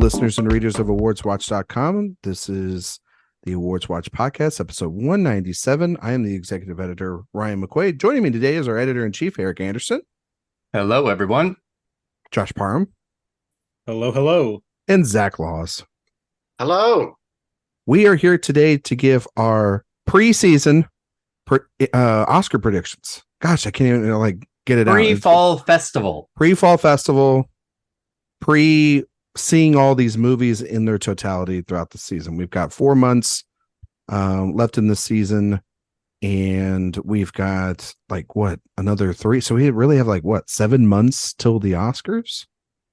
listeners and readers of AwardsWatch.com. This is the Awards Watch Podcast, episode 197. I am the executive editor, Ryan McQuade. Joining me today is our editor-in-chief, Erik Anderson. Hello, everyone. Josh Parham. Hello, hello. And Zach Laws. Hello. We are here today to give our preseason Oscar predictions. Gosh, I can't even get it out. Pre-fall festival. Pre-fall festival. Seeing all these movies in their totality throughout the season. We've got 4 months left in the season, and we've got another 3. So we really have 7 months till the Oscars.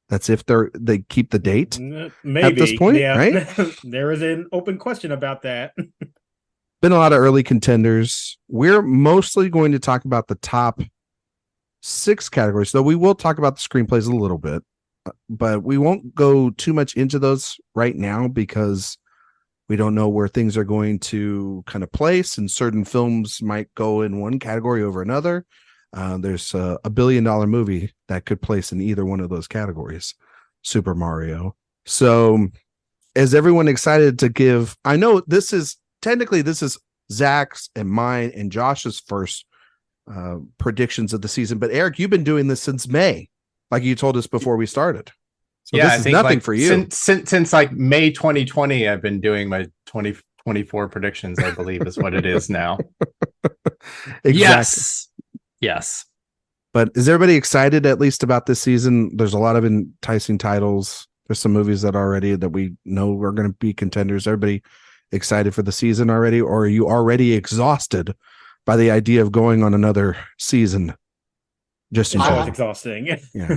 That's if they keep the date. Maybe at this point, right? There is an open question about that. Been a lot of early contenders. We're mostly going to talk about the top 6 categories, though we will talk about the screenplays a little bit. But we won't go too much into those right now because we don't know where things are going to kind of place, and certain films might go in one category over another. There's a $1 billion movie that could place in either one of those categories, Super Mario. So is everyone excited to give? I know this is Zach's and mine and Josh's first predictions of the season, but Erik, you've been doing this since May. Like you told us before we started. So yeah, this is nothing for you. Since May 2020, I've been doing my 2024 predictions, I believe is what it is now. Exactly. Yes. But is everybody excited at least about this season? There's a lot of enticing titles. There's some movies that we know are going to be contenders. Everybody excited for the season already? Or are you already exhausted by the idea of going on another season? Just it's always exhausting. Yeah.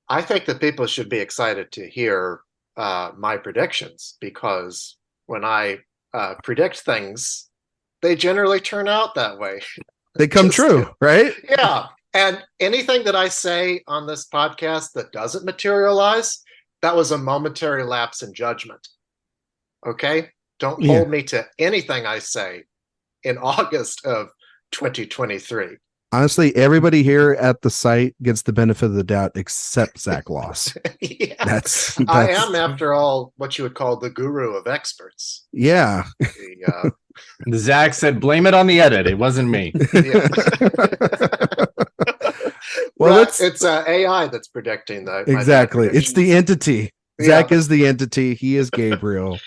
I think that people should be excited to hear my predictions, because when I predict things, they generally turn out that way. They come true, right? Yeah. And anything that I say on this podcast that doesn't materialize, that was a momentary lapse in judgment. Okay? Don't hold me to anything I say in August of 2023. Honestly, everybody here at the site gets the benefit of the doubt except Zach Laws. Yeah. That's I am, after all, what you would call the guru of experts. Yeah. Zach said, blame it on the edit. It wasn't me. Well, it's AI that's predicting that. Exactly. It's the entity. Yeah. Zach is the entity. He is Gabriel.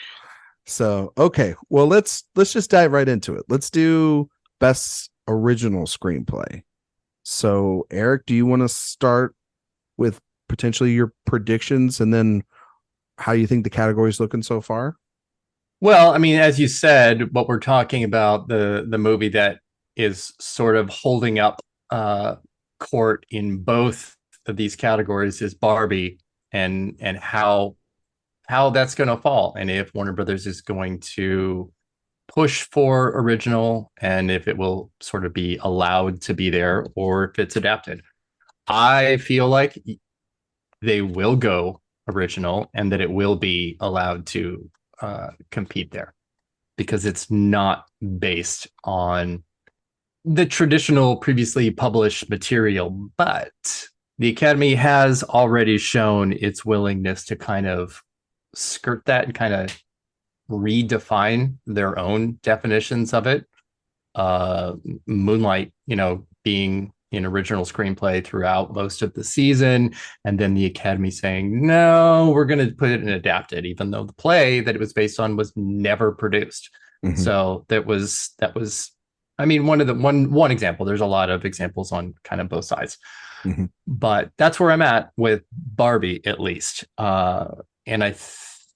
So, okay. Well, let's just dive right into it. Let's do best original screenplay. So, Erik, do you want to start with potentially your predictions and then how you think the category is looking so far? Well, I mean, as you said, what we're talking about, the movie that is sort of holding up court in both of these categories is Barbie, and how that's going to fall, and if Warner Brothers is going to push for original, and if it will sort of be allowed to be there, or if it's adapted. I feel like they will go original, and that it will be allowed to compete there, because it's not based on the traditional previously published material. But the Academy has already shown its willingness to kind of skirt that and kind of redefine their own definitions of it. Moonlight, being an original screenplay throughout most of the season, and then the Academy saying, no, we're going to put it in adapted, even though the play that it was based on was never produced. Mm-hmm. So that was, I mean, one example. There's a lot of examples on kind of both sides. Mm-hmm. But that's where I'm at with Barbie, at least. And I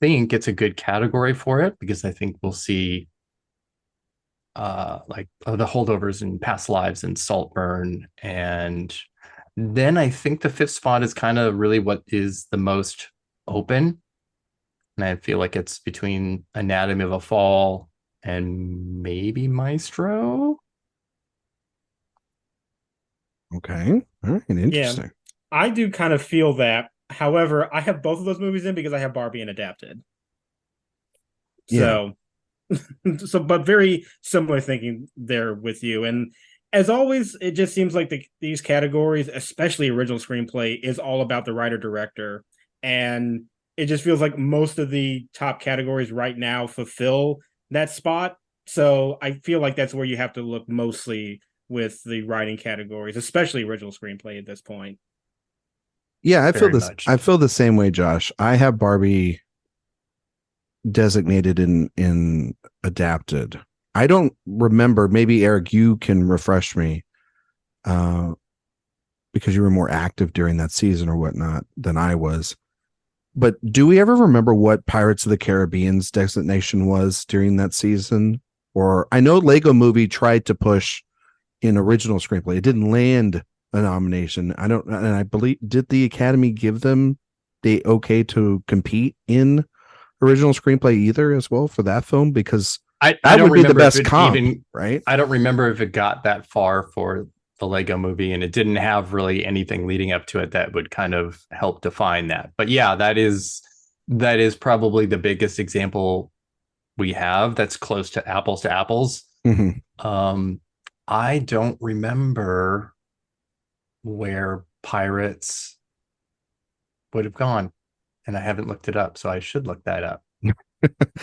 think it's a good category for it, because I think we'll see the holdovers in Past Lives and Saltburn. And then I think the fifth spot is kind of really what is the most open. And I feel like it's between Anatomy of a Fall and maybe Maestro. Okay. All right. Interesting. Yeah, I do kind of feel that. However, I have both of those movies in because I have Barbie and Adapted. Yeah. So, but very similar thinking there with you. And as always, it just seems like these categories, especially original screenplay, is all about the writer-director. And it just feels like most of the top categories right now fulfill that spot. So I feel like that's where you have to look mostly with the writing categories, especially original screenplay at this point. Yeah, I feel Very this. much. I feel the same way, Josh. I have Barbie designated in adapted. I don't remember. Maybe Erik, you can refresh me, because you were more active during that season or whatnot than I was. But do we ever remember what Pirates of the Caribbean's designation was during that season? Or I know Lego Movie tried to push in original screenplay. It didn't land a nomination. I don't, and I believe, did the Academy give them the okay to compete in original screenplay either as well for that film? Because I that don't would be the remember if best it comp, even, right? I don't remember if it got that far for the Lego Movie, and it didn't have really anything leading up to it that would kind of help define that. But yeah, that is probably the biggest example we have that's close to apples. Mm-hmm. I don't remember where Pirates would have gone, and I haven't looked it up, so I should look that up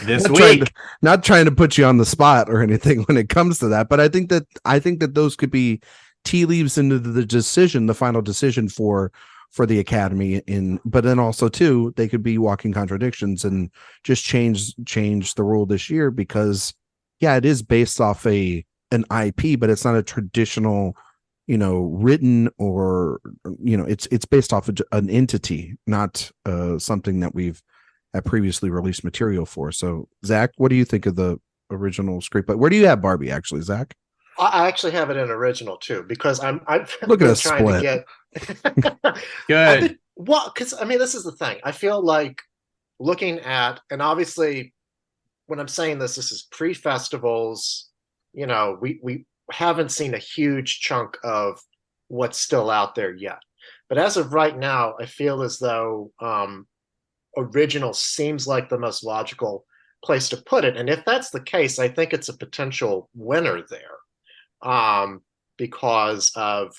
this week. Not trying to put you on the spot or anything when it comes to that, but I think that those could be tea leaves into the final decision for the Academy. But then also too, they could be walking contradictions and just change the rule this year, because yeah, it is based off an IP, but it's not a traditional, written, or it's based off an entity, not something that we've previously released material for. So Zach, what do you think of the original screenplay? Where do you have Barbie actually, Zach? I actually have it in original too, because I've Look at been us trying split. to get Good. because I mean, this is the thing. I feel like looking at, and obviously when I'm saying this is pre-festivals, we haven't seen a huge chunk of what's still out there yet. But as of right now, I feel as though original seems like the most logical place to put it. And if that's the case, I think it's a potential winner there, because of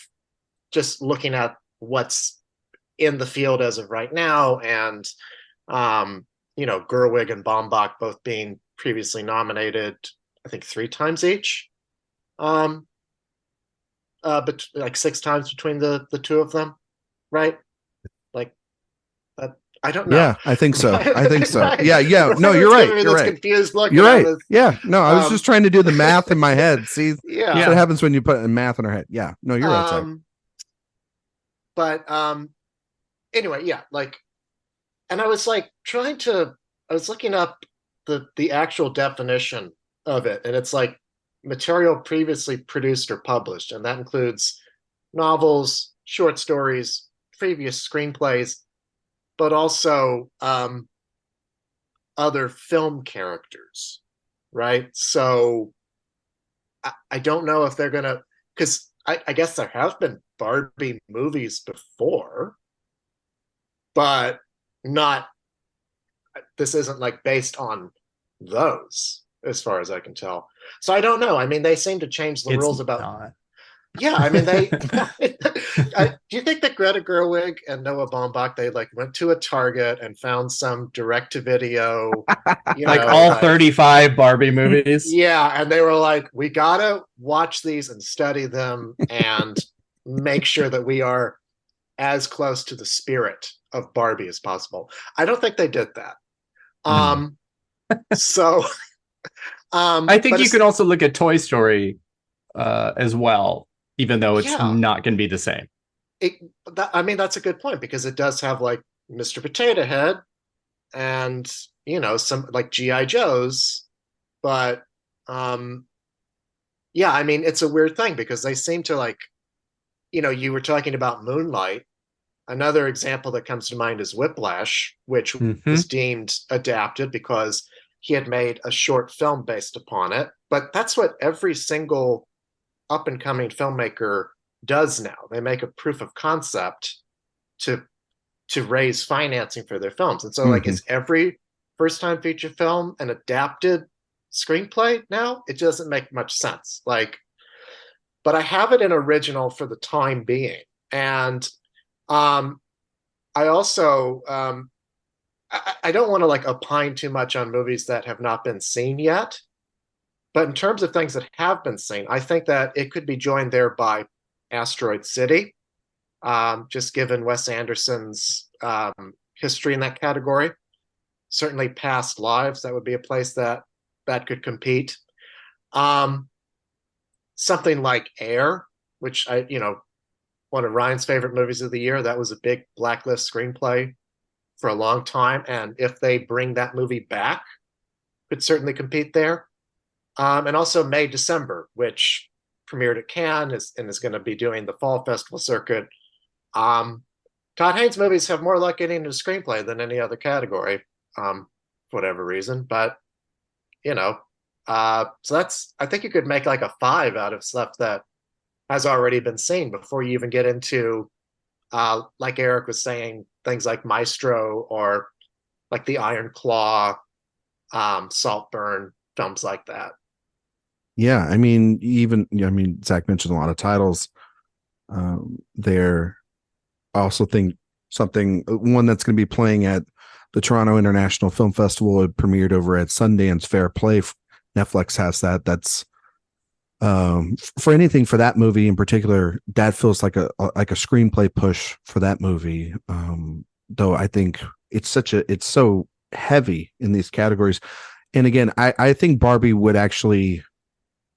just looking at what's in the field as of right now, and Gerwig and Baumbach both being previously nominated, I think 3 times each, but like 6 times between the two of them, right? Like that. I don't know. Yeah, I think so. Right. Yeah. No, you're right. You're right. Confused look. You're right. Yeah. No, I was just trying to do the math in my head. See, yeah. That's what happens when you put math in our head. Yeah. No, you're right, Zach. But anyway, yeah, like, and I was looking up the actual definition of it, and it's like material previously produced or published, and that includes novels, short stories, previous screenplays, but also other film characters, right? So I don't know if they're gonna, because I guess there have been Barbie movies before, but this isn't like based on those, as far as I can tell. So I don't know. I mean, they seem to change the rules about. Not. Yeah, I mean, do you think that Greta Gerwig and Noah Baumbach, they like went to a Target and found some direct-to-video, all 35 Barbie movies? Yeah, and they were like, we gotta watch these and study them and make sure that we are as close to the spirit of Barbie as possible. I don't think they did that. So I think you could also look at Toy Story as well, even though it's not going to be the same. That's a good point, because it does have like Mr. Potato Head and some like G.I. Joes, but yeah, I mean, it's a weird thing, because they seem to like, you were talking about Moonlight. Another example that comes to mind is Whiplash, which was deemed adapted because he had made a short film based upon it. But that's what every single up-and-coming filmmaker does now. They make a proof of concept to raise financing for their films. And so like, is every first-time feature film an adapted screenplay now? It doesn't make much sense. Like, but I have it in original for the time being. And I also I don't want to like opine too much on movies that have not been seen yet. But in terms of things that have been seen, I think that it could be joined there by Asteroid City, just given Wes Anderson's history in that category. Certainly Past Lives, that would be a place that could compete. Something like Air, which one of Ryan's favorite movies of the year. That was a big blacklist screenplay for a long time. And if they bring that movie back, could certainly compete there. And also May, December, which premiered at Cannes and is going to be doing the fall festival circuit. Todd Haynes movies have more luck getting into screenplay than any other category, for whatever reason. But, so I think you could make like a 5 out of stuff that has already been seen before you even get into, like Erik was saying, things like Maestro or like The Iron Claw, Saltburn, films like that. Yeah, I mean, Zach mentioned a lot of titles there. I also think one that's going to be playing at the Toronto International Film Festival. It premiered over at Sundance, Fair Play. Netflix has that. That's for anything for that movie in particular. That feels like a screenplay push for that movie. Though I think it's so heavy in these categories. And again, I think Barbie would actually.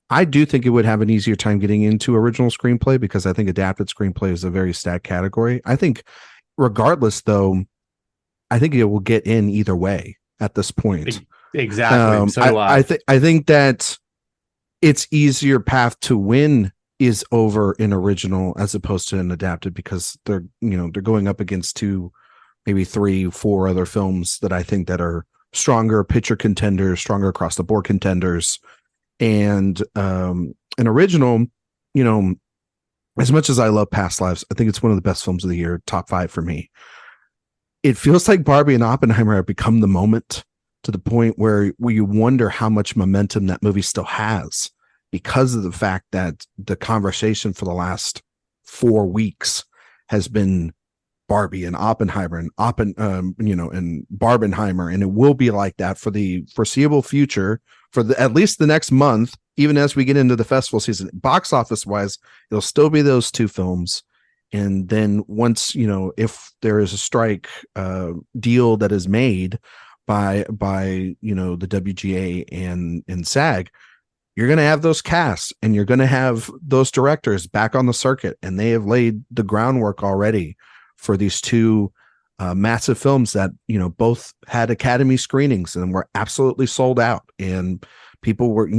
I do think it would have an easier time getting into original screenplay because I think adapted screenplay is a very stacked category. I think regardless, though, I think it will get in either way at this point. Exactly. So do I. I think that its easier path to win is over in original as opposed to an adapted because they're going up against 2, maybe 3, 4 other films that I think that are stronger picture contenders, stronger across the board contenders. And an original, as much as I love Past Lives, I think it's one of the best films of the year, top 5 for me. It feels like Barbie and Oppenheimer have become the moment to the point where you wonder how much momentum that movie still has because of the fact that the conversation for the last 4 weeks has been Barbie and Oppenheimer and Barbenheimer, and it will be like that for the foreseeable future for at least the next month, even as we get into the festival season. Box office wise, it'll still be those 2 films, and then once if there is a strike deal that is made by the WGA and SAG, you're going to have those casts and you're going to have those directors back on the circuit, and they have laid the groundwork already for these 2 massive films that both had Academy screenings and were absolutely sold out, and people were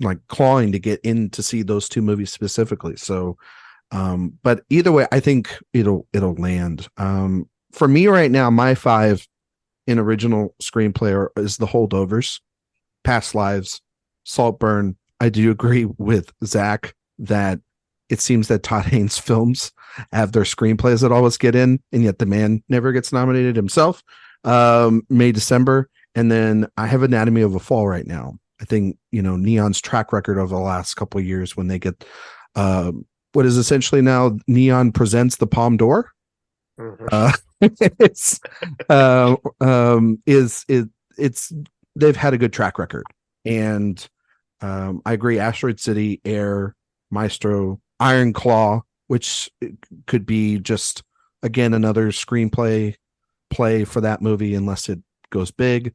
like clawing to get in to see those 2 movies specifically. So but either way, I think it'll land. For me right now, my 5 in original screenplay is The Holdovers, Past Lives, Saltburn. I do agree with Zach that it seems that Todd Haynes films have their screenplays that always get in, and yet the man never gets nominated himself. May, December. And then I have Anatomy of a Fall right now. I think, Neon's track record over the last couple of years when they get what is essentially now Neon presents the Palme d'Or. It's they've had a good track record. And I agree. Asteroid City, Air, Maestro, Iron Claw, which could be just, again, another screenplay play for that movie unless it goes big.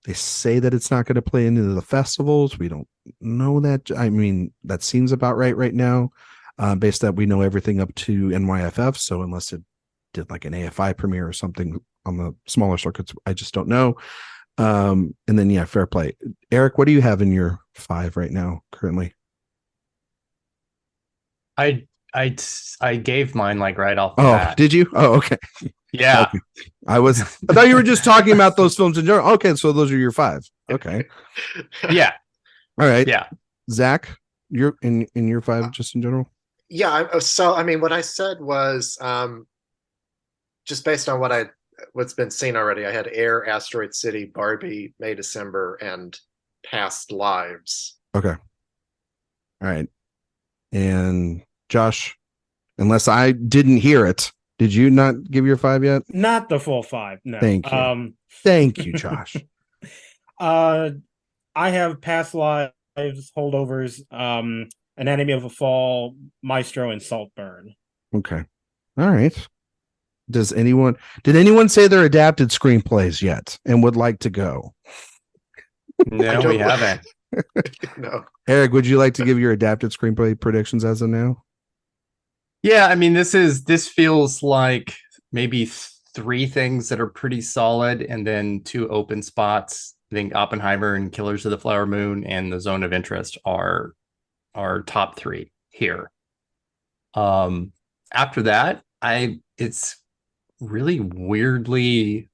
They say that it's not going to play into the festivals. We don't know that. I mean, that seems about right now, based that we know everything up to NYFF. So unless it did like an AFI premiere or something on the smaller circuits, I just don't know. And then, Fair Play. Erik, what do you have in your 5 right now currently? I gave mine like right off the bat. Did you? Oh, okay. Yeah. Okay. I thought you were just talking about those films in general. Okay, so those are your 5. Okay. Yeah. All right. Yeah. Zach, you're in your 5 just in general? Yeah. So, I mean, what I said was just based on what's been seen already. I had Air, Asteroid City, Barbie, May, December, and Past Lives. Okay. All right. And Josh, unless I didn't hear it, Did you not give your 5 yet? Not the full 5. No. Thank you. Thank you, Josh. I have Past Lives, Holdovers, Anatomy of a Fall, Maestro, and Saltburn. Okay. All right. Did anyone say they're adapted screenplays yet and would like to go? No, we haven't. No. Erik, would you like to give your adapted screenplay predictions as of now? Yeah, I mean, this feels like maybe 3 things that are pretty solid, and then 2 open spots. I think Oppenheimer and Killers of the Flower Moon and The Zone of Interest are top 3 here. After that, it's really weirdly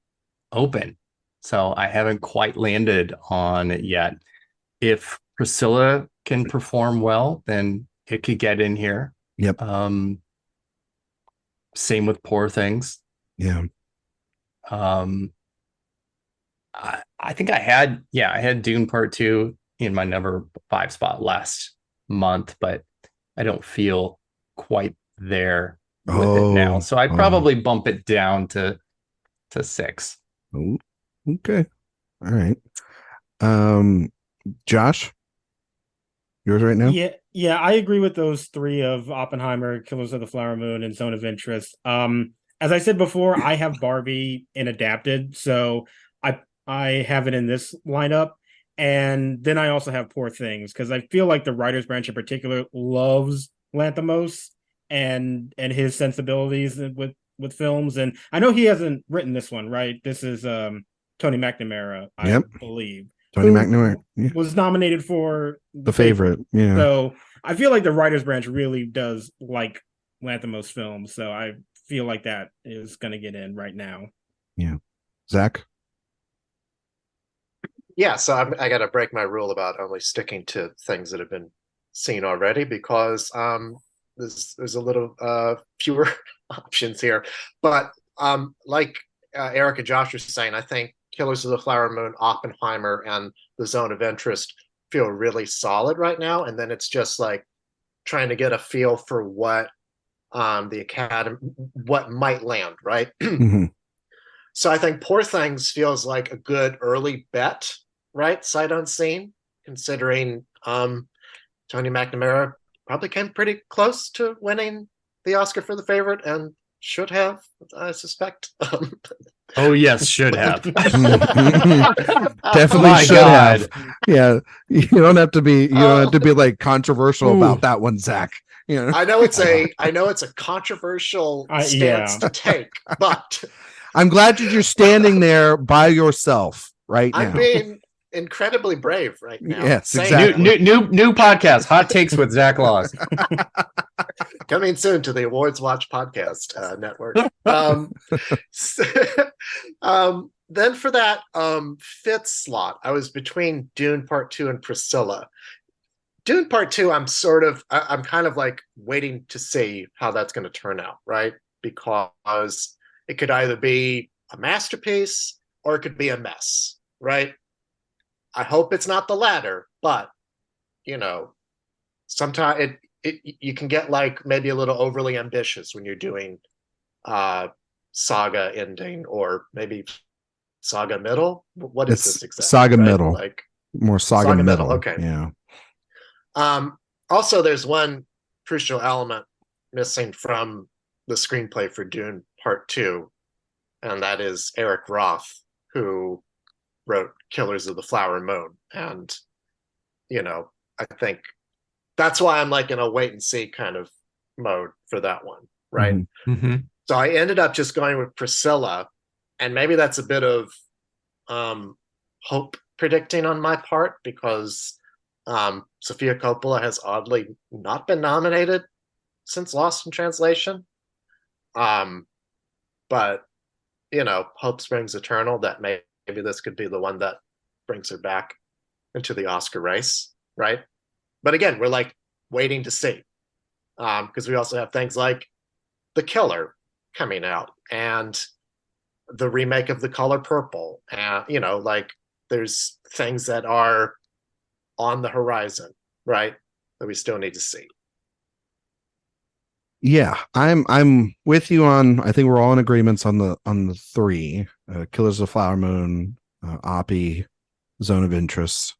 open, so I haven't quite landed on it yet. If Priscilla can perform well, then it could get in here. Yep. Same with Poor Things. Yeah. I think I had Dune Part 2 in my number 5 spot last month, but I don't feel quite there with it now. So I'd probably bump it down to 6. Oh, okay. All right. Josh, yours right now? Yeah, I agree with those 3 of Oppenheimer, Killers of the Flower Moon, and Zone of Interest. As I said before, I have Barbie in adapted, so I have it in this lineup. And then I also have Poor Things, because I feel like the writer's branch in particular loves Lanthimos and his sensibilities with films. And I know he hasn't written this one, right? This is Tony McNamara, I believe. Tony McNamara was nominated for The Favorite. Yeah. So I feel like the writer's branch really does like Lanthimos films. So I feel like that is going to get in right now. Yeah. Zach? Yeah, so I got to break my rule about only sticking to things that have been seen already, because there's a little fewer options here. But like Erik and Josh are saying, I think Killers of the Flower Moon, Oppenheimer, and The Zone of Interest feel really solid right now. And then it's just like trying to get a feel for what the Academy, what might land, right? Mm-hmm. So I think Poor Things feels like a good early bet, right? Sight unseen, considering Tony McNamara probably came pretty close to winning the Oscar for The Favorite, and should have, I suspect. Oh yes, should have. Definitely should have. Yeah, you don't have to be like controversial about that one, Zach. You know? I know it's a controversial stance to take, but I'm glad that you're standing there by yourself right now. I'm being incredibly brave right now. Yes, exactly. New podcast, Hot Takes with Zach Laws. Coming soon to the AwardsWatch Podcast network. Then for that 5th slot, I was between Dune Part 2 and Priscilla. Dune Part 2, I'm kind of like waiting to see how that's going to turn out, right? Because it could either be a masterpiece or it could be a mess, right? I hope it's not the latter, but sometimes you can get like maybe a little overly ambitious when you're doing saga ending, or maybe saga middle. What is this exactly? Saga right? middle, like more saga middle. Okay. Yeah. Also, there's one crucial element missing from the screenplay for Dune Part 2, and that is Eric Roth, who wrote Killers of the Flower Moon. And, I think that's why I'm like in a wait and see kind of mode for that one, right? Mm-hmm. Mm-hmm. So I ended up just going with Priscilla, and maybe that's a bit of hope predicting on my part, because Sofia Coppola has oddly not been nominated since Lost in Translation. But, hope springs eternal, that maybe this could be the one that brings her back into the Oscar race, right? But again, we're like waiting to see, because we also have things like The Killer coming out and the remake of The Color Purple. And, like there's things that are on the horizon, right, that we still need to see. Yeah, I'm with you on. I think we're all in agreements on the three: Killers of the Flower Moon, Oppie, Zone of Interest,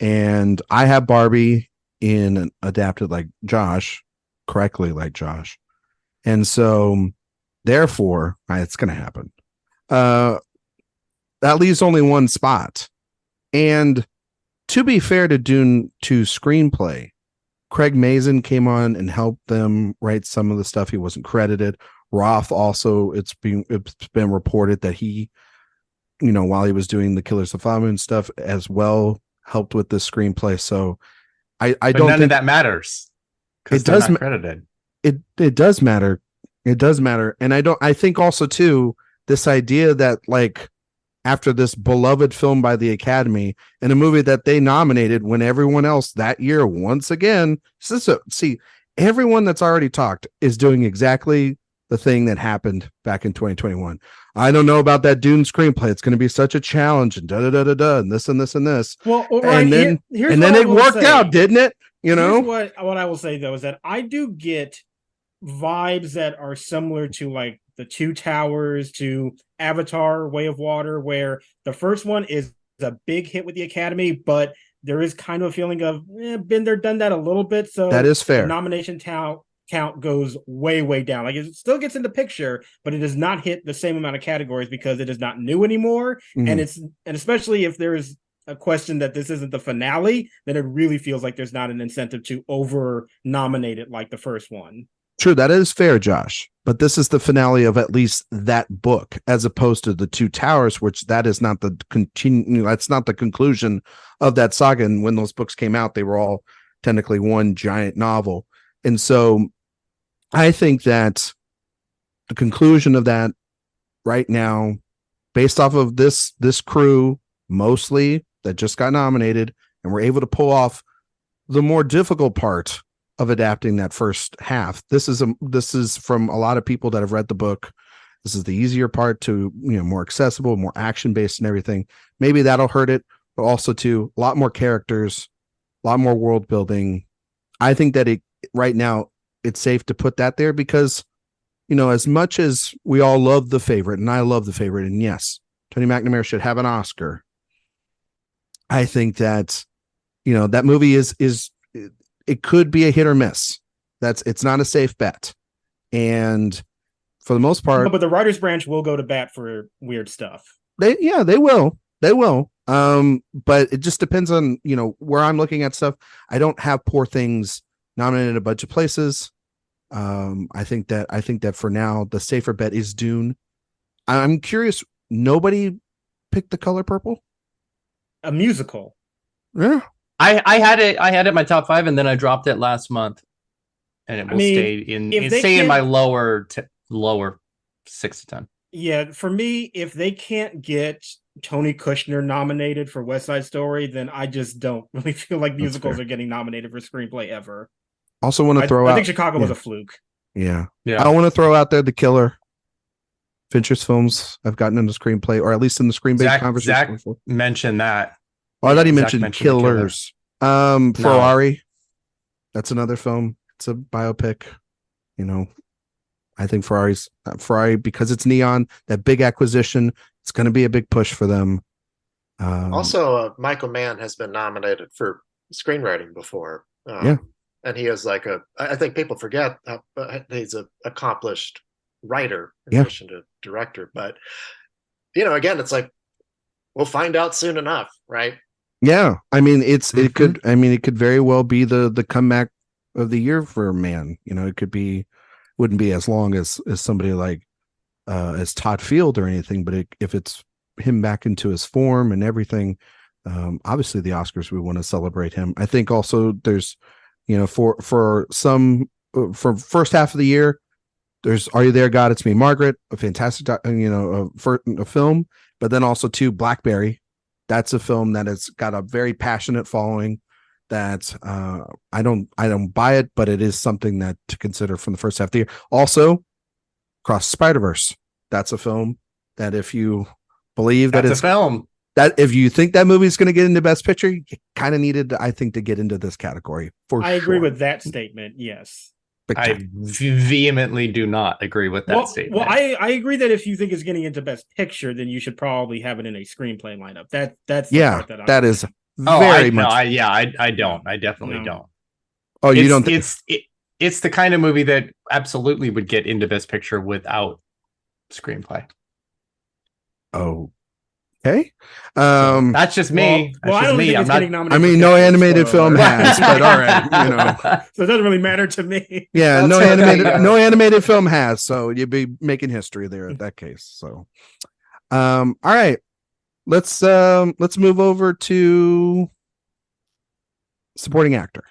and I have Barbie in adapted like Josh, correctly like Josh, and so therefore it's going to happen. That leaves only one spot, and to be fair to Dune 2 screenplay, Craig Mazin came on and helped them write some of the stuff. He wasn't credited. Roth also, it's been reported that he, while he was doing the Killers of the Flower Moon stuff as well, helped with the screenplay. So I don't none think of that matters. It does not credited. It does matter. It does matter. And I think also too, this idea that like after this beloved film by the Academy and a movie that they nominated when everyone else that year, once again, see, everyone that's already talked is doing exactly the thing that happened back in 2021. I don't know about that Dune screenplay. It's going to be such a challenge and and this and this and this. Well, and then it worked out, didn't it? Here's what I will say though is that I do get vibes that are similar to like the Two Towers, to Avatar, Way of Water, where the first one is a big hit with the Academy, but there is kind of a feeling of been there, done that a little bit. So that is fair. The nomination count goes way down. Like it still gets in the picture, but it does not hit the same amount of categories because it is not new anymore. And especially if there is a question that this isn't the finale, then it really feels like there's not an incentive to over nominate it like the first one. True, that is fair, Josh. But this is the finale of at least that book, as opposed to the Two Towers, which that is not the that's not the conclusion of that saga. And when those books came out, they were all technically one giant novel. And so I think that the conclusion of that right now, based off of this crew mostly that just got nominated, and were able to pull off the more difficult part of adapting that first half. This is from a lot of people that have read the book. This is the easier part to, more accessible, more action based and everything. Maybe that'll hurt it, but also too, a lot more characters, a lot more world building. I think that right now it's safe to put that there because, as much as we all love The Favorite, and I love The Favorite, and yes, Tony McNamara should have an Oscar. I think that, that movie is it could be a hit or miss. It's not a safe bet. And for the most part, but the writer's branch will go to bat for weird stuff. They will. But it just depends on, where I'm looking at stuff. I don't have Poor Things nominated a bunch of places. I think that for now, the safer bet is Dune. I'm curious. Nobody picked The Color Purple? A musical. Yeah. I had it in my top 5, and then I dropped it last month, and it will stay in my lower 6 to 10. Yeah, for me, if they can't get Tony Kushner nominated for West Side Story, then I just don't really feel like musicals are getting nominated for screenplay ever. Also, want to throw out. I think Chicago was a fluke. Yeah. I want to throw out there The Killer. Fincher's films I've gotten in the screenplay, or at least in the screenplay conversation. Zach before. mentioned that. Oh, I thought he mentioned Killers. Ferrari. That's another film. It's a biopic. I think Ferrari, because it's neon, that big acquisition, it's going to be a big push for them. Also, Michael Mann has been nominated for screenwriting before. And he is I think people forget he's an accomplished writer in addition to director. But, again, it's like, we'll find out soon enough, right? Yeah, I mean it could very well be the comeback of the year for Mann. It wouldn't be as long as somebody like as Todd Field or anything, but if it's him back into his form and everything, obviously the Oscars, we want to celebrate him. I think also there's for first half of the year, there's Are You There, God? It's Me, Margaret, a fantastic a film, but then also too Blackberry. That's a film that has got a very passionate following that I don't buy it, but it is something that to consider from the first half of the year. Also, Across the Spider-Verse. That's a film that if you believe that it's a film that if you think that movie is going to get into Best Picture, you kind of needed, I think, to get into this category. I agree with that statement. Yes. I vehemently do not agree with that statement. Well, I agree that if you think it's getting into Best Picture, then you should probably have it in a screenplay lineup. That's the part that that is I don't. I definitely don't. Oh, you don't? It's the kind of movie that absolutely would get into Best Picture without screenplay. Oh, okay. That's just me. Well, I don't think it's getting nominated. I mean, no animated film has, but all right, you know. So it doesn't really matter to me. Yeah, no animated film has, so you'd be making history there in that case. So, all right, let's move over to supporting actor.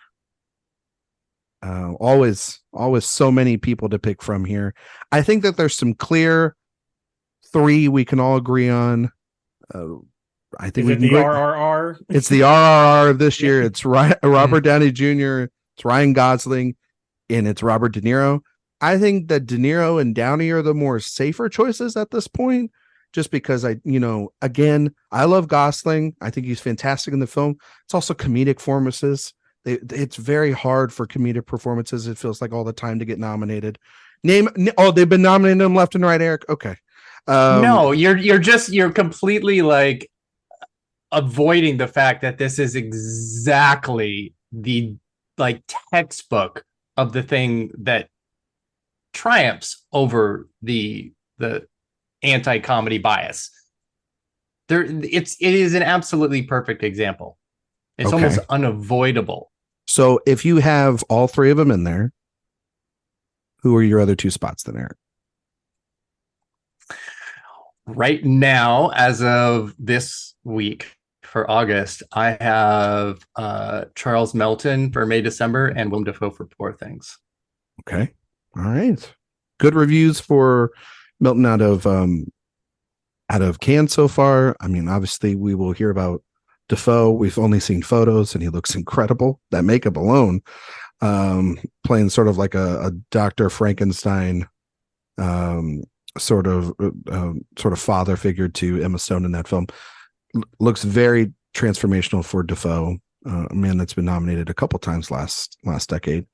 Always so many people to pick from here. I think that there's some clear 3 we can all agree on. I think the RRR. It's the RRR this year. It's Robert Downey Jr., it's Ryan Gosling, and it's Robert De Niro. I think that De Niro and Downey are the more safer choices at this point, just because again, I love Gosling. I think he's fantastic in the film. It's also comedic performances. It's very hard for comedic performances. It feels like all the time to get nominated. They've been nominating them left and right, Erik. Okay. No, you're completely like avoiding the fact that this is exactly the like textbook of the thing that triumphs over the anti-comedy bias. It is an absolutely perfect example. It's almost unavoidable. So if you have all 3 of them in there, who are your other 2 spots then, Erik? Right now, as of this week for August, I have Charles Melton for May, December, and Willem Dafoe for Poor Things. Okay. All right. Good reviews for Melton out of Cannes so far. I mean, obviously we will hear about Dafoe. We've only seen photos and he looks incredible. That makeup alone, playing sort of like a Dr. Frankenstein, sort of father figure to Emma Stone in that film, looks very transformational for Dafoe, a man that's been nominated a couple times last decade.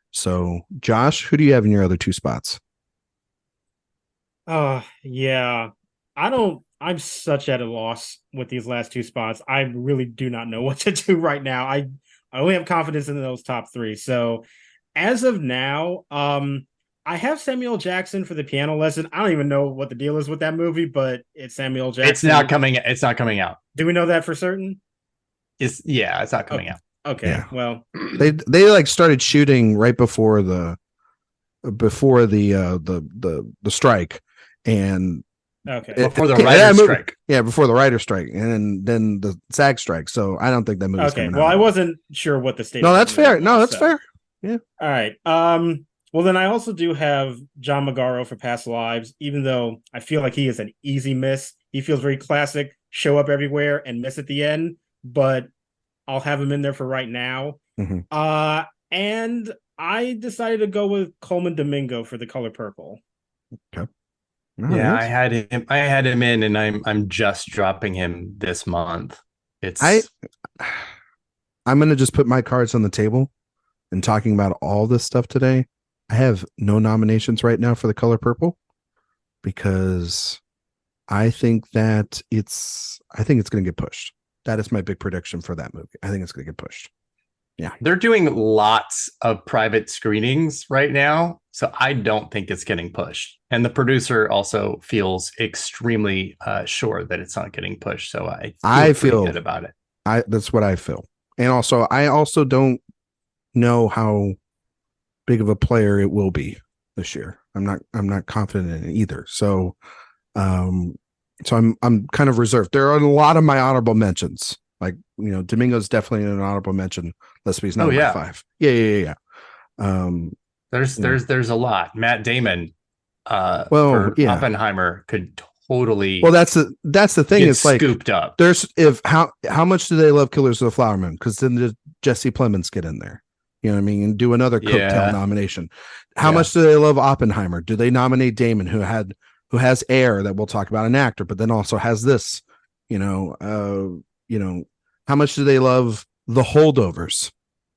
So, Josh, who do you have in your other 2 spots? Yeah, I'm such at a loss with these last 2 spots. I really do not know what to do right now. I only have confidence in those top 3. So as of now, I have Samuel Jackson for The Piano Lesson. I don't even know what the deal is with that movie, but it's Samuel Jackson. It's not coming out. Do we know that for certain? It's not coming out. Okay. Yeah. Well, they like started shooting right before the strike, and before the writer's strike. Yeah, before the writer's strike, and then the SAG strike. So I don't think that movie's coming out. Well, I wasn't sure what the state. No, that's fair. That's fair. Yeah. All right. Well, then I also do have John Magaro for Past Lives, even though I feel like he is an easy miss. He feels very classic, show up everywhere and miss at the end, but I'll have him in there for right now. Mm-hmm. And I decided to go with Coleman Domingo for The Color Purple. Okay. Yeah, I had him in, and I'm just dropping him this month. I'm gonna just put my cards on the table and talking about all this stuff today. I have no nominations right now for The Color Purple because I think it's going to get pushed. That is my big prediction for that movie. I think it's going to get pushed. Yeah. They're doing lots of private screenings right now, so I don't think it's getting pushed. And the producer also feels extremely sure that it's not getting pushed. So I feel good about it. That's what I feel. And also, I also don't know how big of a player it will be this year. I'm not confident in it either. So I'm kind of reserved. There are a lot of my honorable mentions. Like, Domingo's definitely an honorable mention. Let's be number 5. Yeah. There's a lot. Matt Damon for Oppenheimer could totally. Well, that's the thing. It's like scooped up. There's how much do they love Killers of the Flower Moon? Because then does Jesse Plemons get in there? You know what I mean? And do another cocktail nomination. How much do they love Oppenheimer? Do they nominate Damon, who has Air that we'll talk about, an actor, but then also has this? How much do they love The Holdovers?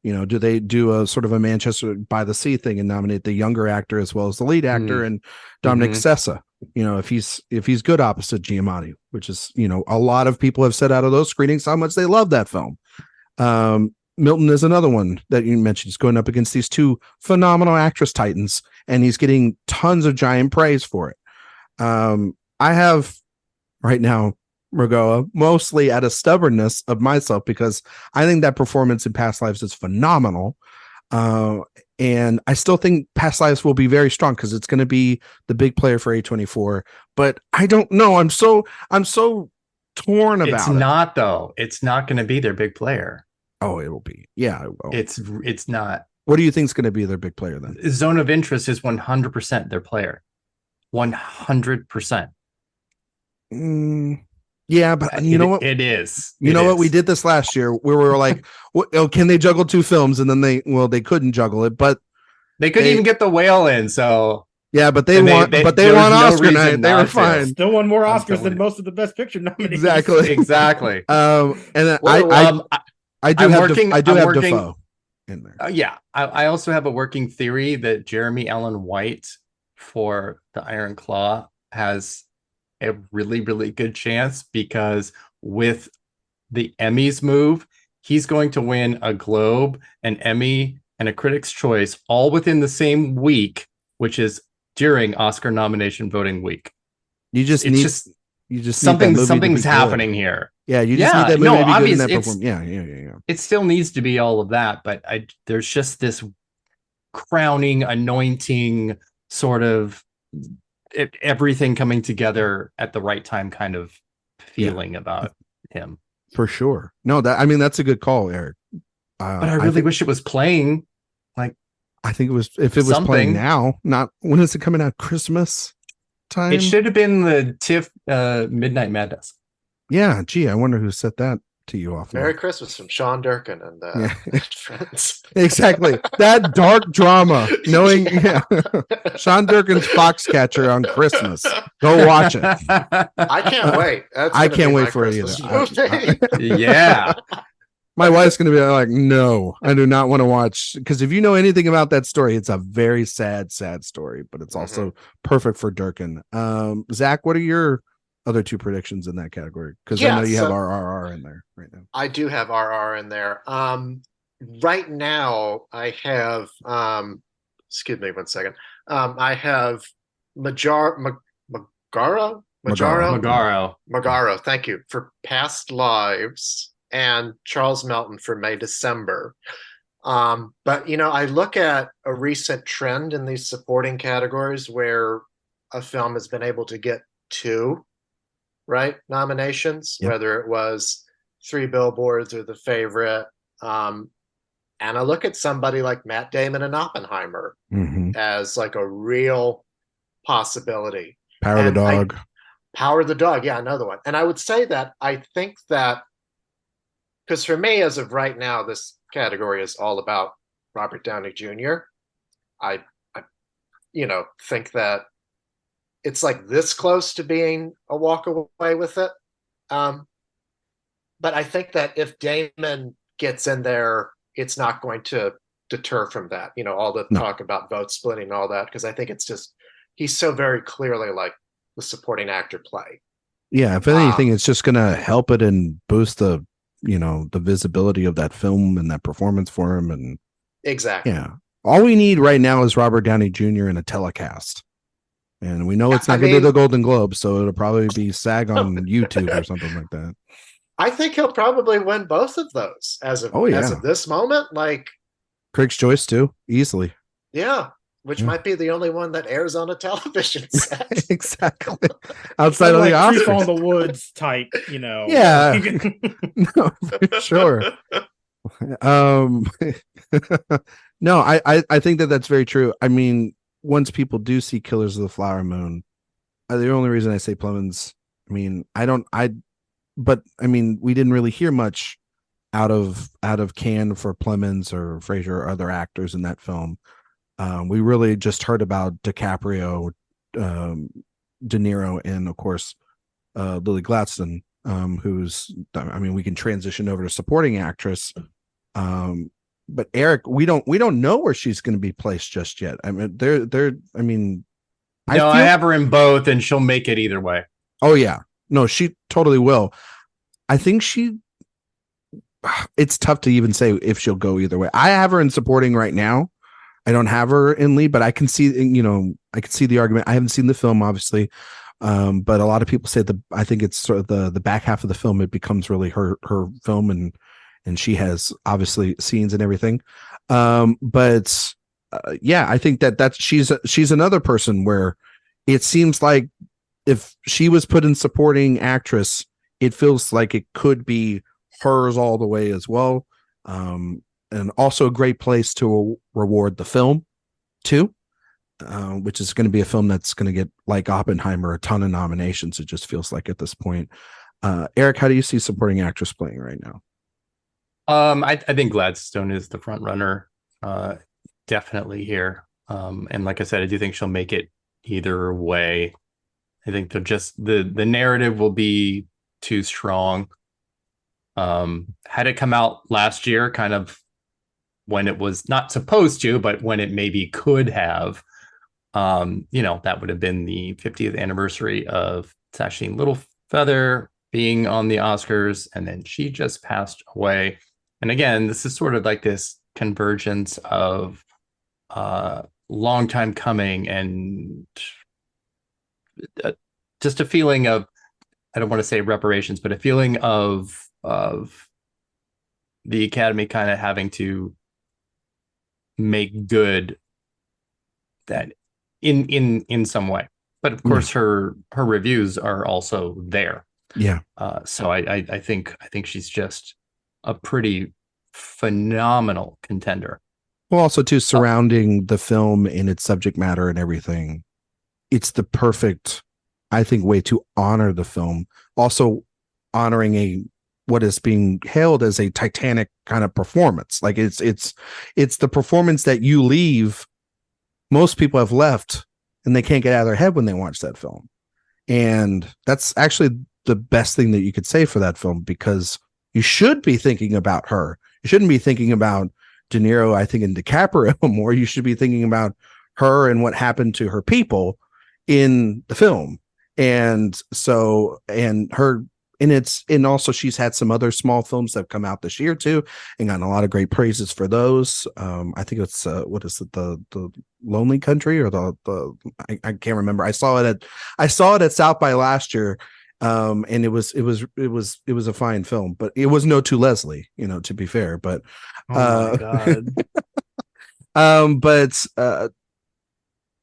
Do they do a sort of a Manchester by the Sea thing and nominate the younger actor as well as the lead actor and Dominic Sessa? If he's good opposite Giamatti, which is, a lot of people have said out of those screenings how much they love that film. Milton is another one that you mentioned. He's going up against these two phenomenal actress titans, and he's getting tons of giant praise for it. I have right now Mergoa mostly out of stubbornness of myself, because I think that performance in Past Lives is phenomenal. And I still think Past Lives will be very strong because it's going to be the big player for A24. But I don't know. I'm so torn about it. It's not, though. It's not going to be their big player. Oh, it will be. Yeah, it will. It's not. What do you think is going to be their big player then? Zone of Interest is 100% their player. 100%. Yeah, but you know what? It is. You know what? We did this last year where we were like, can they juggle two films? And then they couldn't juggle it, but they couldn't even get The Whale in. So yeah, but they won Oscar night. They were fine. Still won more Oscars than most of the Best Picture nominees. Exactly. And I do have Defoe in there. Yeah, I also have a working theory that Jeremy Allen White for The Iron Claw has a really, really good chance, because with the Emmys move, he's going to win a Globe, an Emmy, and a Critics' Choice all within the same week, which is during Oscar nomination voting week. Something's happening here. Yeah, you just need that movie to be good in that performance. Yeah. It still needs to be all of that, but there's just this crowning, anointing sort of everything coming together at the right time kind of feeling about him. For sure. No, that's a good call, Erik. But I really wish it was playing. Like, I think it was, if it was playing now, not when is it coming out? Christmas time? It should have been the TIFF Midnight Madness. Yeah, gee, I wonder who set that to you off. Merry Christmas from Sean Durkin and friends. Exactly. That dark drama, knowing Sean Durkin's Foxcatcher on Christmas. Go watch it. I can't wait. I can't wait for it either. Yeah. My wife's going to be like, no, I do not want to watch. Because if you know anything about that story, it's a very sad story, but it's also perfect for Durkin. Zach, what are your other two predictions in that category? Because I know you have RRR in there right now. I do have RR in there. Right now, I have, excuse me 1 second. I have Magaro. Thank you, for Past Lives, and Charles Melton for May December. But I look at a recent trend in these supporting categories where a film has been able to get two nominations, whether it was Three Billboards or The Favorite. And I look at somebody like Matt Damon and Oppenheimer as like a real possibility. Power of the Dog. Yeah, another one. And I would say that I think that, because for me, as of right now, this category is all about Robert Downey Jr. I think that it's like this close to being a walk away with it. But I think that if Damon gets in there, it's not going to deter from that. All the talk about vote splitting and all that, because I think it's just, he's so very clearly like the supporting actor play. Yeah, if anything, it's just going to help it and boost the visibility of that film and that performance for him. And exactly. Yeah. All we need right now is Robert Downey Jr. in a telecast. And we know it's not going to be the Golden Globe, so it'll probably be SAG on YouTube or something like that. I think he'll probably win both of those as of this moment. Like Critics' Choice too, easily. Yeah, which might be the only one that airs on a television set. Exactly. Outside of the Oscars. Creep on the Woods type, Yeah. No, for sure. No, I think that that's very true. I mean, once people do see Killers of the Flower Moon, the only reason I say Plemons, but we didn't really hear much out of Cannes for Plemons or Fraser or other actors in that film. We really just heard about DiCaprio, De Niro, and of course Lily Gladstone, who's, we can transition over to supporting actress. but Erik, we don't know where she's going to be placed just yet. I mean, I mean, I have her in both, and she'll make it either way. Oh yeah, no, she totally will. I think it's tough to even say if she'll go either way. I have her in supporting right now. I don't have her in lead, but I can see, I can see the argument. I haven't seen the film, obviously, but a lot of people say I think it's sort of the back half of the film. It becomes really her film, and she has obviously scenes and everything. But I think that she's another person where it seems like if she was put in supporting actress, it feels like it could be hers all the way as well. And also a great place to reward the film too, which is going to be a film that's going to get, like Oppenheimer, a ton of nominations. It just feels like at this point. Erik, how do you see supporting actress playing right now? I think Gladstone is the front runner, definitely here. And like I said, I do think she'll make it either way. I think the narrative will be too strong. Had it come out last year, kind of when it was not supposed to, but when it maybe could have, that would have been the 50th anniversary of Sasheen Littlefeather being on the Oscars, and then she just passed away. And again, this is sort of like this convergence of long time coming and just a feeling of, I don't want to say reparations, but a feeling of the Academy kind of having to make good that in some way. But of course, her reviews are also there. Yeah. So I think she's just a pretty phenomenal contender. Well, also too, surrounding the film and its subject matter and everything, it's the perfect, I think, way to honor the film. Also honoring what is being hailed as a Titanic kind of performance. Like it's the performance that you leave. Most people have left and they can't get out of their head when they watch that film. And that's actually the best thing that you could say for that film, because you should be thinking about her. You shouldn't be thinking about De Niro, I think, and DiCaprio more. You should be thinking about her and what happened to her people in the film. And so, and also she's had some other small films that have come out this year too, and gotten a lot of great praises for those. I think it's what is it, the Lonely Country, or I can't remember. I saw it at South by last year, and it was a fine film, but it was no To Leslie, to be fair. But oh my God. but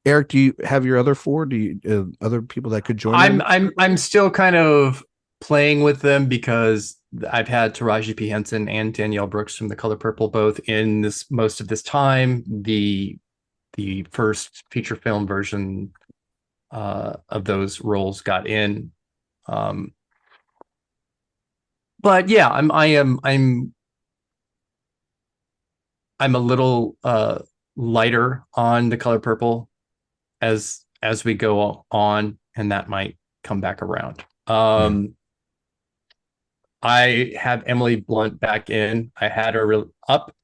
Erik, do you have your other four? Do you other people that could join? I'm still kind of playing with them, because I've had Taraji P. Henson and Danielle Brooks from The Color Purple both in this most of this time. The first feature film version of those roles got in. But yeah, I'm a little lighter on The Color Purple as we go on, and that might come back around. I have Emily Blunt back in. I had her up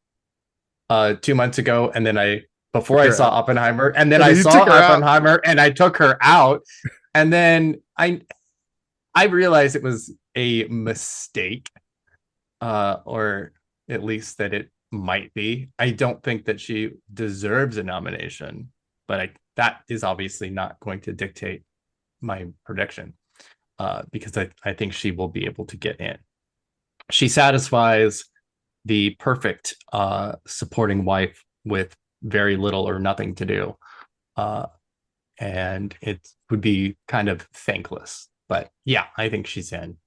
2 months ago, and then before I saw Oppenheimer, and then I saw Oppenheimer and I took her out, and then I realized it was a mistake, or at least that it might be. I don't think that she deserves a nomination, but that is obviously not going to dictate my prediction, because I think she will be able to get in. She satisfies the perfect supporting wife with very little or nothing to do, and it would be kind of thankless. But yeah, I think she's in.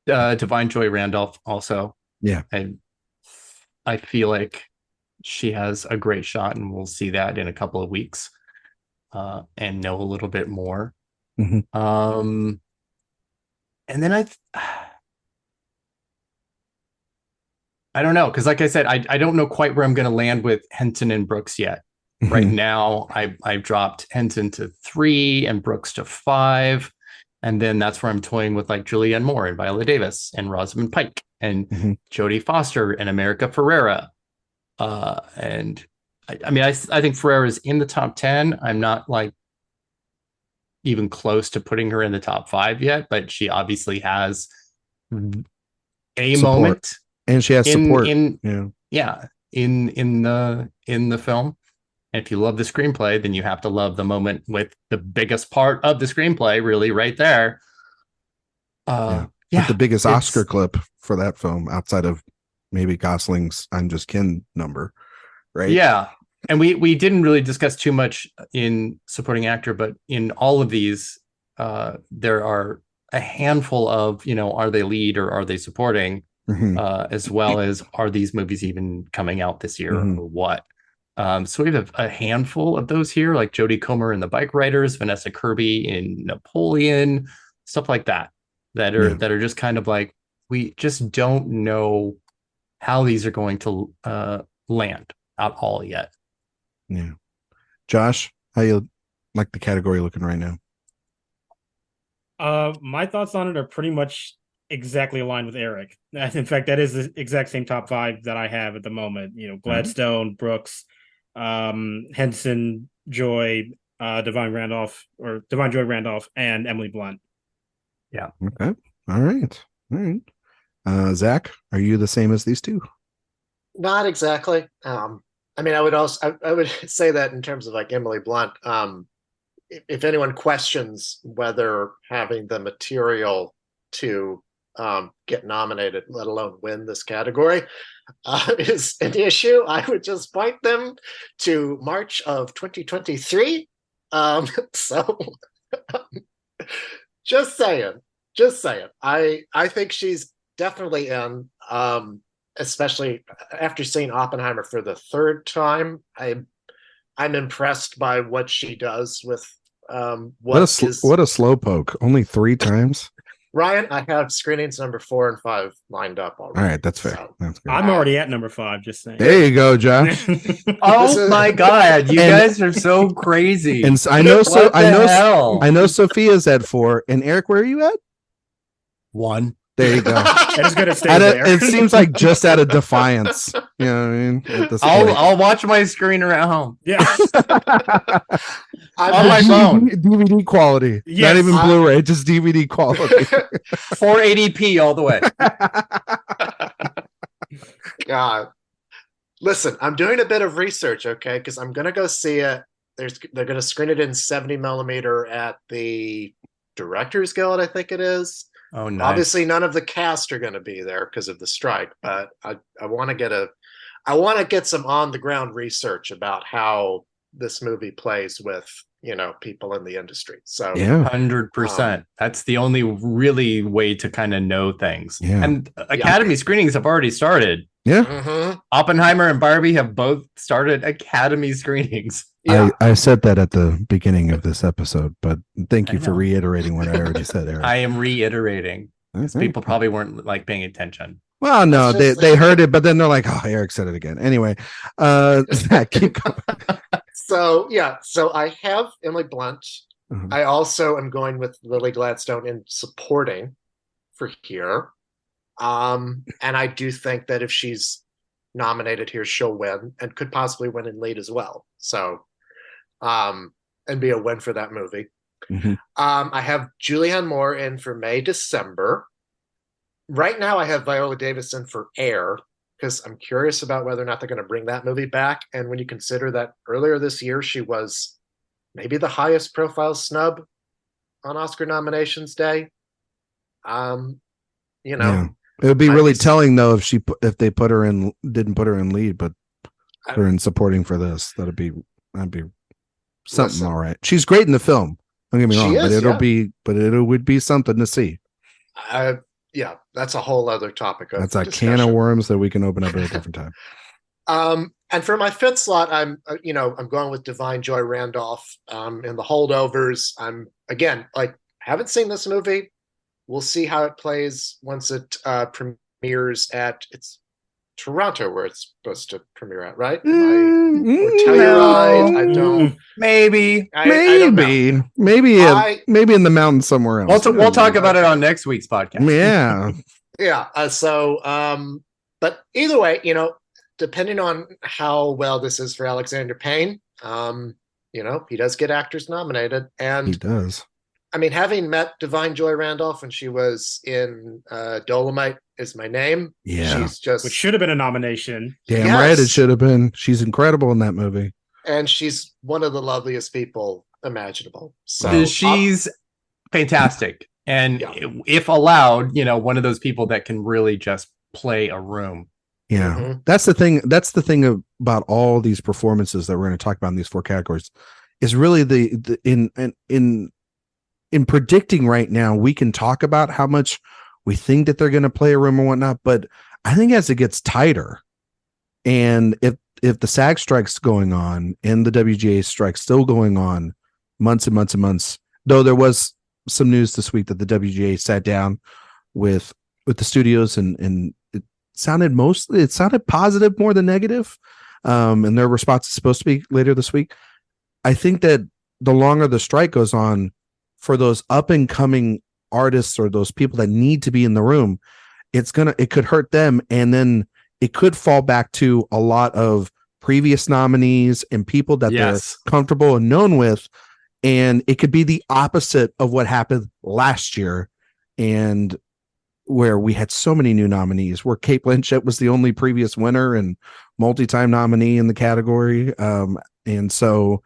Divine Joy Randolph also. Yeah, and I feel like she has a great shot, and we'll see that in a couple of weeks, and know a little bit more. Mm-hmm. And then I don't know, because like I said, I don't know quite where I'm going to land with Henson and Brooks yet. Right now, I've dropped Henson to 3 and Brooks to 5, and then that's where I'm toying with like Julianne Moore and Viola Davis and Rosamund Pike. and Mhm. Jodie Foster and America Ferrera. And I think Ferrera's in the top 10. I'm not like even close to putting her in the top 5 yet, but she obviously has a Support. moment, And she has support. in Yeah. in the film. And if you love the screenplay, then you have to love the moment with the biggest part of the screenplay, really, right there. With the biggest Oscar clip for that film outside of maybe Gosling's "I'm Just Ken" number, right? Yeah. And we didn't really discuss too much in supporting actor, but in all of these, there are a handful of, are they lead or are they supporting, as well as are these movies even coming out this year or what? So we have a handful of those here, like Jodie Comer in The Bike Riders, Vanessa Kirby in Napoleon, stuff like that are just kind of like, we just don't know how these are going to land at all yet. Yeah. Josh, how you like the category looking right now? My thoughts on it are pretty much exactly aligned with Erik. In fact, that is the exact same top 5 that I have at the moment. Gladstone, Brooks, Henson, Joy, Divine Joy Randolph, and Emily Blunt. Yeah. Okay. All right. Zach, are you the same as these two? Not exactly. I would say that in terms of like Emily Blunt, if anyone questions whether having the material to get nominated, let alone win this category, is an issue, I would just point them to March of 2023. So just saying. I think she's definitely in, especially after seeing Oppenheimer for the 3rd time. I'm impressed by what she does with what a slowpoke. Only 3 times. Ryan, I have screenings number 4 and 5 lined up already. All right, that's fair. So, that's good. I'm already at number 5, just saying. There you go, Josh. My God, you guys are so crazy. And I know Sophia's at 4. And Erik, where are you at? 1. There you go. It is gonna stay there. It seems like just out of defiance. You know what I mean? At this point. I'll watch my screener at home. Yeah. On my phone. DVD quality. Yes. Not even Blu-ray, just DVD quality. 480p all the way. God. Listen, I'm doing a bit of research, okay? Because I'm going to go see it. They're going to screen it in 70 millimeter at the Directors Guild, I think it is. Oh, nice. Obviously, none of the cast are going to be there because of the strike, but I want to get some on the ground research about how this movie plays with people in the industry. So 100%. That's the only really way to kind of know things. Yeah. And Academy screenings have already started. Yeah. Mm-hmm. Oppenheimer and Barbie have both started Academy screenings. Yeah. I said that at the beginning of this episode, but thank you for reiterating what I already said, Erik. I am reiterating. Okay. People probably weren't like paying attention. Well, no, they heard it, but then they're like, "Oh, Erik said it again." Anyway, keep going. So I have Emily Blunt. Mhm. I also am going with Lily Gladstone in supporting for here. And I do think that if she's nominated here, she'll win and could possibly win in lead as well. So, and be a win for that movie. Mm-hmm. I have Julianne Moore in for May, December. Right now, I have Viola Davis in for Air because I'm curious about whether or not they're going to bring that movie back. And when you consider that earlier this year, she was maybe the highest profile snub on Oscar nominations day. Yeah. It would be really telling though if they didn't put her in lead, but put her in supporting for this. That'd be something. All right. She's great in the film. Don't get me wrong, but it would be something to see. Yeah, that's a whole other topic. That's a can of worms that we can open up at a different time. And for my 5th slot, I'm going with Divine Joy Randolph in The Holdovers. I'm again haven't seen this movie. We'll see how it plays once it premieres at Toronto, where it's supposed to premiere at, right? Or Telluride. I don't. Maybe. Maybe in the mountains somewhere else. We'll talk about it on next week's podcast. Yeah. Yeah. But either way, depending on how well this is for Alexander Payne, he does get actors nominated. And He does. I mean, having met Divine Joy Randolph when she was in Dolomite Is My Name, Yeah. she's just, Which should have been a nomination. Damn right it should have been. She's incredible in that movie. and she's one of the loveliest people imaginable. So She's fantastic. And Yeah. if allowed, one of those people that can really just play a room. Yeah. Mhm. That's the thing. That's the thing about all these performances that we're going to talk about in these 4 categories is really in predicting right now, we can talk about how much we think that they're going to play a room or whatnot, but I think as it gets tighter, and if the SAG strike's going on and the WGA strike's still going on months and months and months, though there was some news this week that the WGA sat down with the studios and it sounded positive more than negative. And their response is supposed to be later this week. I think that the longer the strike goes on, for those up and coming artists or those people that need to be in the room, it could hurt them. And then it could fall back to a lot of previous nominees and people that they're comfortable and known with. And it could be the opposite of what happened last year. And where we had so many new nominees, where Cate Blanchett was the only previous winner and multi-time nominee in the category. And so,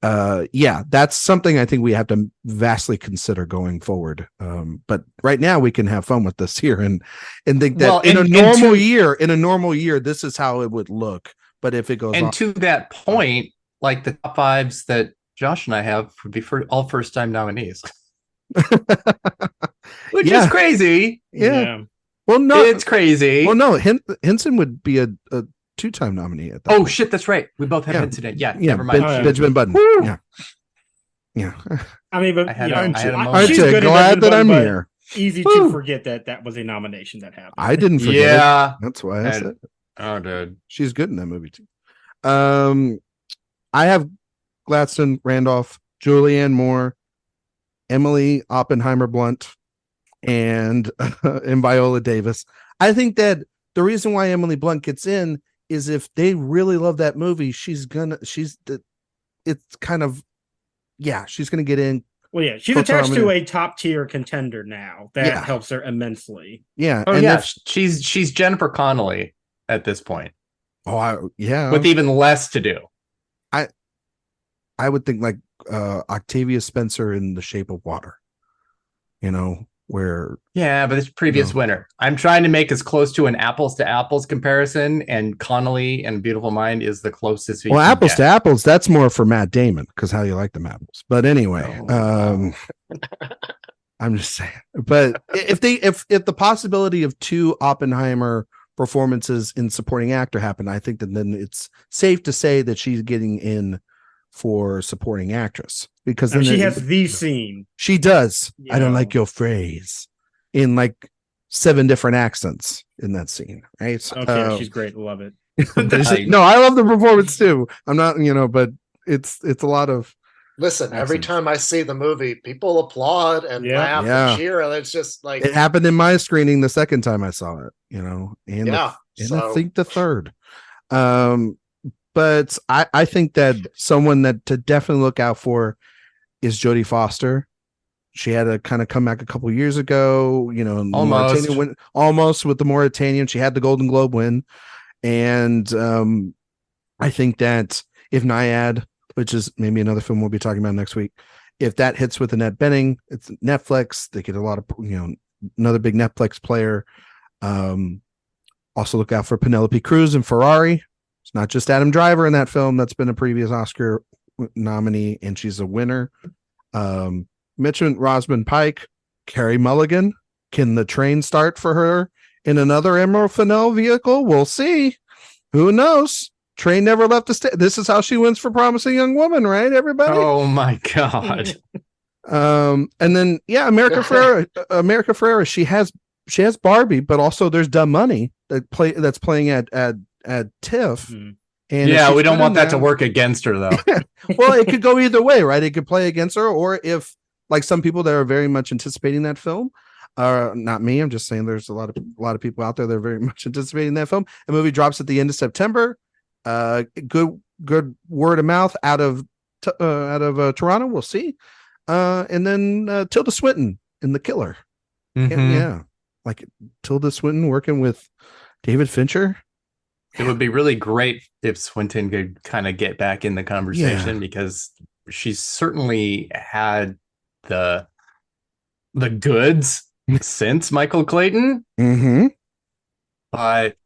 that's something I think we have to vastly consider going forward. But right now we can have fun with this here and think that in a normal year, this is how it would look. But if it goes on, to that point, like the top 5s that Josh and I have would be for all first-time nominees. Which is crazy. Yeah. Well, no, it's crazy. Well, no, Henson would be a 2-time nominee at that. Oh shit, that's right. We both have Henson in. Yeah, never mind. Benjamin Button. Woo! Yeah. I mean, but she's good. Glad that I'm here. Easy to forget that was a nomination that happened. I didn't forget. Yeah, that's why I said it. Oh, dude, she's good in that movie too. I have Gladstone, Randolph, Julianne Moore, Emily Oppenheimer Blunt, and Viola Davis. I think that the reason why Emily Blunt gets in is if they really love that movie, she's gonna get in. Well, yeah, she's attached to a top tier contender now. That helps her immensely. Yeah. Oh, and she's Jennifer Connelly at this point. Oh, with even less to do. I would think like Octavia Spencer in The Shape of Water. Where but it's previous winner. I'm trying to make as close to an apples to apples comparison, and Connolly and Beautiful Mind is the closest. Well, apples to apples, that's more for Matt Damon because How You Like Them Apples. But anyway, I'm just saying. But if the possibility of 2 Oppenheimer performances in supporting actor happen, I think that then it's safe to say that she's getting in for supporting actress because then she has the scene. She does. I don't like your phrase in like 7 different accents in that scene. Right? Okay, she's great. Love it. No, I love the performance too. I'm not, but it's a lot of. Listen, accents. Every time I see the movie, people applaud and laugh and cheer, and it's just like it happened in my screening the second time I saw it. And I think the third. But I think that someone that to definitely look out for is Jodie Foster. She had to kind of come back a couple years ago, almost with the Mauritanian. She had the Golden Globe win. And I think that if Naiad, which is maybe another film we'll be talking about next week, if that hits with Annette Bening, it's Netflix. They get a lot of, another big Netflix player. Also look out for Penelope Cruz and Ferrari. It's not just Adam Driver in that film. That's been a previous Oscar nominee, and she's a winner. Mitchell Rosman Pike, Carey Mulligan. Can the train start for her in another Emerald Fennell vehicle? We'll see. Who knows? Train never left the state. This is how she wins for Promising Young Woman, right, everybody? Oh my God. And then America Ferrera. She has Barbie, but also there's Dumb Money that's playing at TIFF. And we don't want that to work against her though. Well, it could go either way, right? It could play against her, or if like some people that are very much anticipating that film, Not me. I'm just saying there's a lot of people out there that are very much anticipating that film. The movie drops at the end of September. Good word of mouth out of Toronto. We'll see. And then Tilda Swinton in The Killer. Mhm. Yeah, like Tilda Swinton working with David Fincher. It would be really great if Swinton could kind of get back in the conversation because she's certainly had the goods since Michael Clayton, Mm-hmm. but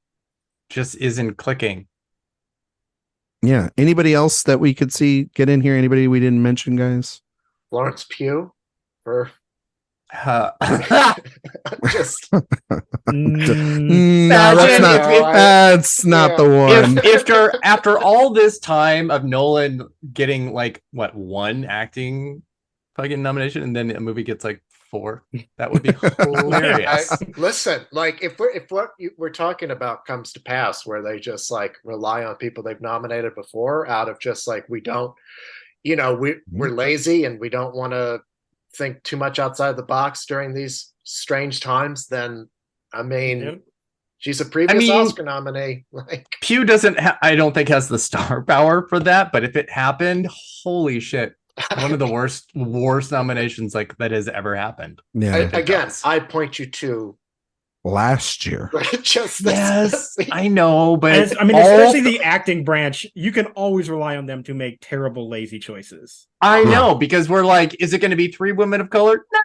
just isn't clicking. Yeah. Anybody else that we could see get in here? Anybody we didn't mention, guys? Florence Pugh for just Mm, No, that's Imagine not. if- That's not the one. if after all this time of Nolan getting like one acting fucking nomination and then a movie gets like 4, that would be hilarious. Listen, like if what we're talking about comes to pass, where they just like rely on people they've nominated before, out of just like we're lazy and we don't want to think too much outside the box during these strange times, then I mean, Yep. she's a previous Oscar nominee. Like Pugh doesn't I don't think has the star power for that, but if it happened, holy shit. One of the worst nominations like that has ever happened. Yeah. again, I point you to Last year. just Yes, I know, but especially the acting branch, you can always rely on them to make terrible, lazy choices. I know, because we're like, is it going to be 3 women of color? No,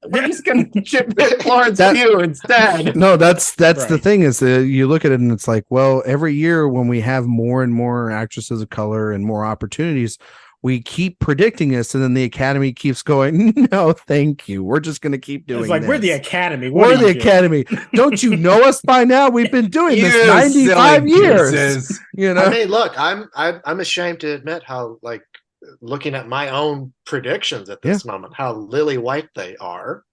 we're just going to chip Florence Pugh instead. No, that's the Right. thing is you look at it and it's like, well, every year when we have more and more actresses of color and more opportunities, we keep predicting this, and then the Academy keeps going, no, thank you. We're just going to keep doing It's like, this. we're the Academy. What We're are the you doing? Academy. Don't you know us by now? We've been doing You this 95 silly years. gooses. You know? I mean, look, I'm ashamed to admit how, like, looking at my own predictions at this moment, how lily white they are.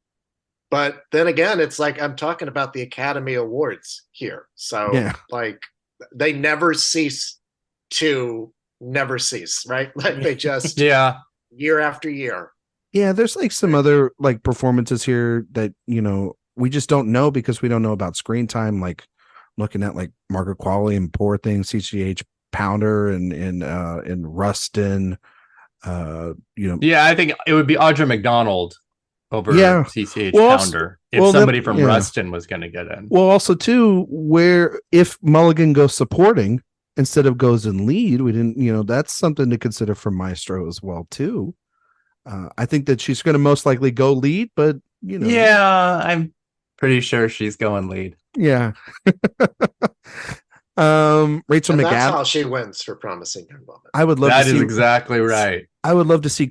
But then again, it's like I'm talking about the Academy Awards here. So like they never cease, right? Like they just year after year. Yeah, there's like some other like performances here that, we just don't know because we don't know about screen time, like looking at like Margaret Qualley and Poor Thing, CCH Pounder and Rustin. Yeah, I think it would be Audra McDonald over CCH Pounder if somebody from Rustin was going to get in. Well, also too, where if Mulligan goes supporting instead of goes in lead, we didn't, that's something to consider for Maestro as well too. I think that she's going to most likely go lead, but yeah, I'm pretty sure she's going lead. Yeah. Rachel McAdams. That's how she wins for Promising Young Woman. I would love that to is see, exactly right. I would love to see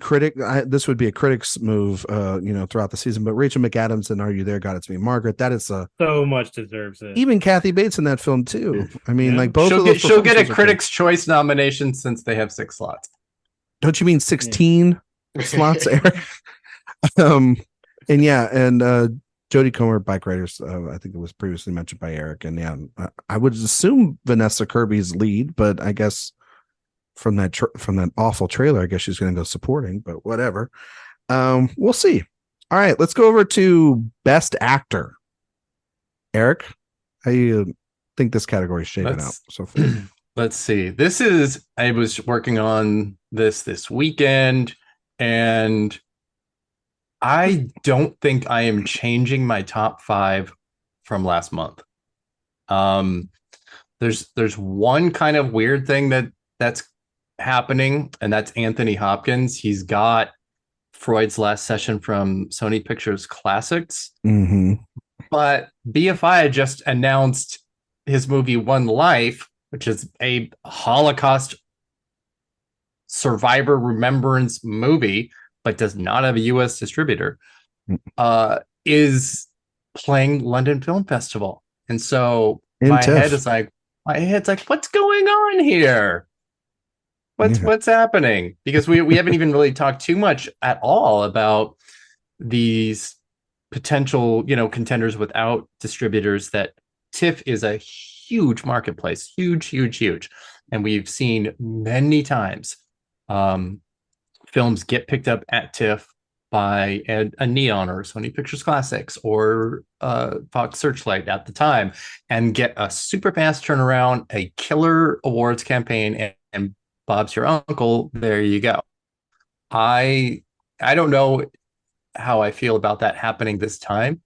this would be a critic's move, throughout the season. But Rachel McAdams and Are You There? God, It's Me, Margaret. That is so much deserves it. Even Kathy Bates in that film too. I mean, like both she'll get a Critics' Choice nomination since they have 6 slots. Don't you mean 16 slots, Erik? And Jodie Comer, Bike Riders. I think it was previously mentioned by Erik, and I would assume Vanessa Kirby's lead, but I guess from that awful trailer, I guess she's going to go supporting. But whatever, we'll see. All right, let's go over to Best Actor. Erik, how do you think this category is shaping out so far? Let's see. I was working on this weekend, and I don't think I am changing my top 5 from last month. There's one kind of weird thing that's happening, and that's Anthony Hopkins. He's got Freud's Last Session from Sony Pictures Classics. Mm-hmm. But BFI just announced his movie One Life, which is a Holocaust survivor remembrance movie, but does not have a U.S. distributor, is playing London Film Festival. And so my head's like, what's going on here? What's happening? Because we haven't even really talked too much at all about these potential, contenders without distributors. That TIFF is a huge marketplace, huge. And we've seen many times films get picked up at TIFF by a Neon or Sony Pictures Classics or Fox Searchlight at the time, and get a super fast turnaround, a killer awards campaign, and Bob's Your Uncle. There you go. I don't know how I feel about that happening this time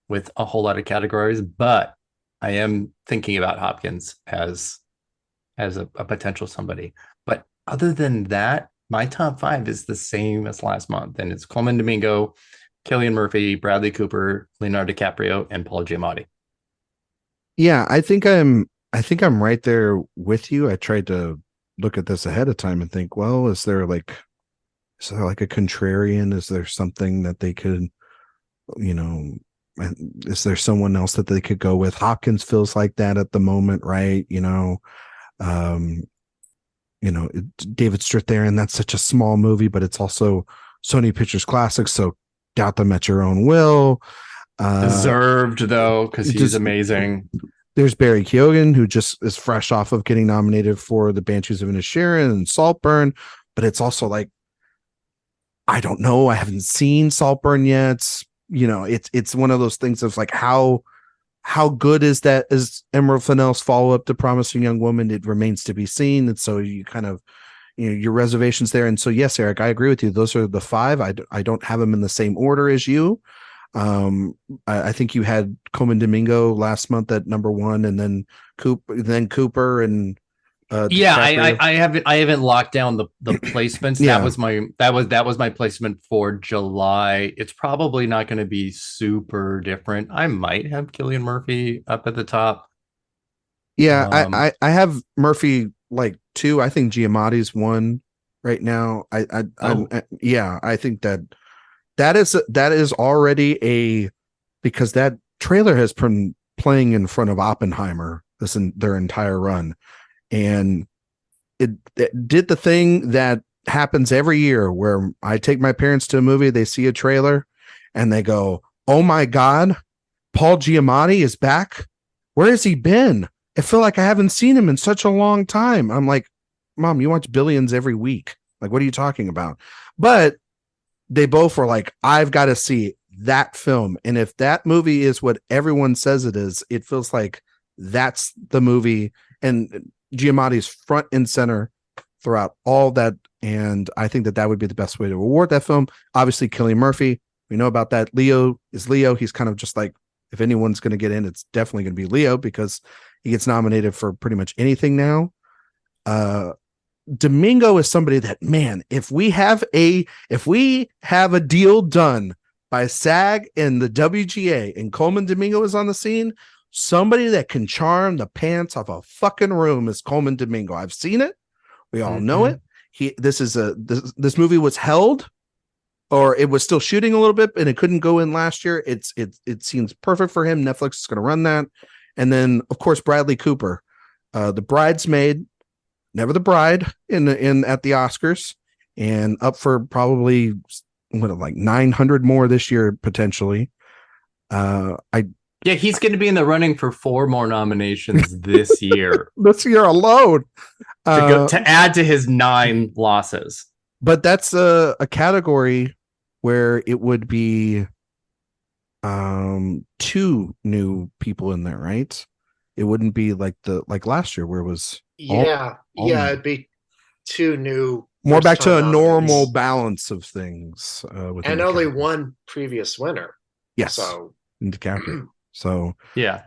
with a whole lot of categories, but I am thinking about Hopkins as a potential somebody. But other than that, my top 5 is the same as last month, and it's Colman Domingo, Cillian Murphy, Bradley Cooper, Leonardo DiCaprio, and Paul Giamatti. Yeah, I think I'm right there with you. I tried to look at this ahead of time and think, well, is there like a contrarian? Is there something that they could, is there someone else that they could go with? Hopkins feels like that at the moment, right? David Strathairn, that's such a small movie, but it's also Sony Pictures Classics, so Doubt Them at Your Own Will. Deserved, though, because he's amazing. There's Barry Keoghan, who just is fresh off of getting nominated for the Banshees of Inisherin and Saltburn, but it's also like, I don't know, I haven't seen Saltburn yet. It's one of those things of like, how good is that? Is Emerald Fennell's follow-up to Promising Young Woman? It remains to be seen. And so you kind of, your reservations there. And so, yes, Eric, I agree with you. Those are the 5. I don't have them in the same order as you. I think you had Colman Domingo last month at number 1, and then Cooper and I haven't locked down the placements. Yeah. That was my placement for July. It's probably not going to be super different. I might have Cillian Murphy up at the top. Yeah, I have Murphy like 2. I think Giamatti's 1 right now. I think that is already because that trailer has been playing in front of Oppenheimer their entire run. And it did the thing that happens every year where I take my parents to a movie, they see a trailer and they go, "Oh my God, Paul Giamatti is back. Where has he been? I feel like I haven't seen him in such a long time." I'm like, "Mom, you watch Billions every week. Like, what are you talking about?" But they both were like, "I've got to see that film." And if that movie is what everyone says it is, it feels like that's the movie. And Giamatti's front and center throughout all that. And I think that would be the best way to award that film. Obviously, Cillian Murphy, we know about that. Leo is Leo. He's kind of just like, if anyone's going to get in, it's definitely going to be Leo because he gets nominated for pretty much anything now. Domingo is somebody that, man, if we have a deal done by SAG and the WGA and Colman Domingo is on the scene, somebody that can charm the pants off a fucking room is Colman Domingo. I've seen it. We all know it. This movie was held, or it was still shooting a little bit, and it couldn't go in last year. It seems perfect for him. Netflix is going to run that. And then, of course, Bradley Cooper, The Bridesmaid, Never the Bride in at the Oscars, and up for probably 900 more this year potentially. Yeah, he's going to be in the running for 4 more nominations this year. This year alone. To add to his 9 losses. But that's a category where it would be 2 new people in there, right? It wouldn't be like last year where it was it'd be 2 new, more back to a normal nominees. balance of things. And only 1 previous winner. Yes. So DiCaprio. So yeah,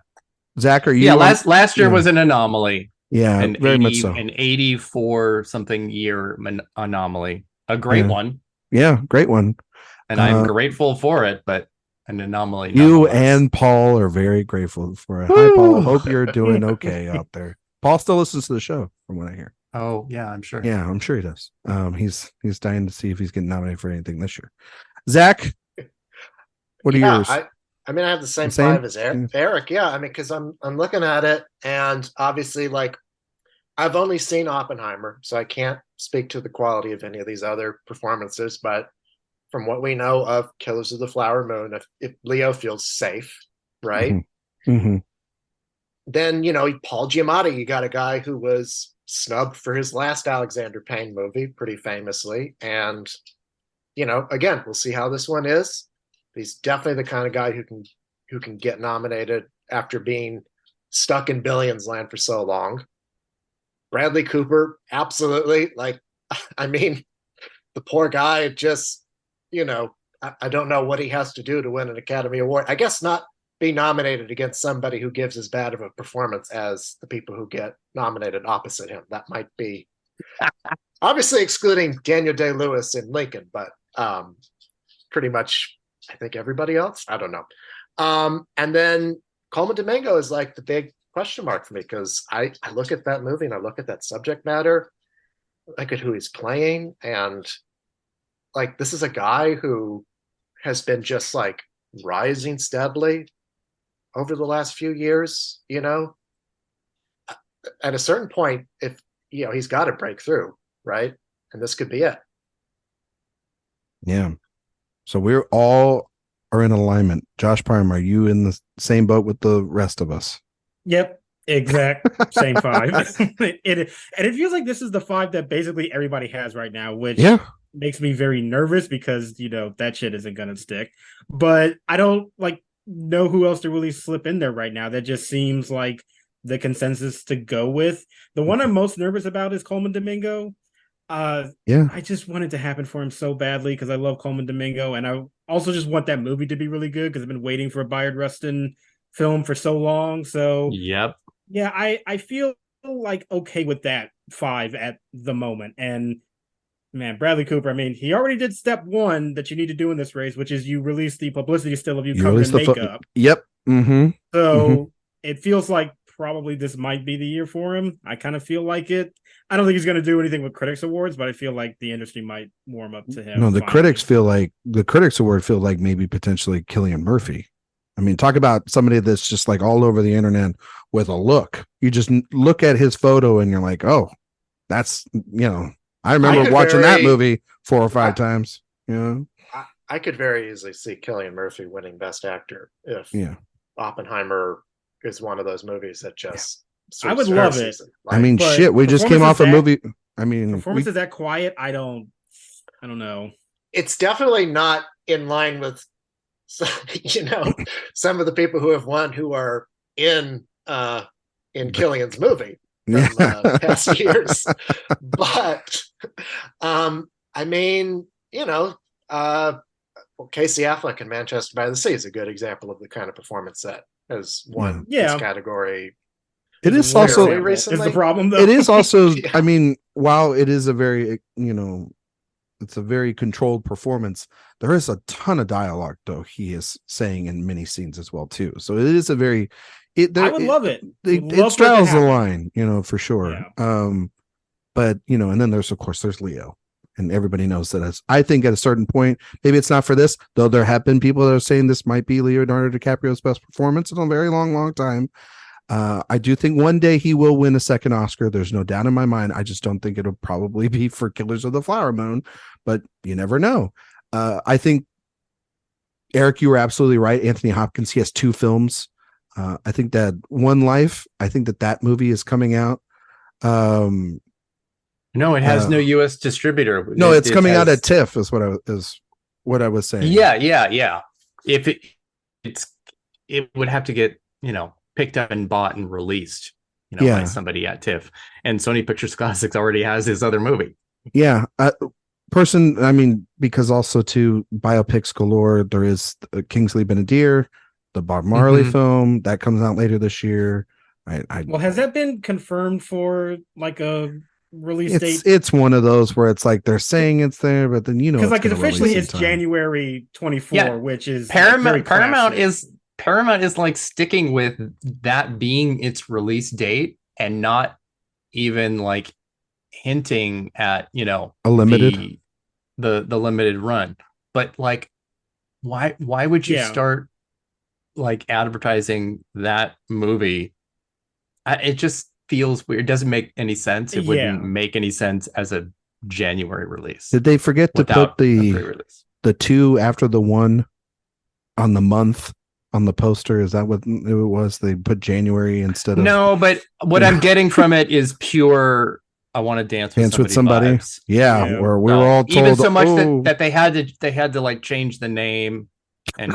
Zach, are you? Yeah, last year was an anomaly. Yeah, very much so. An 84 something year anomaly. A great one. Yeah, great one. And I'm grateful for it, but an anomaly. You and Paul are very grateful for it. Hi, Paul. Hope you're doing okay out there. Paul still listens to the show, from what I hear. Oh yeah, I'm sure. Yeah, I'm sure he does. He's dying to see if he's getting nominated for anything this year. Zach, what are yours? I mean, I have the same 5 as Eric. Yeah, I mean, because I'm looking at it, and obviously, like, I've only seen Oppenheimer, so I can't speak to the quality of any of these other performances. But from what we know of Killers of the Flower Moon, if Leo feels safe, right? Mm-hmm. Then Paul Giamatti, you got a guy who was snubbed for his last Alexander Payne movie, pretty famously, and again, we'll see how this one is. He's definitely the kind of guy who can get nominated after being stuck in billions land for so long. Bradley Cooper, absolutely. Like, I mean, the poor guy just, I don't know what he has to do to win an Academy Award. I guess not be nominated against somebody who gives as bad of a performance as the people who get nominated opposite him. That might be obviously excluding Daniel Day-Lewis in Lincoln, but pretty much I think everybody else. I don't know. And then Coleman Domingo is like the big question mark for me, because I look at that movie and I look at that subject matter, look at who he's playing, and like, this is a guy who has been just like rising steadily over the last few years. At a certain point, if he's got to break through, right? And this could be it. Yeah. So we're all are in alignment. Josh Parham, are you in the same boat with the rest of us? Yep. Exact same 5. It feels like this is the 5 that basically everybody has right now, which makes me very nervous because that shit isn't gonna stick. But I don't know who else to really slip in there right now. That just seems like the consensus to go with. The one I'm most nervous about is Coleman Domingo. I just want it to happen for him so badly because I love Coleman Domingo, and I also just want that movie to be really good because I've been waiting for a Bayard Rustin film for so long. So yep. Yeah, I feel like okay with that 5 at the moment. And man, Bradley Cooper, I mean, he already did step 1 that you need to do in this race, which is you release the publicity still of you covered in makeup. Yep. Mm-hmm. So it feels like probably this might be the year for him. I kind of feel like it. I don't think he's going to do anything with Critics Awards, but I feel like the industry might warm up to him. No, the Critics Award feel like maybe potentially Cillian Murphy. I mean, talk about somebody that's just like all over the internet with a look. You just look at his photo and you're like, oh, that's, I remember watching that movie 4 or 5 times. I could very easily see Cillian Murphy winning Best Actor if Oppenheimer is one of those movies that just. I would love it. I mean, shit, we just came off a movie. I mean, performance is that quiet. I don't know. It's definitely not in line with, some of the people who have won who are in Cillian's movie from past years. But I mean, Casey Affleck in Manchester by the Sea is a good example of the kind of performance that has won this category. It is also is the problem though. It is also I mean, while it is a very it's a very controlled performance, there is a ton of dialogue though he is saying in many scenes as well too. So it is a very I would love it. It straddles the line, for sure. Yeah. But and then there's Leo. And everybody knows that I think at a certain point, maybe it's not for this, though there have been people that are saying this might be Leonardo DiCaprio's best performance in a very long time. I do think one day he will win a second Oscar. There's no doubt in my mind. I just don't think it'll probably be for Killers of the Flower Moon, but you never know. I think, Erik, you were absolutely right. Anthony Hopkins, he has 2 films. I think that One Life, I think that movie is coming out. No, it has no U.S. distributor. No, it's coming out at TIFF is what I was saying. Yeah. If it would have to get, picked up and bought and released, by somebody at TIFF. And Sony Pictures Classics already has his other movie. Yeah. Because also too, biopics galore. There is Kingsley Ben-Adir, the Bob Marley film that comes out later this year. Well, has that been confirmed for like a release date? It's one of those where it's like they're saying it's there, but then because it officially is January 24, which is Paramount is like sticking with that being its release date and not even like hinting at a limited the limited run. But like, why would you start like advertising that movie? It just feels weird. It doesn't make any sense. It wouldn't make any sense as a January release. Did they forget to put the 2 after the 1 on the month on the poster? Is that what it was? They put January instead of... No, but what I'm getting from it is pure I want to dance with somebody. vibes. Yeah, where we were all told even so much that they had to like change the name and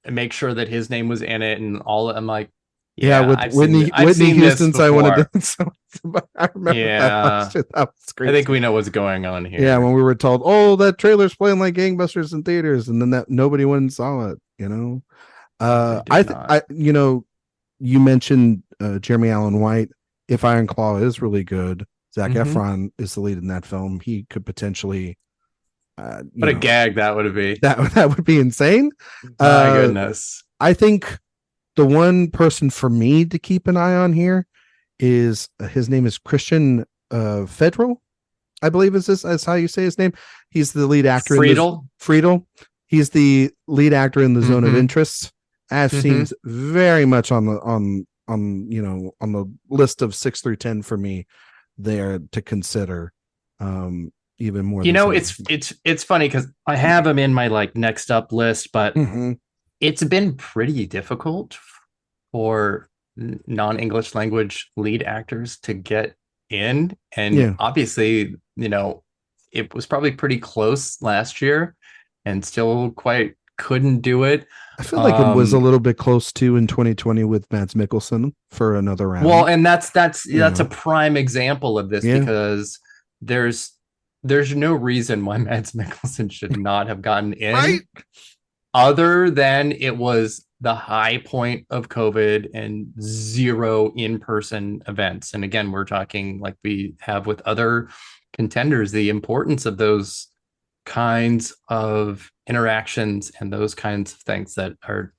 and make sure that his name was in it and all. I'm like, with I've Whitney seen Houston's this I before. wanted to. I remember that was great. I think we know what's going on here. Yeah, when we were told, "Oh, that trailer's playing like gangbusters in theaters," and then that nobody went and saw it. You mentioned Jeremy Allen White. If Iron Claw is really good, Zac Efron is the lead in that film. He could potentially. What a gag that would be. That would be insane. My goodness. I think the one person for me to keep an eye on here is his name is Christian Federal, I believe is how you say his name. He's the lead actor. Friedel. He's the lead actor in the Zone of Interest. As seems very much on the list of 6 through 10 for me there to consider. Even more. It's funny because I have him in my like next up list, but it's been pretty difficult for non-English language lead actors to get in, and obviously, it was probably pretty close last year, and still quite couldn't do it. I feel like it was a little bit close to in 2020 with Mads Mikkelsen for another round. Well, and that's a prime example of this because there's no reason why Mads Mikkelsen should not have gotten in, other than it was the high point of COVID and 0 in-person events. And again, we're talking like we have with other contenders, the importance of those kinds of interactions and those kinds of things that are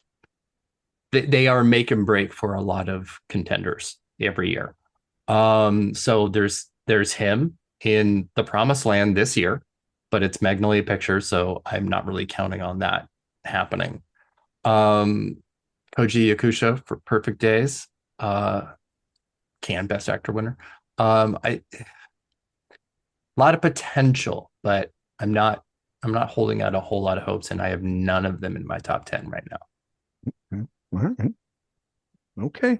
they are make and break for a lot of contenders every year. So there's him in The Promised Land this year, but it's Magnolia Pictures, so I'm not really counting on that happening. Koji Yakusho for Perfect Days, Best Actor winner. A lot of potential, but I'm not holding out a whole lot of hopes, and I have none of them in my top 10 right now. All right. Okay.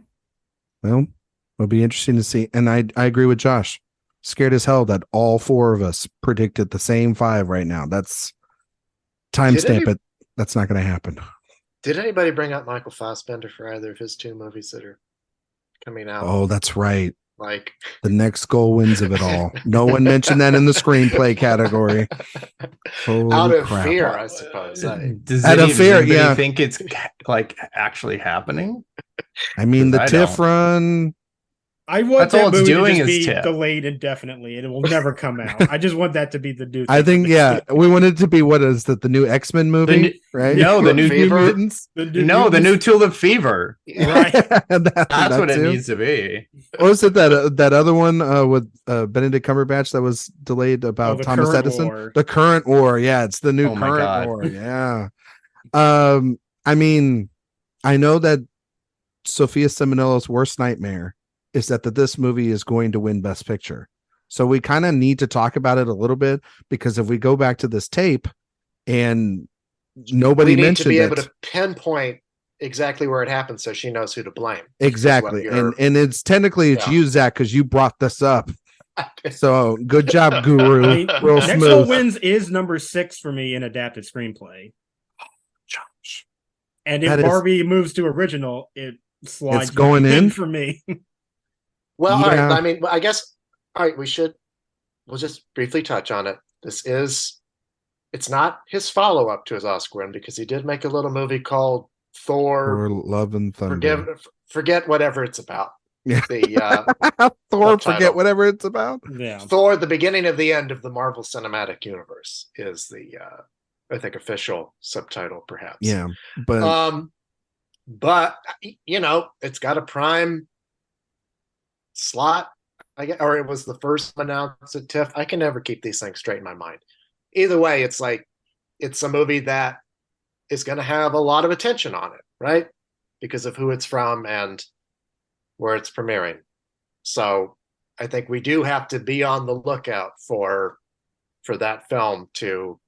Well, it'll be interesting to see. And I agree with Josh. Scared as hell that all 4 of us predicted the same 5 right now. That's timestamp it. That's not going to happen. Did anybody bring up Michael Fassbender for either of his 2 movies that are coming out? Oh, that's right. Like the next goal wins of it all. No one mentioned that in the screenplay category. Out of fear, I suppose. Does anybody think it's like actually happening? I mean, the TIFF run. I want that movie to just be delayed indefinitely, and it will never come out. I just want that to be the new thing. I think, we want it to be, what is that, the new X-Men movie, right? No, the new Mutants. The new Tulip Fever. Right. That's what it needs to be. What was it, that other one with Benedict Cumberbatch that was delayed about Thomas Edison? War. The Current War. Yeah, it's the new Current War. Yeah. I mean, I know that Sofia Simonella's worst nightmare is that this movie is going to win Best Picture. So we kind of need to talk about it a little bit, because if we go back to this tape and nobody mentioned it, we need to be able to pinpoint exactly where it happened so she knows who to blame. Exactly. And it's technically it's you, Zach, because you brought this up. So good job, Guru. I mean, real Next smooth. Goal Wins is number 6 for me in adapted screenplay. Josh. And if Barbie moves to original, it slides going in for me. Well, all right. I mean, I guess, all right, we'll just briefly touch on it. It's not his follow-up to his Oscar win, because he did make a little movie called Thor Love and Thunder. Forget whatever it's about. Yeah. Thor, forget whatever it's about. Yeah. Thor, the beginning of the end of the Marvel Cinematic Universe is the, I think, official subtitle, perhaps. Yeah. But it's got a prime slot, I guess, or it was the first announced at TIFF. I can never keep these things straight in my mind. Either way, it's like it's a movie that is going to have a lot of attention on it, right? Because of who it's from and where it's premiering. So I think we do have to be on the lookout for that film to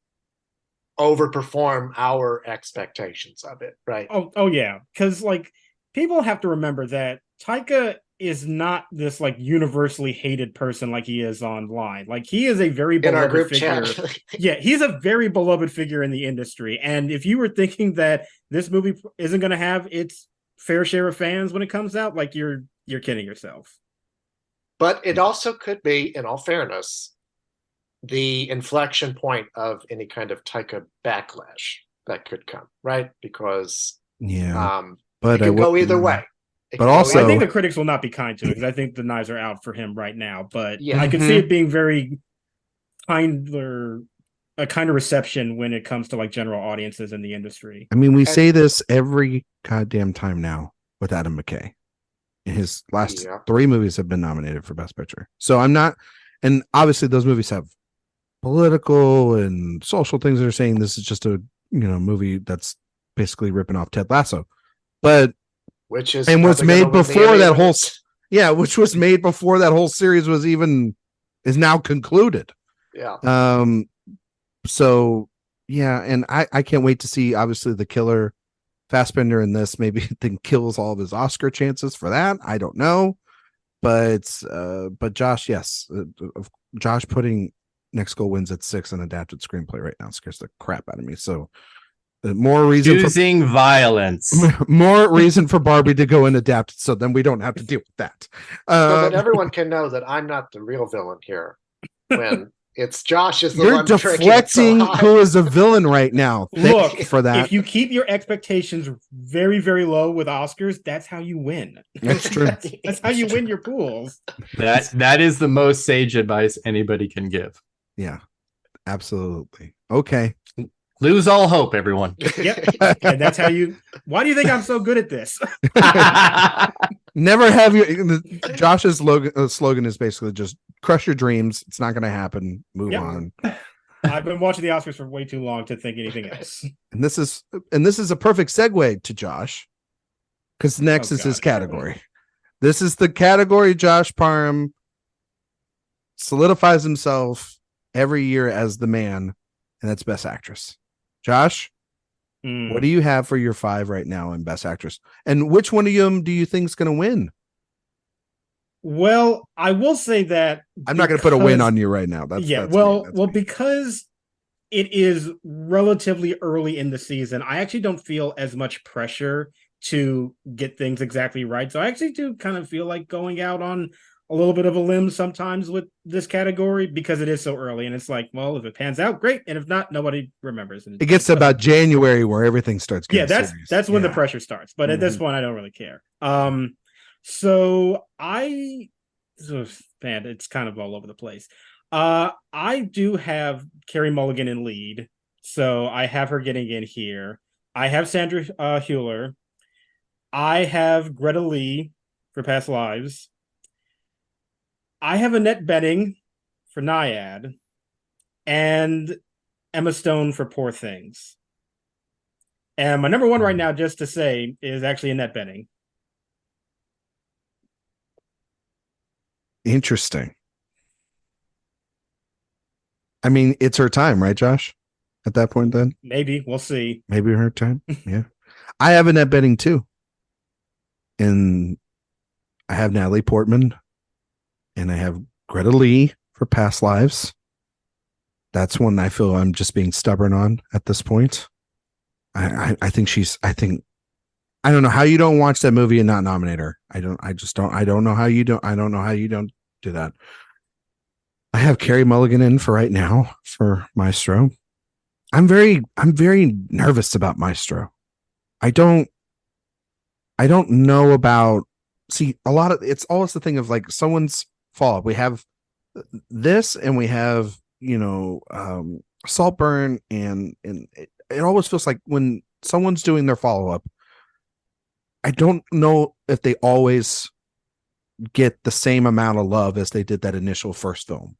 overperform our expectations of it, right? Oh yeah, because like people have to remember that Taika is not this like universally hated person like he is online. Like he is a very In our beloved group figure. chat. Yeah, he's a very beloved figure in the industry. And if you were thinking that this movie isn't going to have its fair share of fans when it comes out, like you're kidding yourself. But it also could be, in all fairness, the inflection point of any kind of Taika backlash that could come, right? Because but it could go either way. But also, I think the critics will not be kind to it because I think the knives are out for him right now. But Yeah. I could see it being very a kinder reception when it comes to like general audiences in the industry. I mean, we say this every goddamn time now with Adam McKay. His last 3 movies have been nominated for Best Picture. So I'm not, and obviously those movies have political and social things that are saying this is just a movie that's basically ripping off Ted Lasso, but which is was made before that whole which was made before that whole series is now concluded. So yeah, and I can't wait to see obviously the killer Fassbender in this. Maybe then kills all of his Oscar chances for that. I don't know, but Josh, yes, Josh putting Next Goal Wins at 6 an adapted screenplay right now scares the crap out of me. So more reason choosing violence. More reason for Barbie to go and adapt, so then we don't have to deal with that. So that everyone can know that I'm not the real villain here. When it's Josh is the you're one deflecting who is a villain right now. Look, for that. If you keep your expectations very, very low with Oscars, that's how you win. That's true. That's how you win your pools. That is the most sage advice anybody can give. Yeah, absolutely. Okay. Lose all hope, everyone. Yep. And that's how why do you think I'm so good at this? Never have you. Josh's slogan is basically just crush your dreams. It's not going to happen. Move on. I've been watching the Oscars for way too long to think anything else. And this is a perfect segue to Josh, because next is his category. This is the category Josh Parham solidifies himself every year as the man, and that's Best Actress. Josh, what do you have for your 5 right now in Best Actress? And which one of them do you think is going to win? Well, I will say that I'm not going to put a win on you right now. That's me. Because it is relatively early in the season, I actually don't feel as much pressure to get things exactly right. So I actually do kind of feel like going out on a little bit of a limb sometimes with this category because it is so early, and it's like, well, if it pans out, great, and if not, nobody remembers. And it gets to about January where everything starts getting serious. That's when the pressure starts. But at this point, I don't really care. So it's kind of all over the place. I do have Carey Mulligan in lead, so I have her getting in here. I have Sandra Hüller. I have Greta Lee for Past Lives. I have Annette Bening for Naiad, and Emma Stone for Poor Things. And my number 1 right now, just to say, is actually Annette Bening. Interesting. I mean, it's her time, right, Josh? At that point, then maybe we'll see. Maybe her time. Yeah, I have Annette Bening too, and I have Natalie Portman. And I have Greta Lee for Past Lives. That's one I feel I'm just being stubborn on at this point. I think I don't know how you don't watch that movie and not nominate her. I don't know how you don't do that. I have Carey Mulligan in for right now for Maestro. I'm very nervous about Maestro. I don't know about, a lot of, it's always the thing of like someone's fall. We have this and we have Saltburn, and it always feels like when someone's doing their follow-up, I don't know if they always get the same amount of love as they did that initial first film.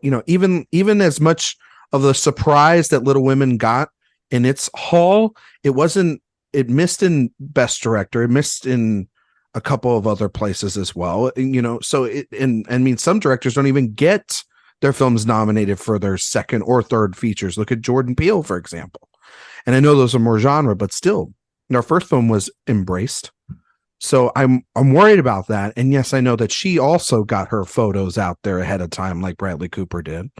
Even as much of the surprise that Little Women got in its haul, it missed in Best Director, it missed in a couple of other places as well, so some directors don't even get their films nominated for their second or third features. Look at Jordan Peele, for example. And I know those are more genre, but still, our first film was embraced. So I'm worried about that. And yes, I know that she also got her photos out there ahead of time, like Bradley Cooper did.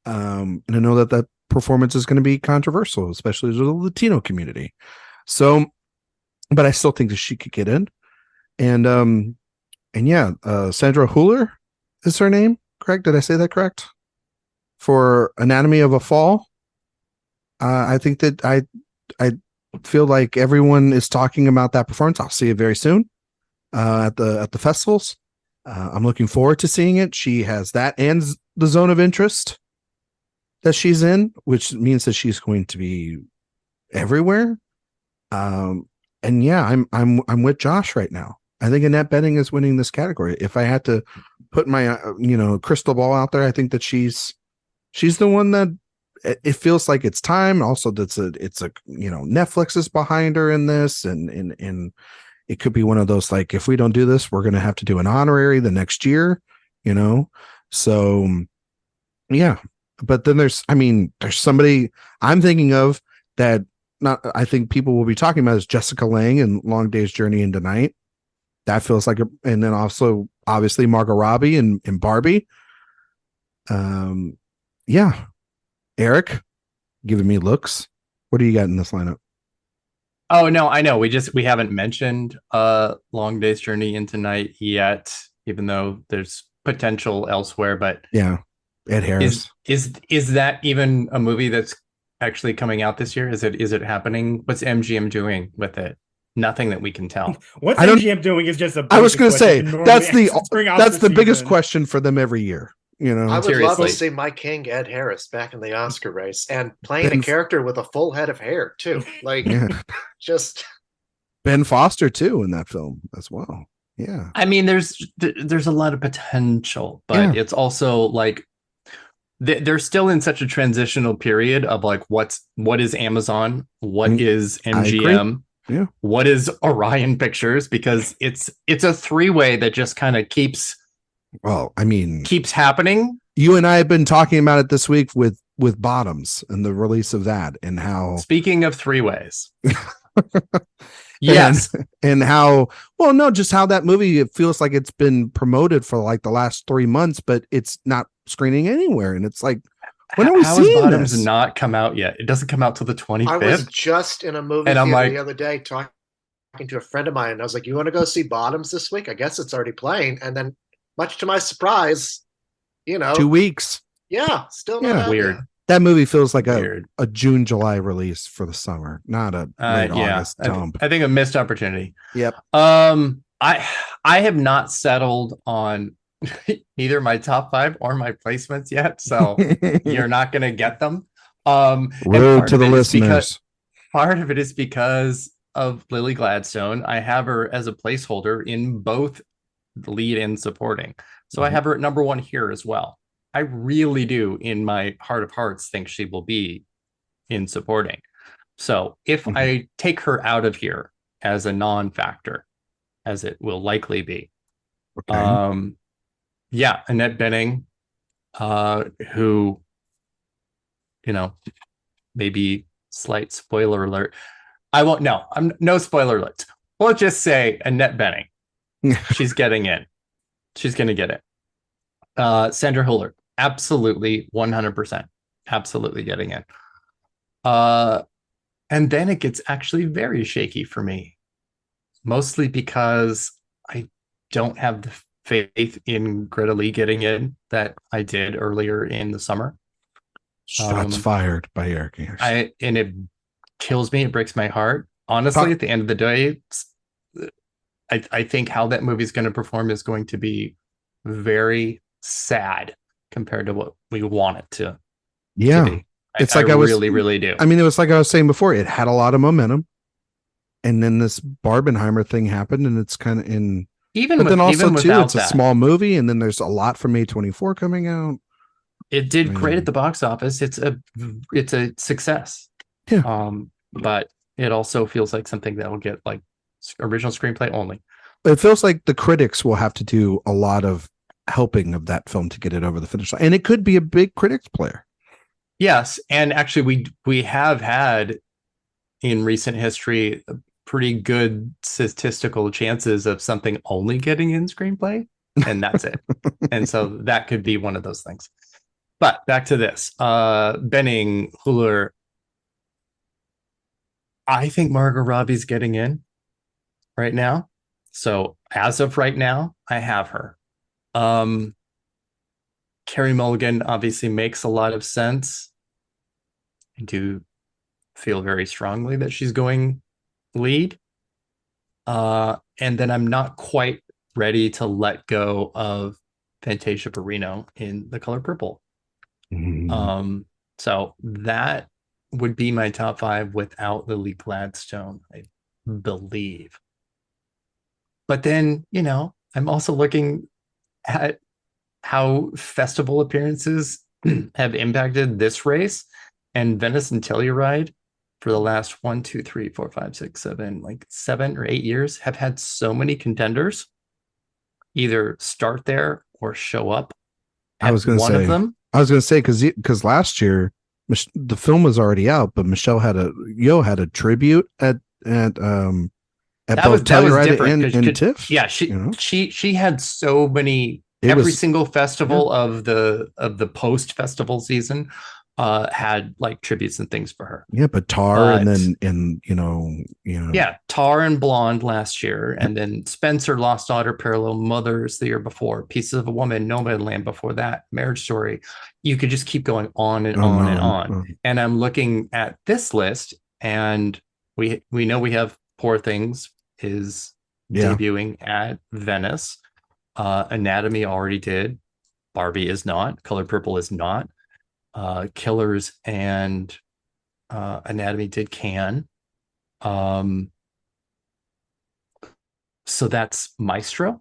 And I know that performance is going to be controversial, especially to the Latino community. So, but I still think that she could get in. And yeah, Sandra Hüller is her name, correct? Did I say that correct? For Anatomy of a Fall. I think that I feel like everyone is talking about that performance. I'll see it very soon at the festivals. I'm looking forward to seeing it. She has that and the Zone of Interest that she's in, which means that she's going to be everywhere. And yeah, I'm with Josh right now. I think Annette Bening is winning this category. If I had to put my crystal ball out there, I think that she's the one that it feels like it's time. Also, it's a Netflix is behind her in this, and it could be one of those, like, if we don't do this, we're going to have to do an honorary the next year, So yeah, but then there's somebody I'm thinking of that I think people will be talking about is Jessica Lange in Long Day's Journey into Night. That feels like and then also obviously Margot Robbie in Barbie. Yeah. Erik, giving me looks. What do you got in this lineup? Oh no, I know. We haven't mentioned Long Day's Journey into Night yet, even though there's potential elsewhere. But yeah, Ed Harris. Is that even a movie that's actually coming out this year? Is it happening? What's MGM doing with it? Nothing that we can tell. What's MGM doing is just a. I was going to say that's the biggest question for them every year. I would love to see my king Ed Harris back in the Oscar race and playing a character with a full head of hair too. Like, just Ben Foster too in that film as well. Yeah, I mean, there's a lot of potential, but it's also like they're still in such a transitional period of like what is Amazon, what is MGM, what is Orion Pictures, because it's a three-way that just kind of keeps happening. You and I have been talking about it this week with Bottoms and the release of that, and how, speaking of three ways, yes, and how, well, no, just how that movie, it feels like it's been promoted for like the last 3 months, but it's not screening anywhere, and it's like, when are we seeing Bottoms this? Not come out yet? It doesn't come out till the 25th. I was just in a movie theater the other day talking to a friend of mine, and I was like, "You want to go see Bottoms this week? I guess it's already playing." And then, much to my surprise, 2 weeks. Yeah, still not weird. Yet. That movie feels like a June, July release for the summer, not a late August dump. I think a missed opportunity. Yep. I have not settled on either my top 5 or my placements yet, so you're not going to get them. Rude to the listeners. Part of it is because of Lily Gladstone. I have her as a placeholder in both the lead and supporting, so I have her at number 1 here as well. I really do, in my heart of hearts, think she will be in supporting. So if I take her out of here as a non-factor, as it will likely be, Annette Bening, who, maybe slight spoiler alert. I'm no spoiler alert. We'll just say Annette Bening. She's getting in. She's going to get it. Sandra Hüller, absolutely 100%, absolutely getting in. And then it gets actually very shaky for me, mostly because I don't have the faith in Greta Lee getting in that I did earlier in the summer. Shots fired by Erik. And it kills me. It breaks my heart. Honestly, at the end of the day, I think how that movie is going to perform is going to be very sad compared to what we want it to. Yeah, to be. It's I like I was really do. I mean, it was like I was saying before. It had a lot of momentum, and then this Barbenheimer thing happened, and it's kind of in. But then also too, it's a small movie, and then there's a lot from A24 coming out. It did great at the box office. It's a success. Yeah. But it also feels like something that will get like original screenplay only. It feels like the critics will have to do a lot of helping of that film to get it over the finish line, and it could be a big critics player. Yes, and actually we have had in recent history pretty good statistical chances of something only getting in screenplay, and that's it. And so that could be one of those things. But back to this. Benning, Huller. I think Margot Robbie's getting in right now. So as of right now, I have her. Carey Mulligan obviously makes a lot of sense. I do feel very strongly that she's going lead. And then I'm not quite ready to let go of Fantasia Barrino in The Color Purple. Mm-hmm. So that would be my top 5 without Lily Gladstone, I believe. But then, I'm also looking at how festival appearances have impacted this race, and Venice and Telluride for the last 1, 2, 3, 4, 5, 6, 7, like 7 or 8 years have had so many contenders either start there or show up. I was going to say, because last year the film was already out, but Michelle had a tribute at both Telluride and TIFF. Yeah, she had so many. Every single festival of the post festival season had like tributes and things for her. Yeah, but Tar and Tar and Blonde last year, and then Spencer, Lost Daughter, Parallel Mothers the year before, Pieces of a Woman, Nomadland before that, Marriage Story. You could just keep going on and on and on. And I'm looking at this list, and we know we have Poor Things is debuting at Venice. Anatomy already did. Barbie is not. Color Purple is not. Killers and Anatomy did Cannes. So that's Maestro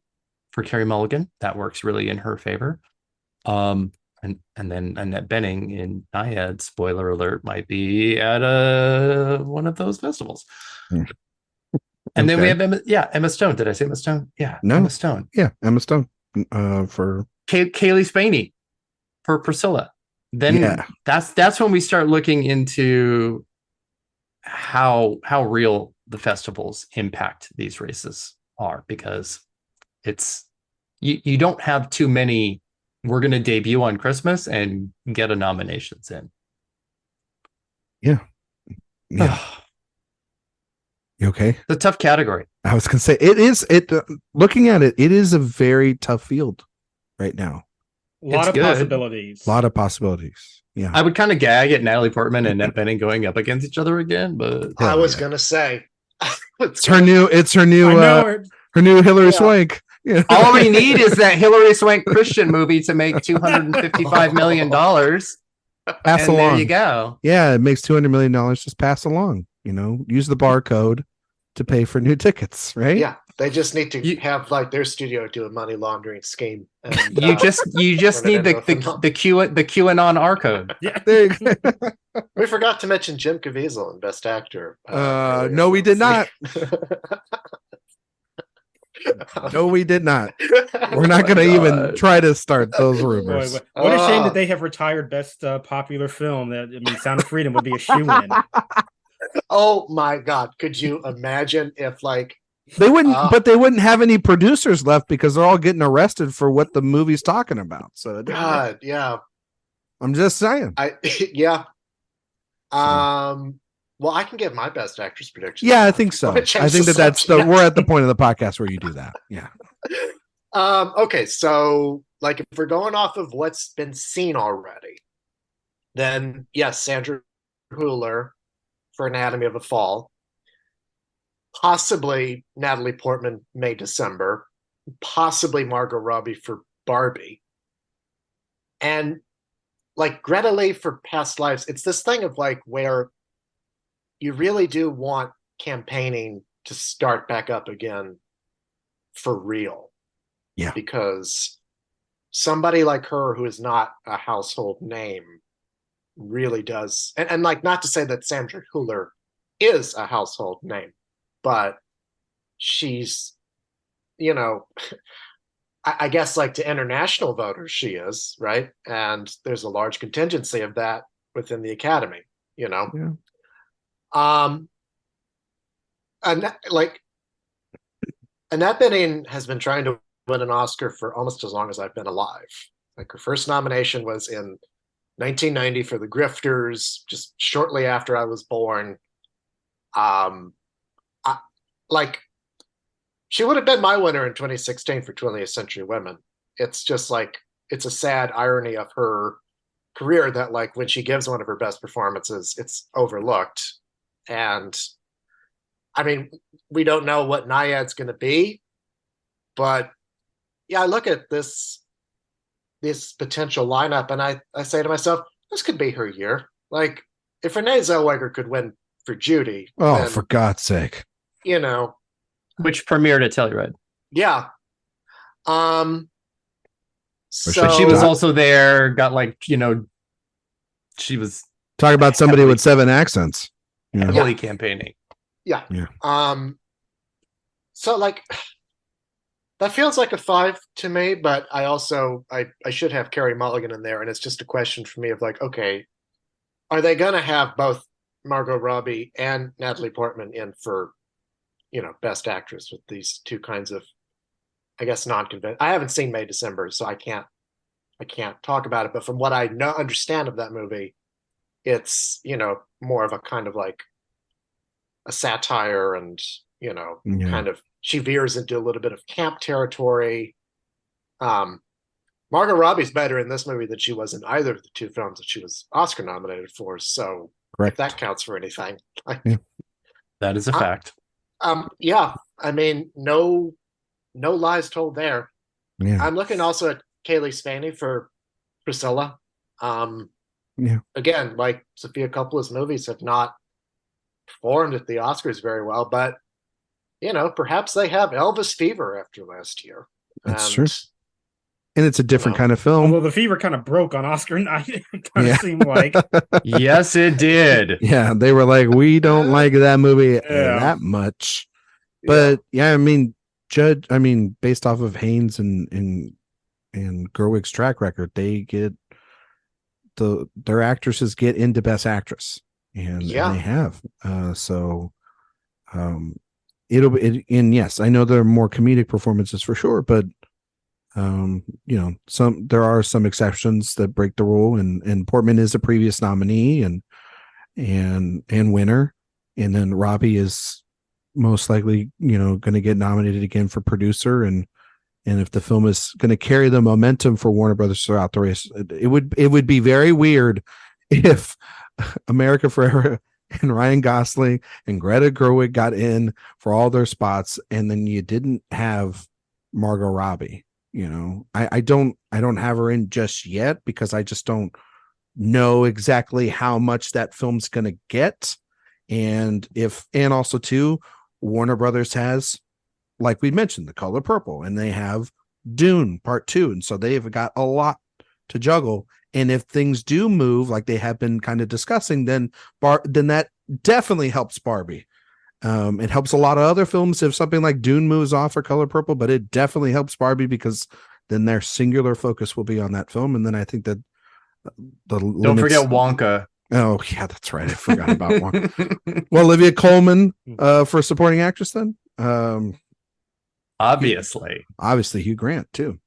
for Carey Mulligan. That works really in her favor. And then Annette Bening in Naiad, spoiler alert, might be at one of those festivals. And then we have Emma Stone. Did I say Emma Stone? Yeah, no. Emma Stone. Yeah, Emma Stone for Kaylee Spaney for Priscilla. Then that's when we start looking into how real the festivals impact these races are, because it's you don't have too many. We're going to debut on Christmas and get a nominations in. Yeah. You okay? It's a tough category. I was gonna say looking at it is a very tough field right now. A lot of possibilities. Yeah. I would kind of gag at Natalie Portman and Annette Bening going up against each other again, but I was gonna say it's her new Hillary Swank. Yeah. All we need is that Hillary Swank Christian movie to make $255 million. Pass along. There you go. Yeah, it makes $200 million. Just pass along. Use the barcode to pay for new tickets, right? Yeah, they just need to have like their studio do a money laundering scheme. And, you just need the QAnon R code. Yeah, we forgot to mention Jim Caviezel in Best Actor. No, we did not. No, we did not. We're not going to even try to start those rumors. Boy, what a shame that they have retired Best Popular Film. Sound of Freedom would be a shoe-in. Oh my God! Could you imagine if they wouldn't? But they wouldn't have any producers left because they're all getting arrested for what the movie's talking about. So God, yeah. I'm just saying. Well, I can give my Best Actress prediction. Yeah, I think so. I think that's we're at the point of the podcast where you do that. Yeah. Okay, so if we're going off of what's been seen already, then yes, Sandra Hüller for Anatomy of a Fall, possibly Natalie Portman May December, possibly Margot Robbie for Barbie, and Greta Lee for Past Lives. It's this thing of where you really do want campaigning to start back up again for real. Yeah. Because somebody like her who is not a household name really does. And not to say that Sandra Hüller is a household name, but she's, I guess to international voters, she is, right? And there's a large contingency of that within the Academy, Yeah. like Annette Bening has been trying to win an Oscar for almost as long as I've been alive. Like, her first nomination was in 1990 for The Grifters, just shortly after I was born. Like, she would have been my winner in 2016 for 20th Century Women. It's just like, it's a sad irony of her career that, like, when she gives one of her best performances, it's overlooked. And I mean, we don't know what Naiad's going to be, but yeah, I look at this potential lineup and I say to myself, this could be her year. Like, if Renee Zellweger could win for Judy, Oh, then, for God's sake. you know, Which premiered at Telluride. yeah. So But she was also there, got like, she was Talk about somebody with 7 accents. heavily campaigning. yeah. Yeah. So, like, that feels like a 5 to me, but I also I should have Carey Mulligan in there, and it's just a question for me of like, okay, are they gonna have both Margot Robbie and Natalie Portman in for, Best Actress with these two kinds of, I guess, non-conventional. I haven't seen May December, so I can't talk about it. But from what I understand of that movie, it's more of a kind of like a satire, and kind of, she veers into a little bit of camp territory. Margot Robbie's better in this movie than she was in either of the two films that she was Oscar nominated for. So Correct. if that counts for anything, That is a fact. yeah. I mean, no lies told there. Yeah. I'm looking also at Kaylee Spaney for Priscilla. Again, like, Sophia Coppola's movies have not performed at the Oscars very well, but perhaps they have Elvis fever after last year. That's true. And it's a different kind of film. Although the fever kind of broke on Oscar night, it kind of seemed like. Yes, it did. Yeah, they were like, we don't like that movie that much. But I mean, based off of Haynes and Gerwig's track record, they get their actresses get into Best Actress, and they have. And yes, I know there are more comedic performances for sure, but there are some exceptions that break the rule, and Portman is a previous nominee and winner, and then Robbie is most likely going to get nominated again for producer, and if the film is going to carry the momentum for Warner Brothers throughout the race, it would be very weird if America Ferrera and Ryan Gosling and Greta Gerwig got in for all their spots, and then you didn't have Margot Robbie. I don't have her in just yet because I just don't know exactly how much that film's going to get. And also too, Warner Brothers has, like we mentioned, The Color Purple, and they have Dune Part 2. And so they've got a lot to juggle. And if things do move like they have been kind of discussing, then that definitely helps Barbie. It helps a lot of other films if something like Dune moves off or Color Purple, but it definitely helps Barbie because then their singular focus will be on that film. And then I think that don't forget Wonka. Oh yeah, that's right. I forgot about Wonka. Well, Olivia Colman for supporting actress then. Obviously Hugh Grant too.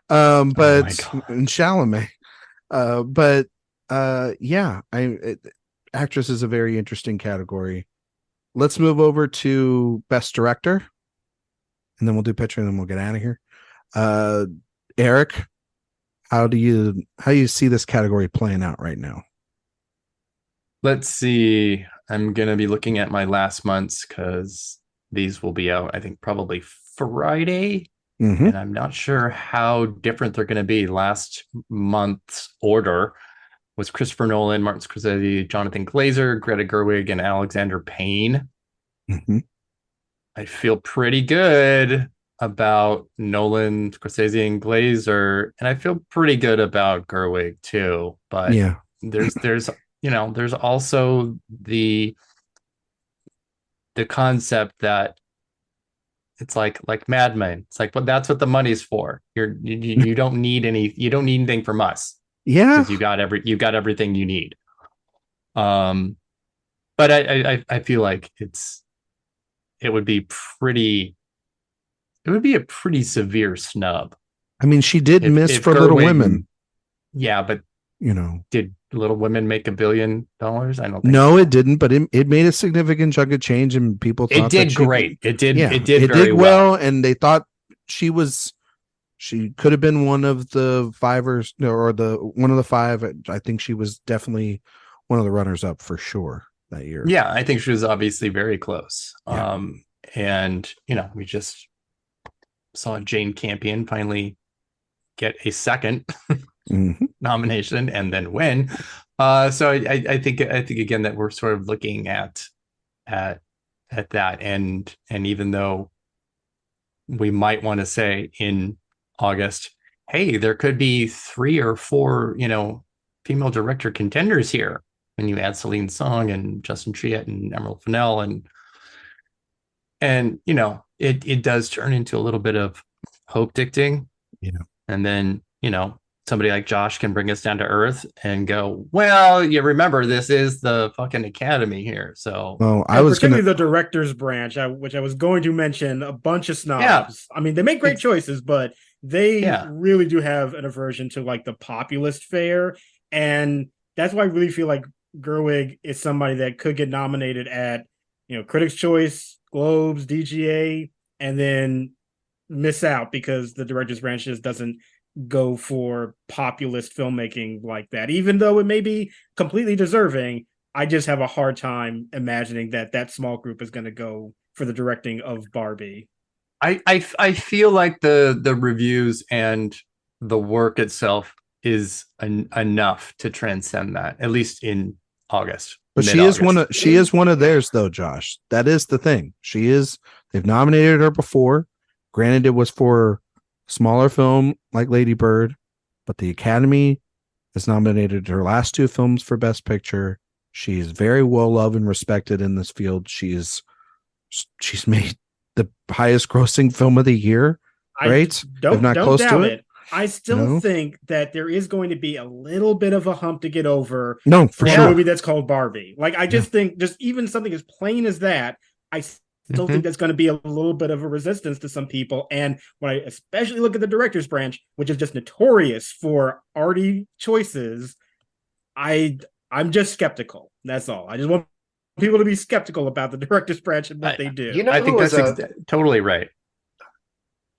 But and Chalamet. Actress is a very interesting category. Let's move over to Best Director, and then we'll do picture, and then we'll get out of here. Erik, how do you see this category playing out right now? Let's see. I'm gonna be looking at my last month's because these will be out, I think, probably Friday. Mm-hmm. And I'm not sure how different they're going to be. Last month's order was Christopher Nolan, Martin Scorsese, Jonathan Glazer, Greta Gerwig, and Alexander Payne. Mm-hmm. I feel pretty good about Nolan, Scorsese, and Glazer, and I feel pretty good about Gerwig too. But yeah, there's also the concept that it's like Mad Men. It's like, well, that's what the money's for. You don't need anything from us. Yeah, because you got everything you need. But I feel like it's it would be a pretty severe snub. I mean, she did miss for Little Women. Yeah, but did Little Women make $1 billion? I don't think no, it didn't, but it made a significant chunk of change, and people thought it did great. It did very well, and they thought she could have been one of the fivers, or one of the five. I think she was definitely one of the runners up for sure that year. Yeah, I think she was obviously very close. Yeah. And we just saw Jane Campion finally get a second nomination and then win. So I think again that we're sort of looking at that, and even though we might want to say in August, hey, there could be 3 or 4 female director contenders here when you add Celine Song and Justin Triet and Emerald Fennell, and it does turn into a little bit of hope dicting, and then somebody like Josh can bring us down to earth and go, well, you remember this is the fucking Academy here. So I was particularly the director's branch, which I was going to mention, a bunch of snobs. Yeah. I mean, they make great choices, but they really do have an aversion to like the populist fare, and that's why I really feel like Gerwig is somebody that could get nominated at Critics' Choice, Globes, DGA, and then miss out because the director's branch just doesn't go for populist filmmaking like that. Even though it may be completely deserving, I just have a hard time imagining that small group is going to go for the directing of Barbie. I feel like the reviews and the work itself is enough to transcend that, at least in August. But she is one of theirs though, Josh. That is the thing. They've nominated her before. Granted, it was for smaller film like Lady Bird, but the Academy has nominated her last 2 films for Best Picture. She is very well loved and respected in this field. She's made the highest grossing film of the year, right? If not close to it. I still think that there is going to be a little bit of a hump to get over for a movie that's called Barbie. Like, I just think just even something as plain as that, I still think that's going to be a little bit of a resistance to some people. And when I especially look at the director's branch, which is just notorious for arty choices, I'm just skeptical. That's all. I just want people to be skeptical about the director's branch and what they do. I think that's totally right.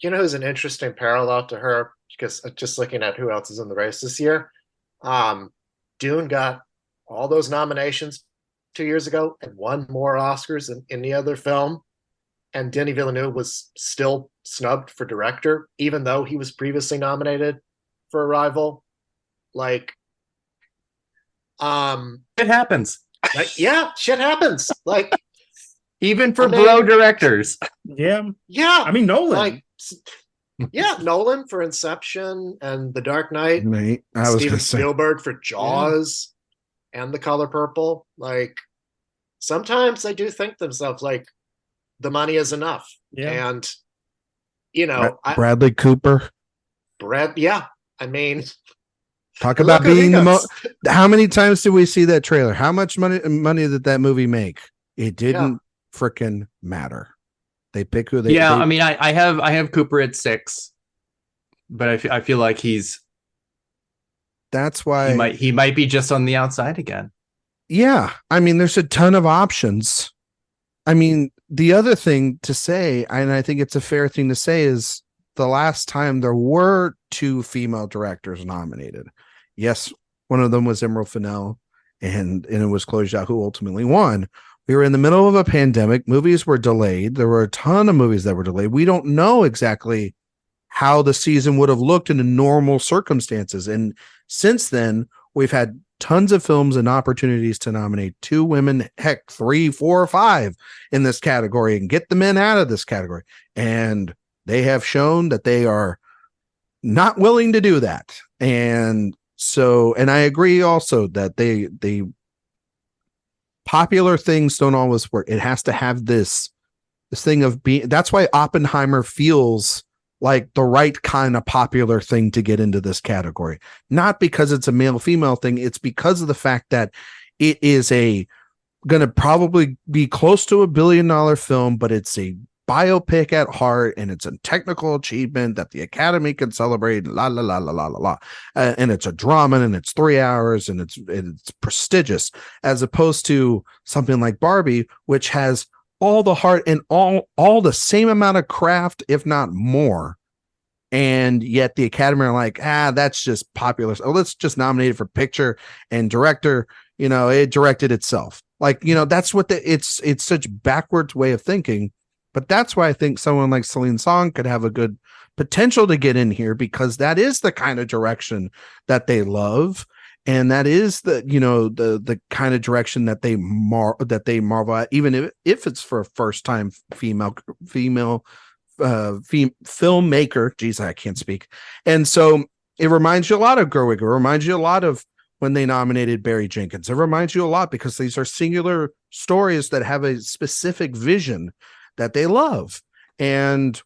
Who's an interesting parallel to her? Because just looking at who else is in the race this year, Dune got all those nominations 2 years ago and won more Oscars than any other film. And Denis Villeneuve was still snubbed for director, even though he was previously nominated for Arrival. Like, it happens. Shit happens. Like, even for bro directors. Yeah. I mean, Nolan. Nolan for Inception and The Dark Knight. Steven Spielberg for Jaws and The Color Purple. Like, sometimes they do think themselves like the money is enough. Yeah. And Bradley Cooper. I mean, talk about being the most. How many times did we see that trailer? How much money did that movie make? It didn't freaking matter. They pick who they. I mean, I have Cooper at 6, but I feel like that's why he might be just on the outside again. Yeah, I mean, there's a ton of options. I mean, the other thing to say, and I think it's a fair thing to say, is the last time there were 2 female directors nominated. Yes, one of them was Emerald Fennell, and it was Chloe Zhao who ultimately won. We were in the middle of a pandemic. Movies were delayed. There were a ton of movies that were delayed. We don't know exactly how the season would have looked in normal circumstances. And since then, we've had tons of films and opportunities to nominate 2 women, heck, 3, 4, 5 in this category and get the men out of this category. And they have shown that they are not willing to do that. And I agree also that they popular things don't always work. It has to have this thing of being. That's why Oppenheimer feels like the right kind of popular thing to get into this category. Not because it's a male-female thing. It's because of the fact that it is a going to probably be close to $1 billion film, but it's a biopic at heart, and it's a technical achievement that the Academy can celebrate. La la la la la la la, and it's a drama, and it's 3 hours, and it's prestigious, as opposed to something like Barbie, which has all the heart and all the same amount of craft, if not more. And yet the Academy are like, that's just popular. Oh, let's just nominate it for picture and director. It directed itself. Like, that's what it's such backwards way of thinking. But that's why I think someone like Celine Song could have a good potential to get in here, because that is the kind of direction that they love. And that is the kind of direction that they marvel at, even if it's for a first time female filmmaker. Geez, I can't speak. And so it reminds you a lot of Gerwig. It reminds you a lot of when they nominated Barry Jenkins. It reminds you a lot because these are singular stories that have a specific vision that they love. And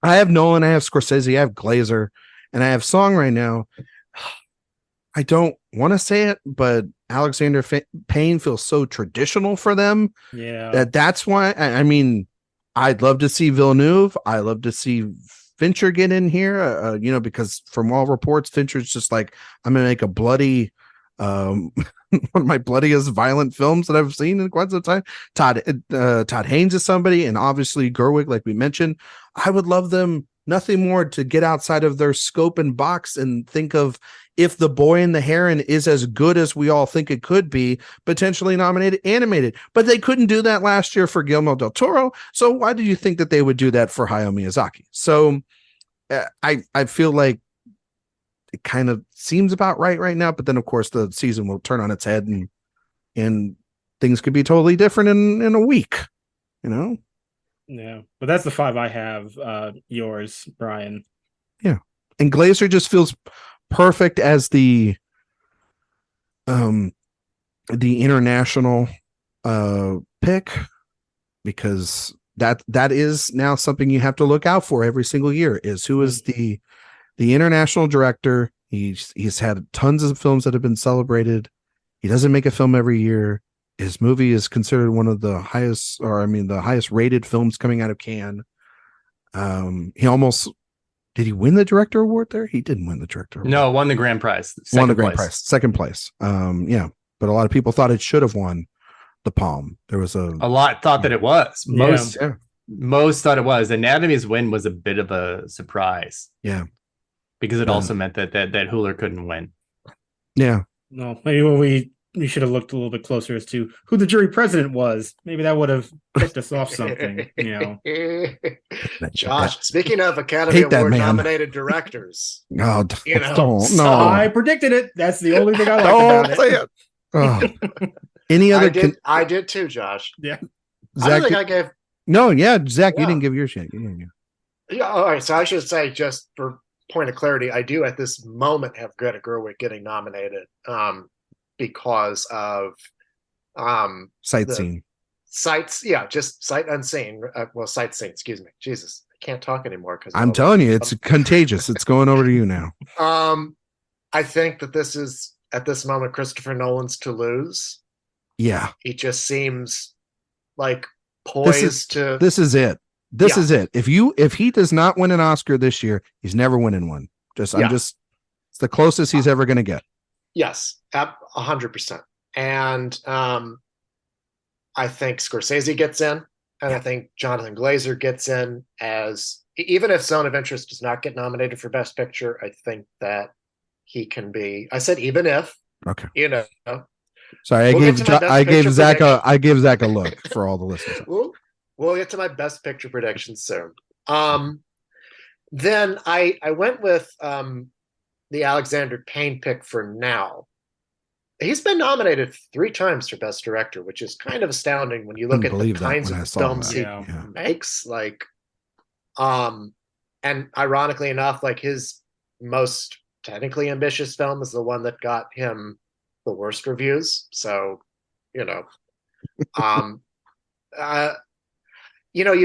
I have Nolan, I have Scorsese, I have Glazer, and I have Song right now. I don't want to say it, but Alexander Payne feels so traditional for them. Yeah. That's why, I mean, I'd love to see Villeneuve. I love to see Fincher get in here, because from all reports, Fincher's just like, I'm going to make a bloody, one of my bloodiest violent films that I've seen in quite some time. Todd Haynes is somebody, and obviously Gerwig, like we mentioned. I would love them nothing more to get outside of their scope and box and think of, if The Boy and the Heron is as good as we all think it could be, potentially nominated animated. But they couldn't do that last year for Guillermo del Toro. So why did you think that they would do that for Hayao Miyazaki? So I feel like it kind of seems about right now. But then, of course, the season will turn on its head, and things could be totally different in a week, Yeah, but that's the 5 I have. Yours, Brian. Yeah, and Glazer just feels perfect as the international pick, because that is now something you have to look out for every single year, is who is the international director. He's had tons of films that have been celebrated. He doesn't make a film every year. His movie is considered one of the highest, the highest rated films coming out of Cannes. Did he win the director award there? He didn't win the director award. No, won the grand prize. Second place. Yeah. But a lot of people thought it should have won the Palm. There was a lot thought that it was. Yeah. Most thought it was. Anatomy's win was a bit of a surprise. Yeah. Because it also meant that Hüller couldn't win. Yeah. No, maybe we should have looked a little bit closer as to who the jury president was. Maybe that would have tipped us off something, Josh, speaking of Academy Award nominated directors. No, don't. So I predicted it. That's the only thing I like about it. Oh. Any other? I did too, Josh. Yeah. Zach, I don't think I gave. No, yeah, Zach, you didn't give yours yet. Yeah. All right. So I should say, just for point of clarity, I do at this moment have Greta Gerwig getting nominated. Because of Sightseeing. Just Sight Unseen. Sightseeing, excuse me. Jesus, I can't talk anymore because I'm telling you, it's contagious. It's going over to you now. I think that this is at this moment Christopher Nolan's to lose. Yeah, he just seems like poised to. This is it. This is it. If he does not win an Oscar this year, he's never winning one. It's the closest he's ever going to get. Yes, 100%. And I think Scorsese gets in, and I think Jonathan Glazer gets in, as even if Zone of Interest does not get nominated for Best Picture, I think that he can be. I said even if. Okay. I Sorry, I gave Zach a look for all the listeners. We'll get to my Best Picture predictions soon. Then I went with the Alexander Payne pick for now. He's been nominated 3 times for Best Director, which is kind of astounding when you look at the kinds of films he makes. And ironically enough, like his most technically ambitious film is the one that got him the worst reviews. So, you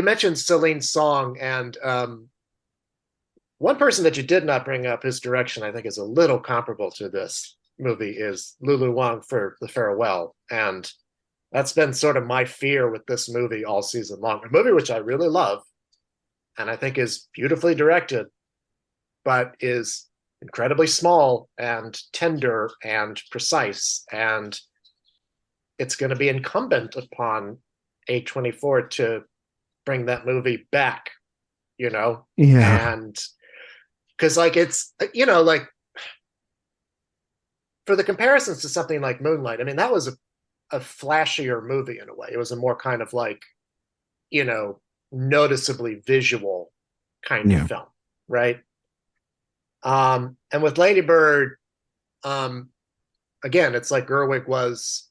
mentioned Celine Song, and one person that you did not bring up, his direction, I think, is a little comparable to this movie, is Lulu Wang for The Farewell. And That's been sort of my fear with this movie all season long. A movie which I really love and I think is beautifully directed, but is incredibly small and tender and precise. And it's going to be incumbent upon A24 to bring that movie back, you know? Yeah. And because, like, it's, you know, like, for the comparisons to something like Moonlight, I mean, that was a flashier movie in a way. It was a more kind of like, you know, noticeably visual kind of film, right? And with Lady Bird, again, it's like Gerwig was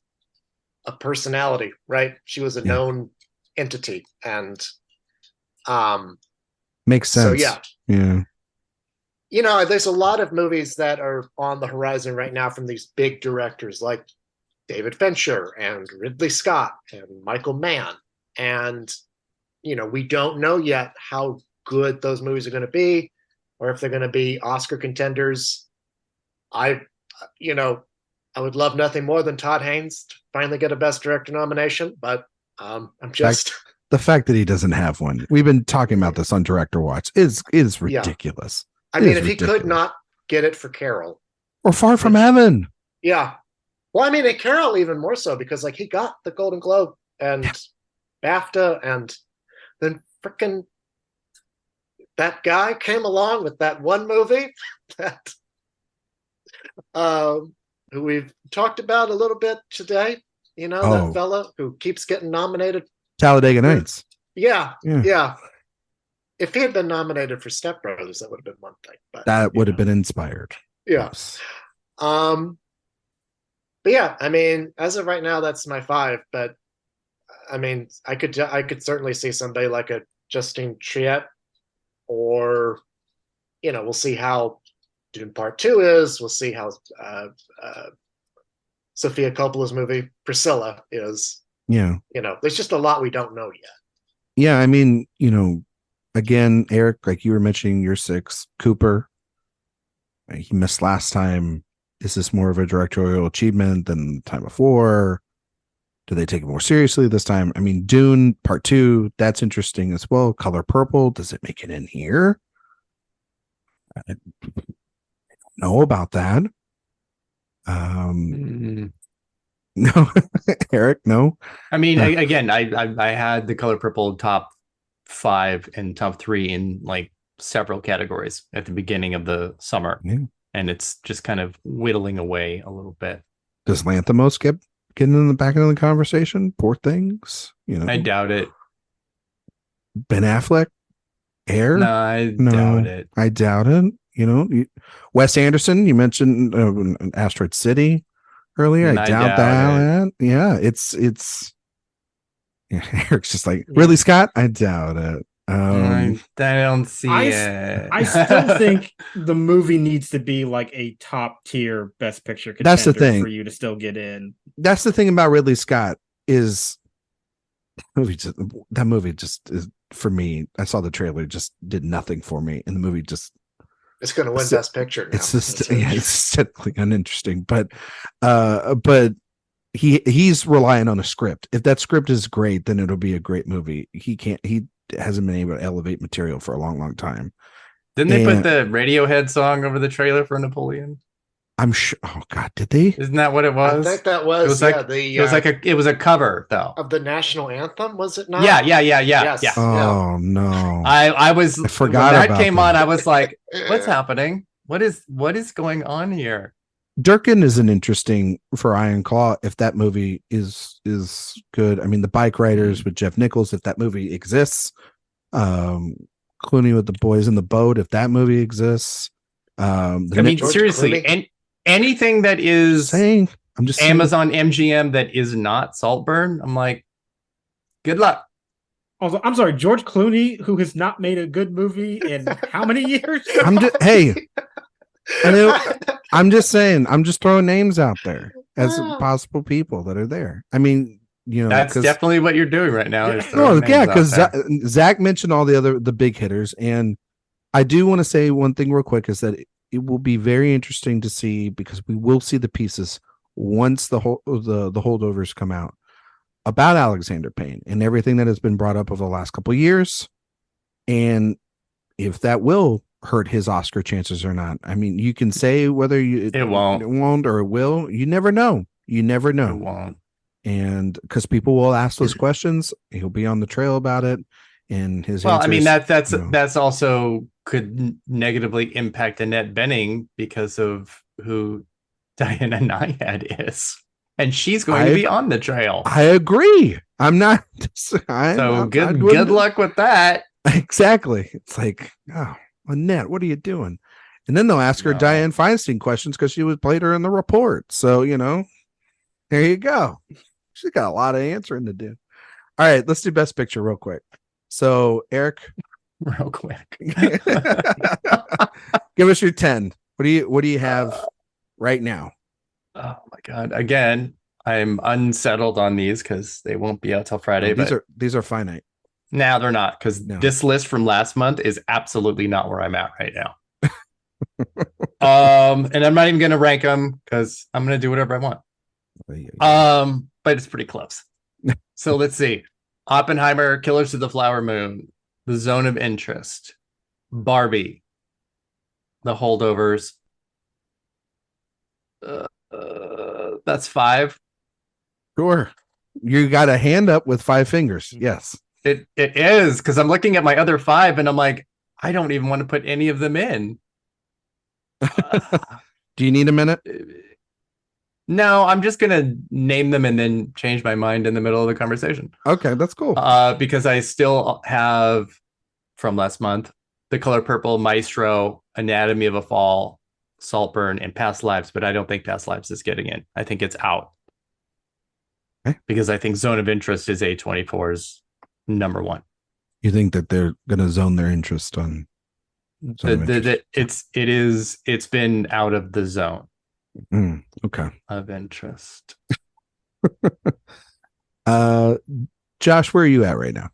a personality, right? She was a known entity, and makes sense. So yeah. You know, there's a lot of movies that are on the horizon right now from these big directors like David Fincher and Ridley Scott and Michael Mann. And, you know, we don't know yet how good those movies are going to be or if they're going to be Oscar contenders. I would love nothing more than Todd Haynes to finally get a Best Director nomination, but I'm just... The fact that he doesn't have one. We've been talking about this on Director Watch. Is ridiculous. I mean, if he could not get it for Carol. Or Far From Heaven. Yeah. Well, I mean, and Carol even more so, because like he got the Golden Globe and BAFTA, and then frickin' that guy came along with that one movie that who we've talked about a little bit today. You know, that fella who keeps getting nominated. Talladega Nights. Yeah. If he had been nominated for Step Brothers, that would have been one thing. But that would have been inspired. Yeah. Yes. But yeah, I mean, as of right now, that's my 5. But I mean, I could certainly see somebody like a Justine Triet, or, you know, we'll see how Dune Part 2 is. We'll see how Sofia Coppola's movie Priscilla is. Yeah. You know, there's just a lot we don't know yet. Yeah, I mean, you know, again, Erik, like you were mentioning, your 6, Cooper. He missed last time. Is this more of a directorial achievement than the time before? Do they take it more seriously this time? I mean, Dune Part 2, that's interesting as well. Color Purple, does it make it in here? I don't know about that. No, Erik, no. I mean, again, I had the Color Purple top 5 and top 3 in like several categories at the beginning of the summer, and it's just kind of whittling away a little bit. Does Lanthimos get in the back end of the conversation? Poor things, you know. I doubt it. Ben Affleck, Air? No, I doubt it. I doubt it. You know, Wes Anderson. You mentioned Asteroid City earlier. I doubt that. Yeah, it's. Yeah, Eric's just like, Ridley Scott. I doubt it. I don't see it. I still think the movie needs to be like a top tier Best Picture contender. That's the thing for you to still get in. That's the thing about Ridley Scott is that movie just is, for me. I saw the trailer, just did nothing for me, and the movie just. It's going to win Best Picture now. It's just it's aesthetically uninteresting, but he's relying on a script. If that script is great, then it'll be a great movie. He hasn't been able to elevate material for a long time. Didn't they put the Radiohead song over the trailer for Napoleon? I'm sure. Oh God, did they? Isn't that what it was? I think that was. It was a cover though of the national anthem. Was it not? Yeah. Yes. Yeah. Oh no! I forgot when that about came that. on. I was like, "What's happening? What is going on here?" Durkin is an interesting for Iron Claw. If that movie is good, I mean, The Bike Riders with Jeff Nichols. If that movie exists, Clooney with The Boys in the Boat. If that movie exists, I mean, seriously, anything that is Amazon MGM that is not Saltburn, I'm like, good luck. Also, I'm sorry, George Clooney, who has not made a good movie in how many years? I'm just saying, I'm just throwing names out there as possible people that are there. I mean, you know, that's definitely what you're doing right now. Because Zach mentioned all the big hitters, and I do want to say one thing real quick is that it will be very interesting to see, because we will see the pieces once the holdovers come out. about Alexander Payne and everything that has been brought up over the last couple of years, and if that will hurt his Oscar chances or not. I mean, you can say whether it won't or it will. You never know. You never know. It won't. And because people will ask those questions, he'll be on the trail about it. And his well, answers, I mean, that's also could negatively impact Annette Bening because of who Diana Nyad is, and she's going to be on the trail. I agree. I'm not. Good luck with that. Exactly. It's like, oh, Annette, what are you doing? And then they'll ask her Diane Feinstein questions because she played her in The Report. So there you go. She's got a lot of answering to do. All right, let's do Best Picture real quick. So, Erik, real quick, give us your 10. What do you have right now? Oh my God! Again, I'm unsettled on these because they won't be out till Friday. These are finite. No, they're not, because this list from last month is absolutely not where I'm at right now. And I'm not even going to rank them because I'm going to do whatever I want. But it's pretty close. So let's see. Oppenheimer, Killers of the Flower Moon, The Zone of Interest, Barbie, The Holdovers. That's 5. Sure. You got a hand up with 5 fingers. Yes. It is, because I'm looking at my other 5 and I'm like, I don't even want to put any of them in. Do you need a minute? No, I'm just going to name them and then change my mind in the middle of the conversation. Okay, that's cool. Because I still have, from last month, The Color Purple, Maestro, Anatomy of a Fall, Saltburn, and Past Lives, but I don't think Past Lives is getting in. I think it's out. Okay. Because I think Zone of Interest is A24's number 1. You think that they're going to zone their interest on it's been out of the zone okay of interest. Josh, where are you at right now?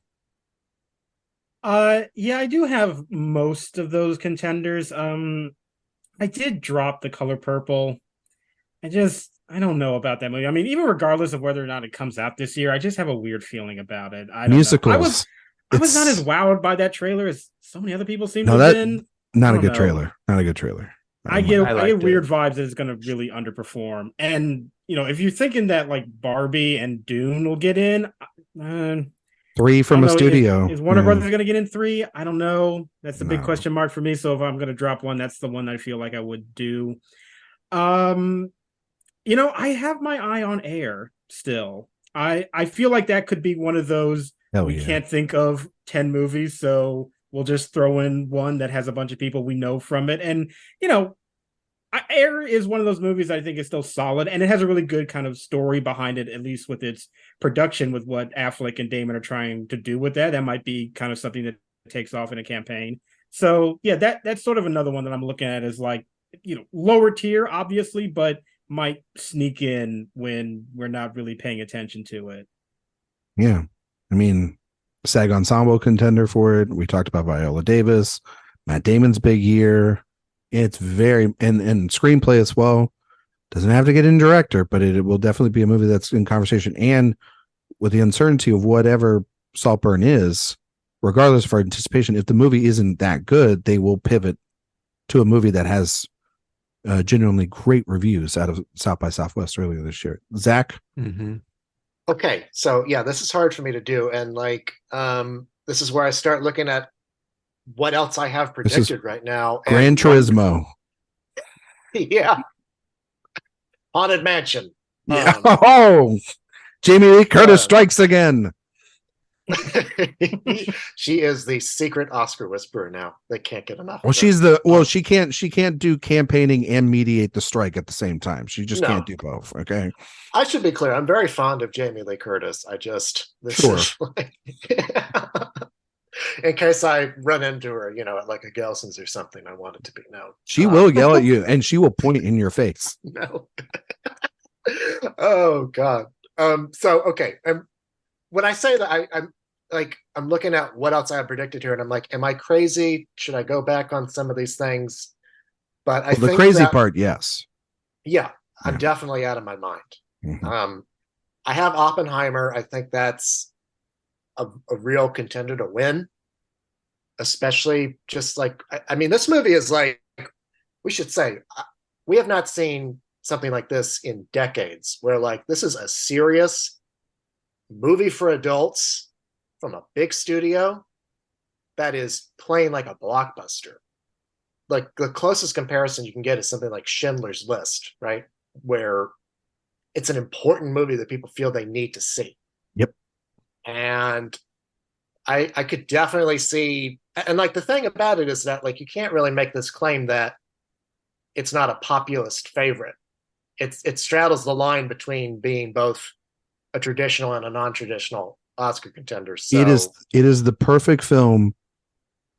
Yeah, I do have most of those contenders. I did drop The Color Purple. I don't know about that movie. I mean, even regardless of whether or not it comes out this year, I just have a weird feeling about it. Musicals. I was not as wowed by that trailer as so many other people seem to have been. Not a good trailer. Not a good trailer. I get weird vibes that it's going to really underperform. And, if you're thinking that like Barbie and Dune will get in, 3 from a studio. Is Warner Brothers going to get in 3? I don't know. That's the big question mark for me. So if I'm going to drop one, that's the one I feel like I would do. I have my eye on Air still. I feel like that could be one of those can't think of 10 movies, so we'll just throw in one that has a bunch of people we know from it. And, Air is one of those movies I think is still solid, and it has a really good kind of story behind it, at least with its production, with what Affleck and Damon are trying to do with that. That might be kind of something that takes off in a campaign. So, yeah, that's sort of another one that I'm looking at as like, lower tier, obviously, but might sneak in when we're not really paying attention to it. Yeah. I mean, SAG Ensemble contender for it. We talked about Viola Davis, Matt Damon's big year. It's very, and screenplay as well. Doesn't have to get in director, but it will definitely be a movie that's in conversation. And with the uncertainty of whatever Saltburn is, regardless of our anticipation, if the movie isn't that good, they will pivot to a movie that has genuinely great reviews out of South by Southwest earlier this year. Zach? Mm-hmm. Okay, so yeah, this is hard for me to do, and this is where I start looking at what else I have predicted right now. Gran Turismo. Yeah. Haunted Mansion. Yeah. Jamie Lee Curtis strikes again. She is the secret Oscar whisperer now. They can't get enough. Well, she can't do campaigning and mediate the strike at the same time. She just can't do both. Okay. I should be clear. I'm very fond of Jamie Lee Curtis. In case I run into her, at like a Gelson's or something, I want it to be known. She will yell at you and she will point in your face. No. Oh God. So okay. When I say that, I'm looking at what else I have predicted here, and I'm like, am I crazy? Should I go back on some of these things? But I think the crazy part, yes. Yeah, I'm definitely out of my mind. Mm-hmm. I have Oppenheimer. I think that's a real contender to win, especially just like, I mean, this movie is like, we should say, we have not seen something like this in decades, where like this is a serious movie for adults from a big studio that is playing like a blockbuster. Like the closest comparison you can get is something like Schindler's List, right? Where it's an important movie that people feel they need to see. Yep. And I could definitely see, and like the thing about it is that like you can't really make this claim that it's not a populist favorite. It straddles the line between being both a traditional and a non-traditional Oscar contender. So it is the perfect film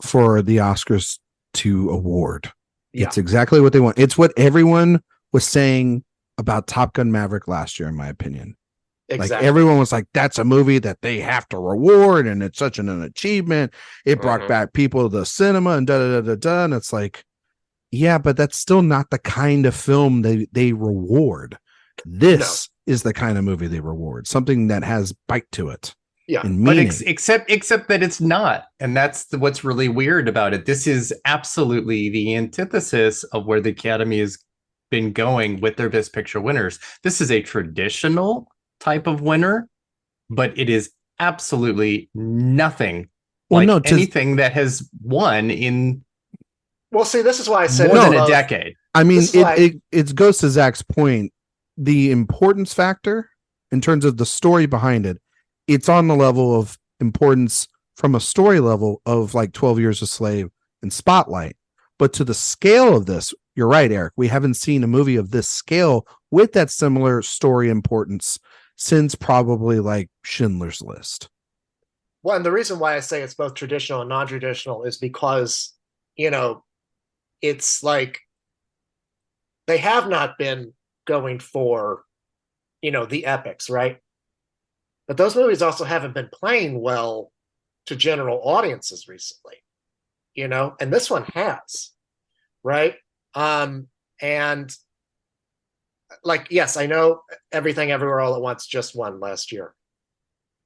for the Oscars to award. yeah, It's exactly what they want. It's what everyone was saying about Top Gun Maverick last year, in my opinion. exactly. Like everyone was like, that's a movie that they have to reward, and it's such an achievement. It brought back people to the cinema and da da da da da. And it's like, yeah, but that's still not the kind of film they reward. This is the kind of movie they reward. Something that has bite to it. Yeah, and But meaning. except that it's not, and that's what's really weird about it. This is absolutely the antithesis of where the Academy has been going with their Best Picture winners. This is a traditional type of winner, but it is absolutely nothing anything that has won in well, see, this is why I said more than a decade. I mean, This is why- it goes to Zach's point. The importance factor in terms of the story behind it, it's on the level of importance from a story level of like 12 Years a Slave and Spotlight. But to the scale of this, you're right, Erik. We haven't seen a movie of this scale with that similar story importance since probably like Schindler's List. Well, and the reason why I say it's both traditional and non-traditional is because, you know, it's like they have not been going for, you know, the epics, right? But those movies also haven't been playing well to general audiences recently, you know, and this one has, right? And like, yes, I know Everything Everywhere All at Once just won last year.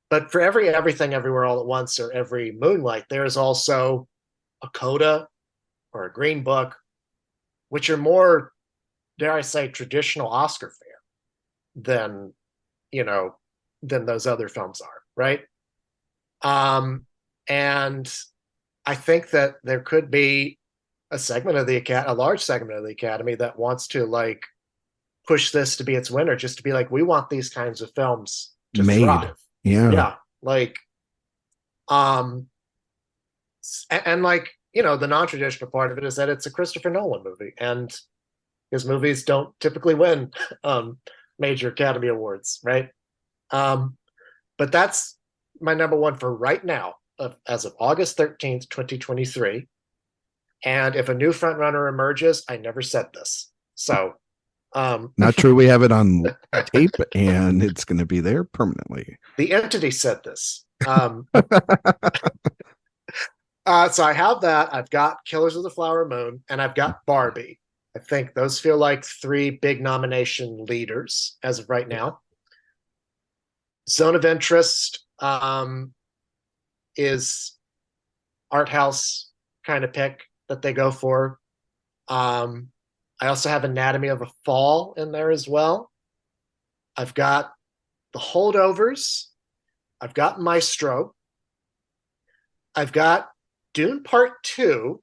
But for every Everything Everywhere All at Once or every Moonlight, there's also a Coda or a Green Book, which are more, dare I say, traditional Oscar fare than, you know, than those other films are, right? And I think that there could be a segment of a large segment of the Academy that wants to like push this to be its winner, just to be like, we want these kinds of films to thrive. Yeah, like, and like, you know, the non-traditional part of it is that it's a Christopher Nolan movie, and his movies don't typically win major Academy Awards, right? But that's my number one for right now, as of August 13th, 2023. And if a new frontrunner emerges, I never said this. So not true. We have it on tape and it's going to be there permanently. The entity said this. So I have that. I've got Killers of the Flower Moon, and I've got Barbie. I think those feel like three big nomination leaders as of right now. Zone of Interest is art house kind of pick that they go for. I also have Anatomy of a Fall in there as well. I've got The Holdovers. I've got Maestro. I've got Dune Part 2,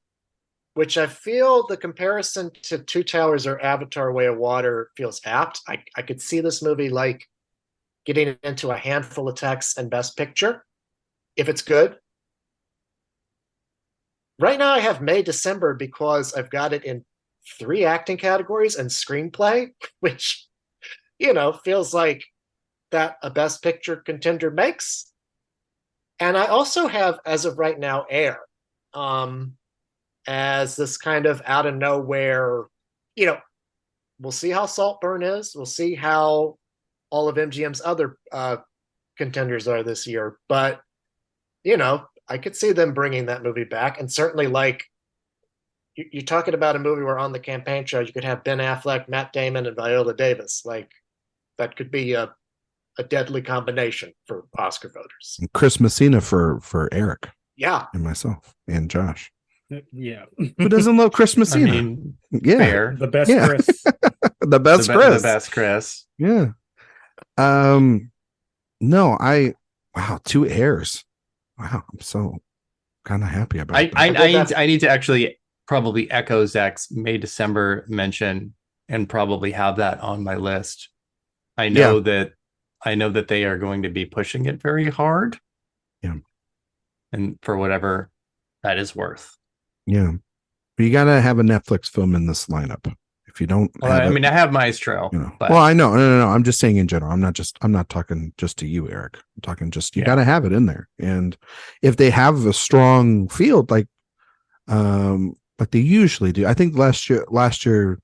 which I feel the comparison to Two Towers or Avatar Way of Water feels apt. I could see this movie like getting into a handful of texts and Best Picture, if it's good. Right now I have May, December because I've got it in 3 acting categories and screenplay, which, you know, feels like that a Best Picture contender makes. And I also have, as of right now, Air, as this kind of out of nowhere, you know, we'll see how Saltburn is. We'll see how all of MGM's other contenders are this year. But, you know, I could see them bringing that movie back. And certainly, like, you're talking about a movie where on the campaign trail you could have Ben Affleck, Matt Damon, and Viola Davis. Like, that could be a a deadly combination for Oscar voters. And Chris Messina for Erik. Yeah. And myself and Josh. Yeah. Who doesn't love Chris I Messina? mean, Yeah. fair. The best Yeah. Chris. The best Chris. The best Chris. Yeah. No, wow, 2 airs. Wow, I'm so kind of happy about that. I need to actually probably echo Zach's May-December mention and probably have that on my list. I know that they are going to be pushing it very hard. Yeah. And for whatever that is worth. Yeah. But you got to have a Netflix film in this lineup. If you don't, I have Maestro. But... Well, I know. No. I'm just saying in general. I'm not talking just to you, Erik. I'm talking just you got to have it in there. And if they have a strong field, like they usually do. I think last year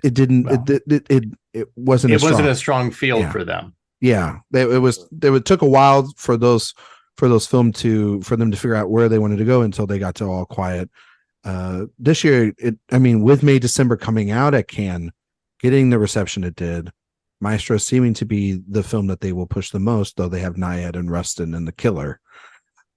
it didn't. Well, it wasn't. It wasn't a strong field for them. Yeah, it took a while for those film for them to figure out where they wanted to go until they got to All Quiet. This year, with May-December coming out at Cannes, getting the reception it did, Maestro seeming to be the film that they will push the most, though they have Naiad and Rustin and The Killer.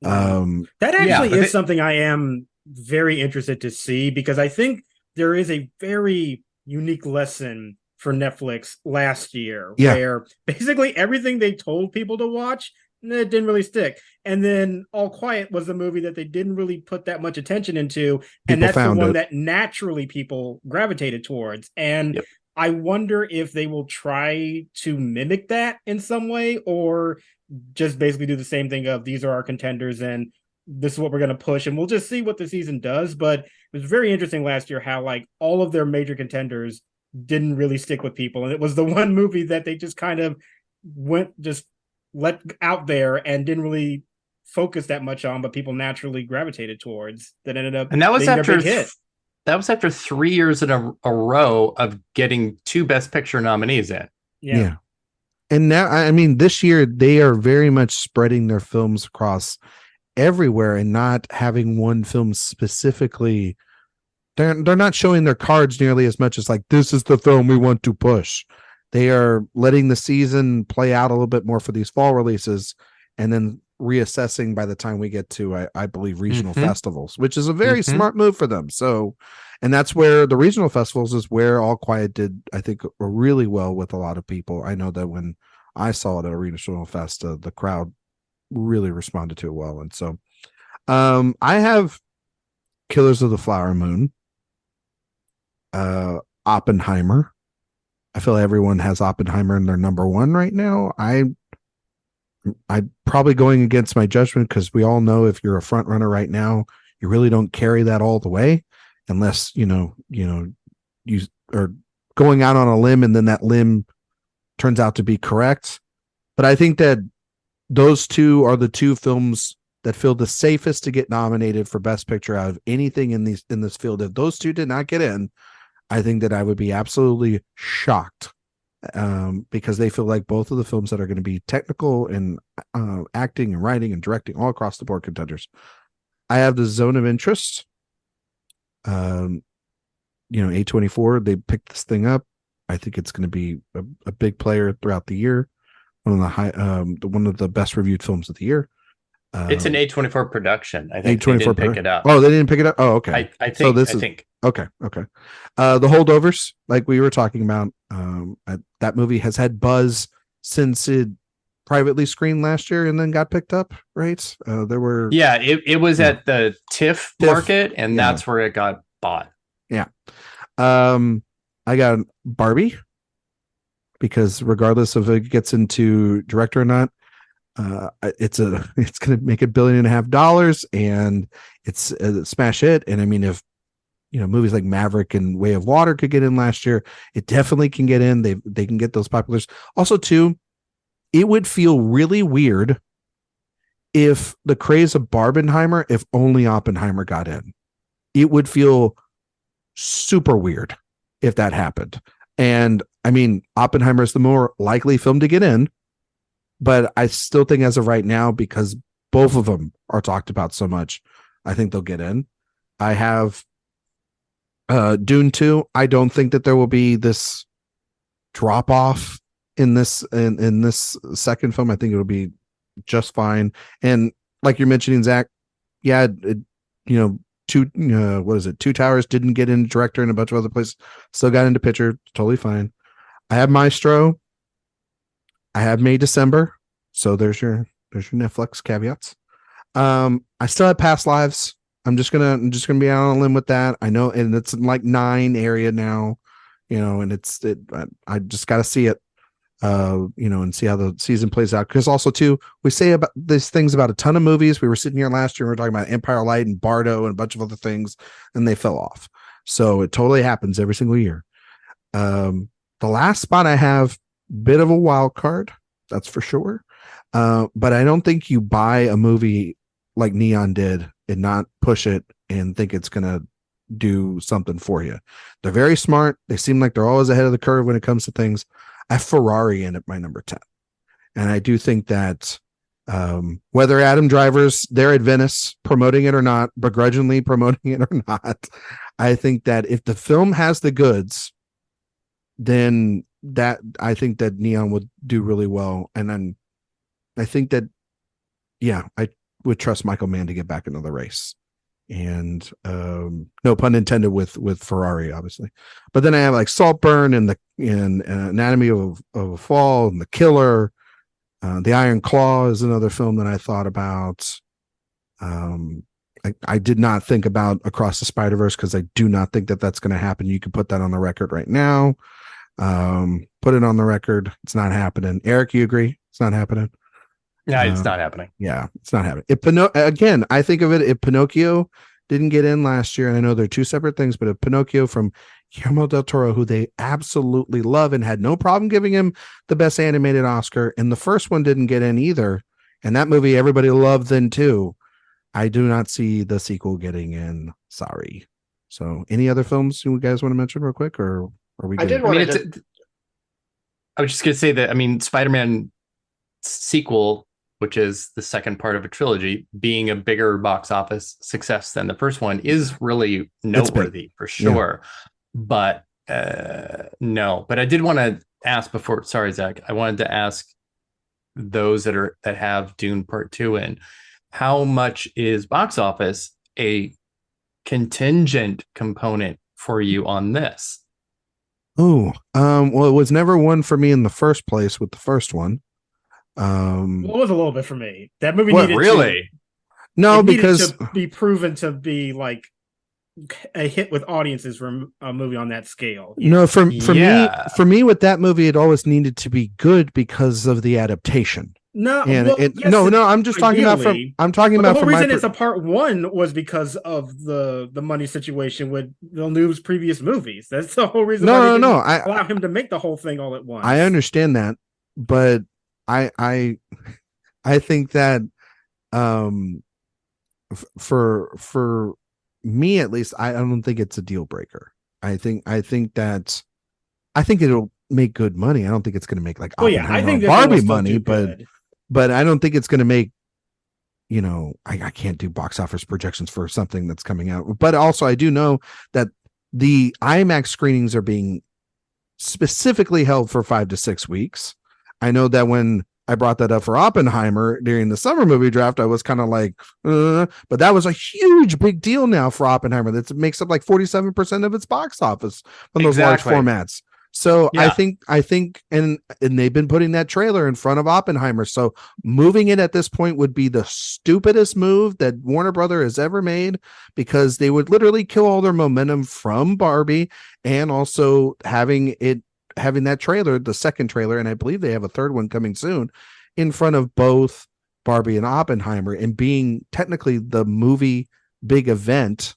That actually is something I am very interested to see, because I think there is a very unique lesson for Netflix last year where basically everything they told people to watch, it didn't really stick. And then All Quiet was the movie that they didn't really put that much attention into. And that's the one that naturally people gravitated towards. And I wonder if they will try to mimic that in some way, or just basically do the same thing of these are our contenders and this is what we're going to push. And we'll just see what the season does. But it was very interesting last year how like all of their major contenders didn't really stick with people. And it was the one movie that they just kind of let out there and didn't really focus that much on, but people naturally gravitated towards, that ended up and that was being after their big hit. That was after 3 years in a row of getting 2 Best Picture nominees in. Yeah. And now, this year they are very much spreading their films across everywhere and not having one film specifically. They're not showing their cards nearly as much as like, this is the film we want to push. They are letting the season play out a little bit more for these fall releases, and then reassessing by the time we get to, I believe, regional festivals, which is a very smart move for them. So, and that's where the regional festivals is where All Quiet did, I think, really well with a lot of people. I know that when I saw it at Regional Fest, the crowd really responded to it well. And so I have Killers of the Flower Moon, Oppenheimer. I feel everyone has Oppenheimer in their number 1 right now. I'm probably going against my judgment, because we all know if you're a front runner right now, you really don't carry that all the way, unless you are going out on a limb and then that limb turns out to be correct. But I think that those 2 are the 2 films that feel the safest to get nominated for Best Picture out of anything in this field. If those 2 did not get in, I think that I would be absolutely shocked, because they feel like both of the films that are going to be technical and acting and writing and directing all across the board contenders. I have The Zone of Interest. A24, they picked this thing up. I think it's going to be a big player throughout the year. One of the best reviewed films of the year. It's an A24 production. I think A24 they didn't pick it up. Oh, they didn't pick it up? Oh, okay. I think. Okay. The Holdovers, like we were talking about, that movie has had buzz since it privately screened last year and then got picked up, right? It was at the TIFF market, and that's where it got bought. Yeah. I got Barbie, because regardless of if it gets into director or not, it's going to make $1.5 billion, and it's a smash hit. And if movies like Maverick and Way of Water could get in last year, it definitely can get in. They can get those populars. Also, too, it would feel really weird if the craze of Barbenheimer, if only Oppenheimer got in. It would feel super weird if that happened. And Oppenheimer is the more likely film to get in, but I still think as of right now, because both of them are talked about so much, I think they'll get in. I have Dune 2. I don't think that there will be this drop off in this second film. I think it'll be just fine. And like you're mentioning, Zach, yeah, Two Towers didn't get into director and a bunch of other places, still got into picture, totally fine. I have Maestro. I have May December. So there's your Netflix caveats. I still have Past Lives. I'm just gonna be out on a limb with that. I know, and it's in like 9 area now, and I just got to see it, and see how the season plays out. Because also too, we say about these things about a ton of movies. We were sitting here last year, and we were talking about Empire Light and Bardo and a bunch of other things, and they fell off. So it totally happens every single year. The last spot I have, bit of a wild card, that's for sure. But I don't think you buy a movie like Neon did and not push it and think it's going to do something for you. They're very smart. They seem like they're always ahead of the curve when it comes to things. I have Ferrari in at my number 10. And I do think that whether Adam Driver's there at Venice promoting it or not, begrudgingly promoting it or not, I think that if the film has the goods, then I think that Neon would do really well. And then I think that, I would trust Michael Mann to get back into the race. And no pun intended with Ferrari, obviously. But then I have like Saltburn and Anatomy of a Fall and The Killer. The Iron Claw is another film that I thought about. I did not think about Across the Spider-Verse because I do not think that that's going to happen. You can put that on the record right now. Put it on the record. It's not happening. Erik, you agree? It's not happening. Yeah, it's not happening. Yeah, it's not happening. Again, I think of it, if Pinocchio didn't get in last year, and I know they're two separate things, but if Pinocchio from Guillermo del Toro, who they absolutely love and had no problem giving him the best animated Oscar, and the first one didn't get in either, and that movie everybody loved then too, I do not see the sequel getting in. Sorry. So any other films you guys want to mention real quick, or are we good? I was just going to say that, Spider-Man sequel, which is the second part of a trilogy, being a bigger box office success than the first one, is really noteworthy for sure. Yeah. But no, but I did want to ask before. Sorry, Zach. I wanted to ask those that have Dune Part 2 in, how much is box office a contingent component for you on this? Oh, well, it was never one for me in the first place with the first one. It was a little bit for me. That movie because to be proven to be like a hit with audiences for a movie on that scale. No, for me with that movie, it always needed to be good because of the adaptation. No, I'm just talking about the whole reason it's a part 1 was because of the money situation with Villeneuve's previous movies. That's the whole reason. I allow him to make the whole thing all at once. I understand that, but I think that for me at least, I don't think it's a deal breaker. I think it'll make good money. I don't think it's going to make like Oppenheimer or Barbie money, but I don't think it's going to make, I can't do box office projections for something that's coming out. But also I do know that the IMAX screenings are being specifically held for 5 to 6 weeks. I know that when I brought that up for Oppenheimer during the summer movie draft, I was kind of like, but that was a huge big deal now for Oppenheimer. That makes up like 47% of its box office from those large formats. So yeah. I think, and they've been putting that trailer in front of Oppenheimer. So moving it at this point would be the stupidest move that Warner Brother has ever made, because they would literally kill all their momentum from Barbie, and also having that trailer, the second trailer, and I believe they have a third one coming soon, in front of both Barbie and Oppenheimer, and being technically the movie big event,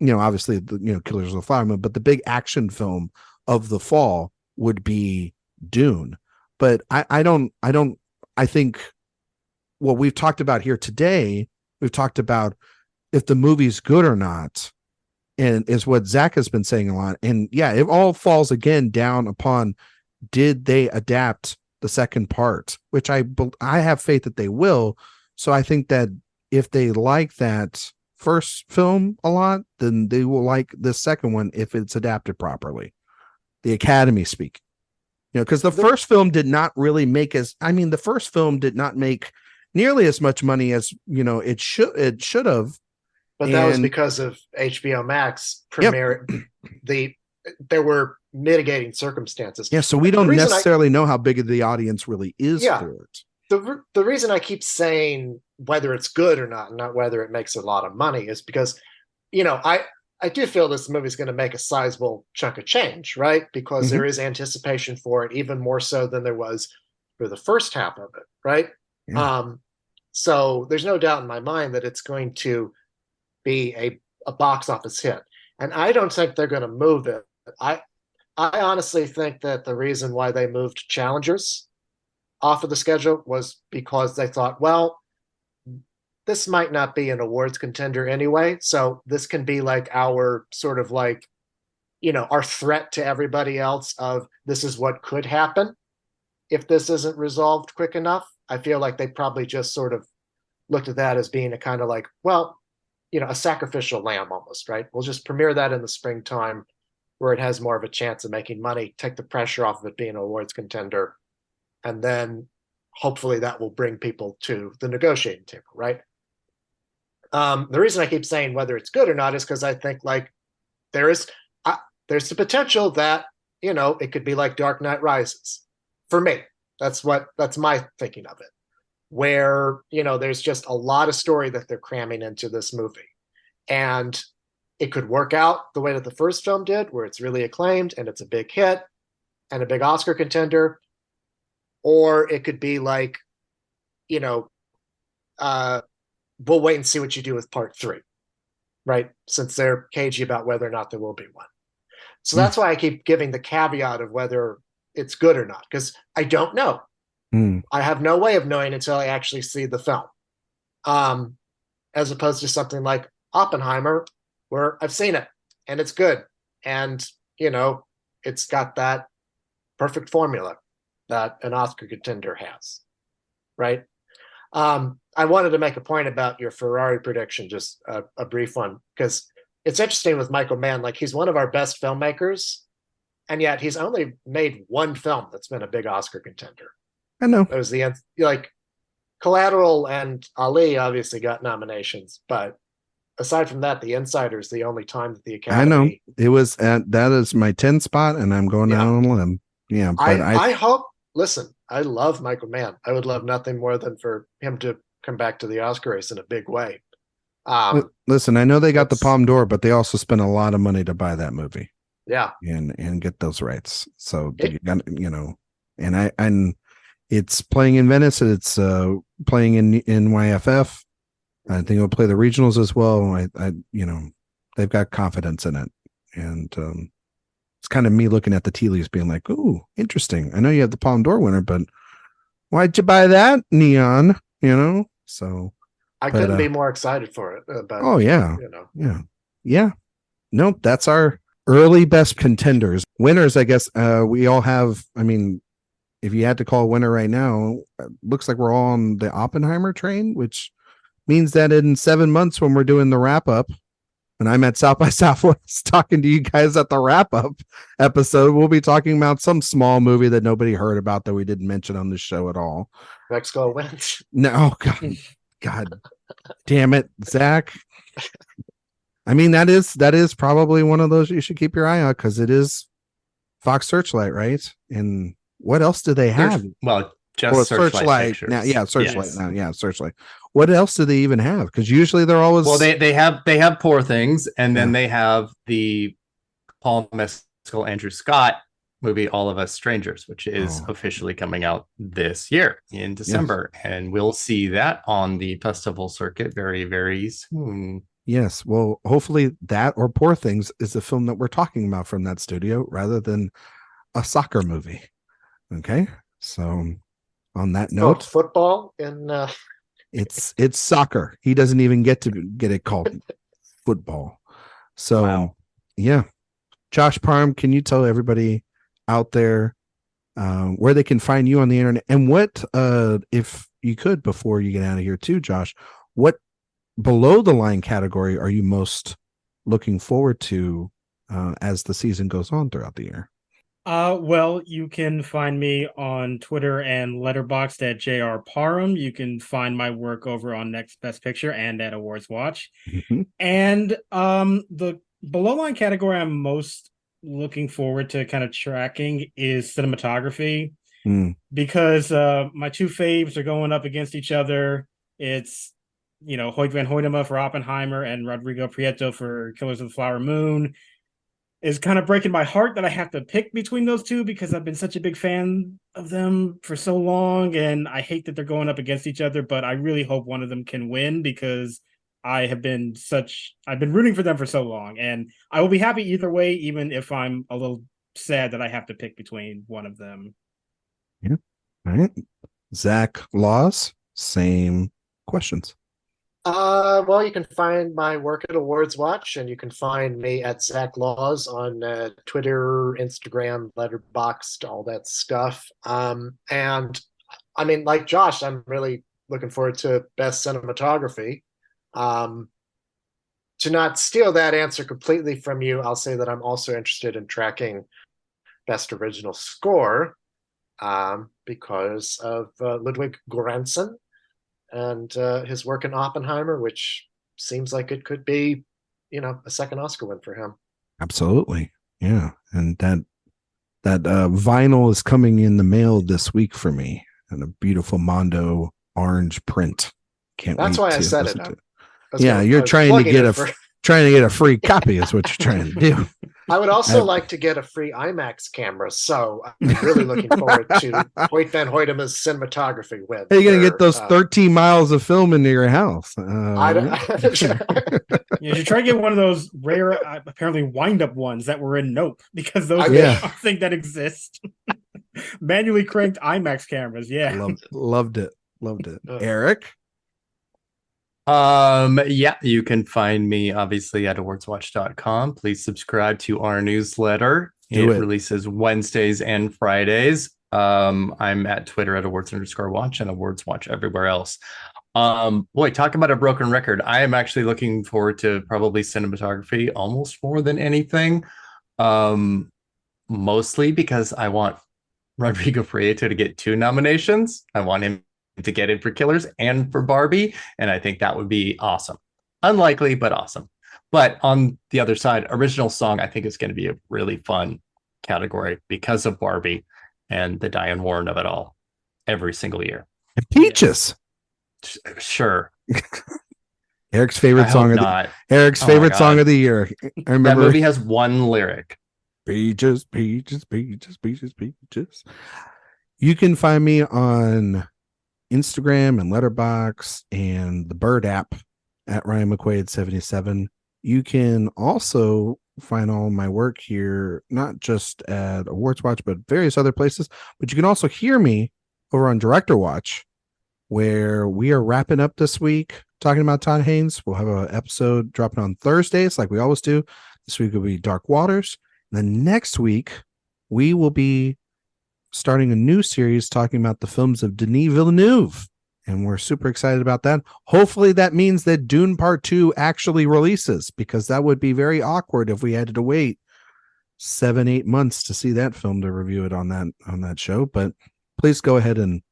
obviously Killers of the Flower Moon, but the big action film of the fall would be Dune. But I think what we've talked about here today, we've talked about if the movie's good or not, and is what Zach has been saying a lot. And yeah, it all falls again down upon, did they adapt the second part, which I have faith that they will. So I think that if they like that first film a lot, then they will like the second one if it's adapted properly. The Academy speak, because the first film did not really make the first film did not make nearly as much money as it should have. But that was because of HBO Max premiere. There were mitigating circumstances. Yeah, so we don't necessarily know how big of the audience really is for it. The reason I keep saying whether it's good or not whether it makes a lot of money, is because, I do feel this movie is going to make a sizable chunk of change, right? Because there is anticipation for it, even more so than there was for the first half of it, right? Yeah. So there's no doubt in my mind that it's going to be a box office hit. And I don't think they're going to move it. I honestly think that the reason why they moved Challengers off of the schedule was because they thought, well, this might not be an awards contender anyway, so this can be like our sort of like, our threat to everybody else of this is what could happen if this isn't resolved quick enough. I feel like they probably just sort of looked at that as being a kind of like, well, a sacrificial lamb almost, right? We'll just premiere that in the springtime where it has more of a chance of making money, take the pressure off of it being an awards contender, and then hopefully that will bring people to the negotiating table, right? The reason I keep saying whether it's good or not is because I think like there's the potential that, it could be like Dark Knight Rises. For me, that's my thinking of it, where, there's just a lot of story that they're cramming into this movie. And it could work out the way that the first film did, where it's really acclaimed and it's a big hit and a big Oscar contender. Or it could be like, we'll wait and see what you do with part 3, right? Since they're cagey about whether or not there will be one. So that's why I keep giving the caveat of whether it's good or not, because I don't know. I have no way of knowing until I actually see the film. As opposed to something like Oppenheimer, where I've seen it and it's good. And, it's got that perfect formula that an Oscar contender has, right? I wanted to make a point about your Ferrari prediction, just a brief one, because it's interesting with Michael Mann. Like, he's one of our best filmmakers, and yet he's only made one film that's been a big Oscar contender. I know. It was Collateral and Ali obviously got nominations, but aside from that, The Insider is the only time that the Academy. I know it was that is my 10 spot, and I'm going out on a limb. Yeah, but I hope. Listen, I love Michael Mann. I would love nothing more than for him to come back to the Oscar race in a big way. Listen, I know they got the Palme d'Or, but they also spent a lot of money to buy that movie. Yeah, and get those rights. So you got, and it's playing in Venice. It's playing in YFF. I think it'll play the regionals as well. They've got confidence in it, and it's kind of me looking at the tea leaves being like, ooh, interesting. I know you have the Palme d'Or winner, but why'd you buy that neon? So I couldn't be more excited for it. Yeah. Nope. That's our early best contenders. Winners, I guess, we all have. I mean, if you had to call a winner right now, it looks like we're all on the Oppenheimer train, which means that in 7 months when we're doing the wrap up, and I'm at South by Southwest talking to you guys at the wrap up episode, we'll be talking about some small movie that nobody heard about that we didn't mention on the show at all. Mexico wins. No, God damn it, Zach. I mean, that is probably one of those you should keep your eye out, because it is Fox Searchlight, right? And what else do they have? Just Searchlight now. Yeah, Searchlight now. Yeah, Searchlight. What else do they even have? Because usually they're always they have Poor Things, and then they have the Paul Mescal, Andrew Scott movie All of Us Strangers, which is officially coming out this year in December, and we'll see that on the festival circuit very, very soon. Yes, well, hopefully that or Poor Things is the film that we're talking about from that studio rather than a soccer movie. Okay, so on that note, football and it's soccer. He doesn't even get to get it called football. So yeah, Josh Parham, can you tell everybody out there where they can find you on the internet, and what if you could, before you get out of here too, Josh, what below the line category are you most looking forward to as the season goes on throughout the year? Well, you can find me on Twitter and Letterboxd at JR Parham. You can find my work over on Next Best Picture and at AwardsWatch. Mm-hmm. And the below line category I'm most looking forward to kind of tracking is cinematography. Because my two faves are going up against each other. It's, Hoyt van Hoytema for Oppenheimer and Rodrigo Prieto for Killers of the Flower Moon. Is kind of breaking my heart that I have to pick between those two because I've been such a big fan of them for so long, and I hate that they're going up against each other, but I really hope one of them can win because I've been rooting for them for so long, and I will be happy either way, even if I'm a little sad that I have to pick between one of them. Yeah. All right. Zach Laws, same questions. Well, you can find my work at AwardsWatch, and you can find me at Zach Laws on Twitter, Instagram, Letterboxd, all that stuff. And I mean, like Josh, I'm really looking forward to Best Cinematography. To not steal that answer completely from you, I'll say that I'm also interested in tracking Best Original Score because of Ludwig Göransson and his work in Oppenheimer, which seems like it could be, a second Oscar win for him. Absolutely. Yeah. And that vinyl is coming in the mail this week for me in a beautiful Mondo orange print. Can't That's wait. Why I said it. Yeah, you're trying to get a free copy is what you're trying to do. I would also like to get a free IMAX camera, so I'm really looking forward to Hoyt van Hoytema's cinematography with. How are you going to get those 13 miles of film into your house? You should try to get one of those rare, apparently wind-up ones that were in Nope, because those are a thing that exist. Manually cranked IMAX cameras, yeah. Loved it. Erik? Yeah, you can find me obviously at awardswatch.com. Please subscribe to our newsletter. It releases Wednesdays and Fridays. I'm at Twitter at awards_watch and awardswatch everywhere else. Boy, talk about a broken record. I am actually looking forward to probably cinematography almost more than anything. Mostly because I want Rodrigo Prieto to get 2 nominations. I want him to get in for Killers and for Barbie, and I think that would be awesome. Unlikely, but awesome. But on the other side, original song, I think is going to be a really fun category because of Barbie and the Diane Warren of it all every single year. And Peaches. Sure. Erik's favorite song of the year. I remember that movie has one lyric. Peaches, peaches, peaches, peaches, peaches. You can find me on Instagram and Letterboxd and the Bird app at Ryan McQuade 77. You can also find all my work here, not just at AwardsWatch, but various other places. But you can also hear me over on Director Watch, where we are wrapping up this week talking about Todd Haynes. We'll have an episode dropping on Thursdays, like we always do. This week will be Dark Waters. And then next week, we will be starting a new series talking about the films of Denis Villeneuve, and we're super excited about that. Hopefully that means that Dune Part 2 actually releases, because that would be very awkward if we had to wait 7-8 months to see that film to review it on that show. But please go ahead and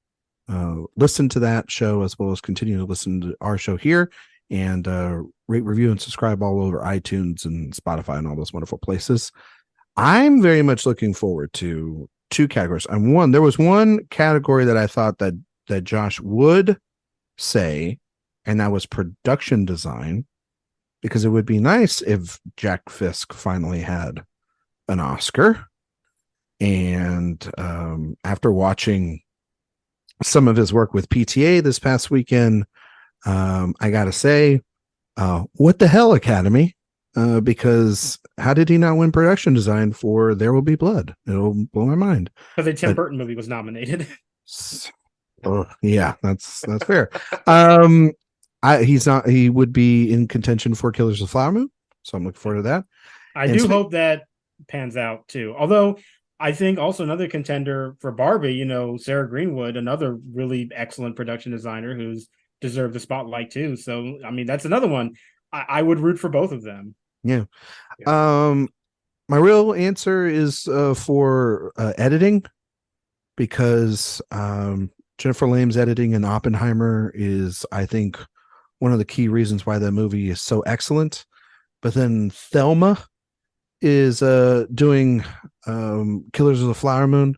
listen to that show, as well as continue to listen to our show here, and rate, review, and subscribe all over iTunes and Spotify and all those wonderful places. I'm very much looking forward to 2 categories. There was one category that I thought that Josh would say, and that was production design, because it would be nice if Jack Fisk finally had an Oscar. And after watching some of his work with PTA this past weekend, I gotta say, what the hell, Academy? Because how did he not win production design for There Will Be Blood? It'll blow my mind. Because the Tim Burton movie was nominated. Yeah, that's fair. He would be in contention for Killers of the Flower Moon, so I'm looking forward to that. I do hope that pans out too. Although I think also another contender for Barbie, Sarah Greenwood, another really excellent production designer who's deserved the spotlight too. So I mean, that's another one. I would root for both of them. Yeah. My real answer is for editing, because Jennifer Lame's editing in Oppenheimer is, I think, one of the key reasons why that movie is so excellent. But then Thelma is doing Killers of the Flower Moon,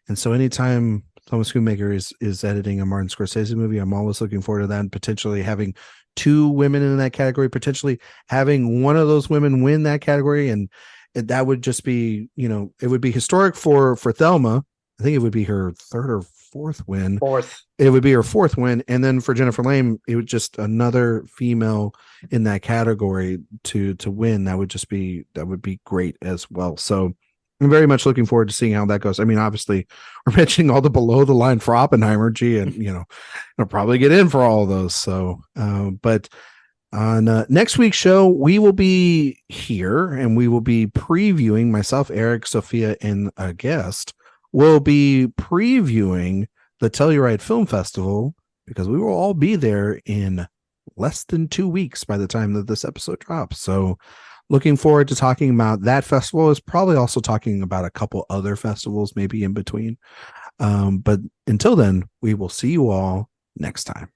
and so anytime Thomas Schoonmaker is editing a Martin Scorsese movie, I'm always looking forward to that, and potentially having two women in that category, potentially having one of those women win that category, and that would just be, it would be historic for Thelma. I think it would be her third or fourth win. Fourth. It would be her fourth win. And then for Jennifer Lame, it would just another female in that category to win. That would be great as well. So I'm very much looking forward to seeing how that goes. I mean, obviously we're mentioning all the below the line for Oppenheimer. Gee, and I'll probably get in for all of those. So, but on next week's show, we will be here and we will be previewing, myself, Erik, Sophia, and a guest will be previewing the Telluride Film Festival, because we will all be there in less than 2 weeks by the time that this episode drops. So looking forward to talking about that festival, is probably also talking about a couple other festivals maybe in between. But until then, we will see you all next time.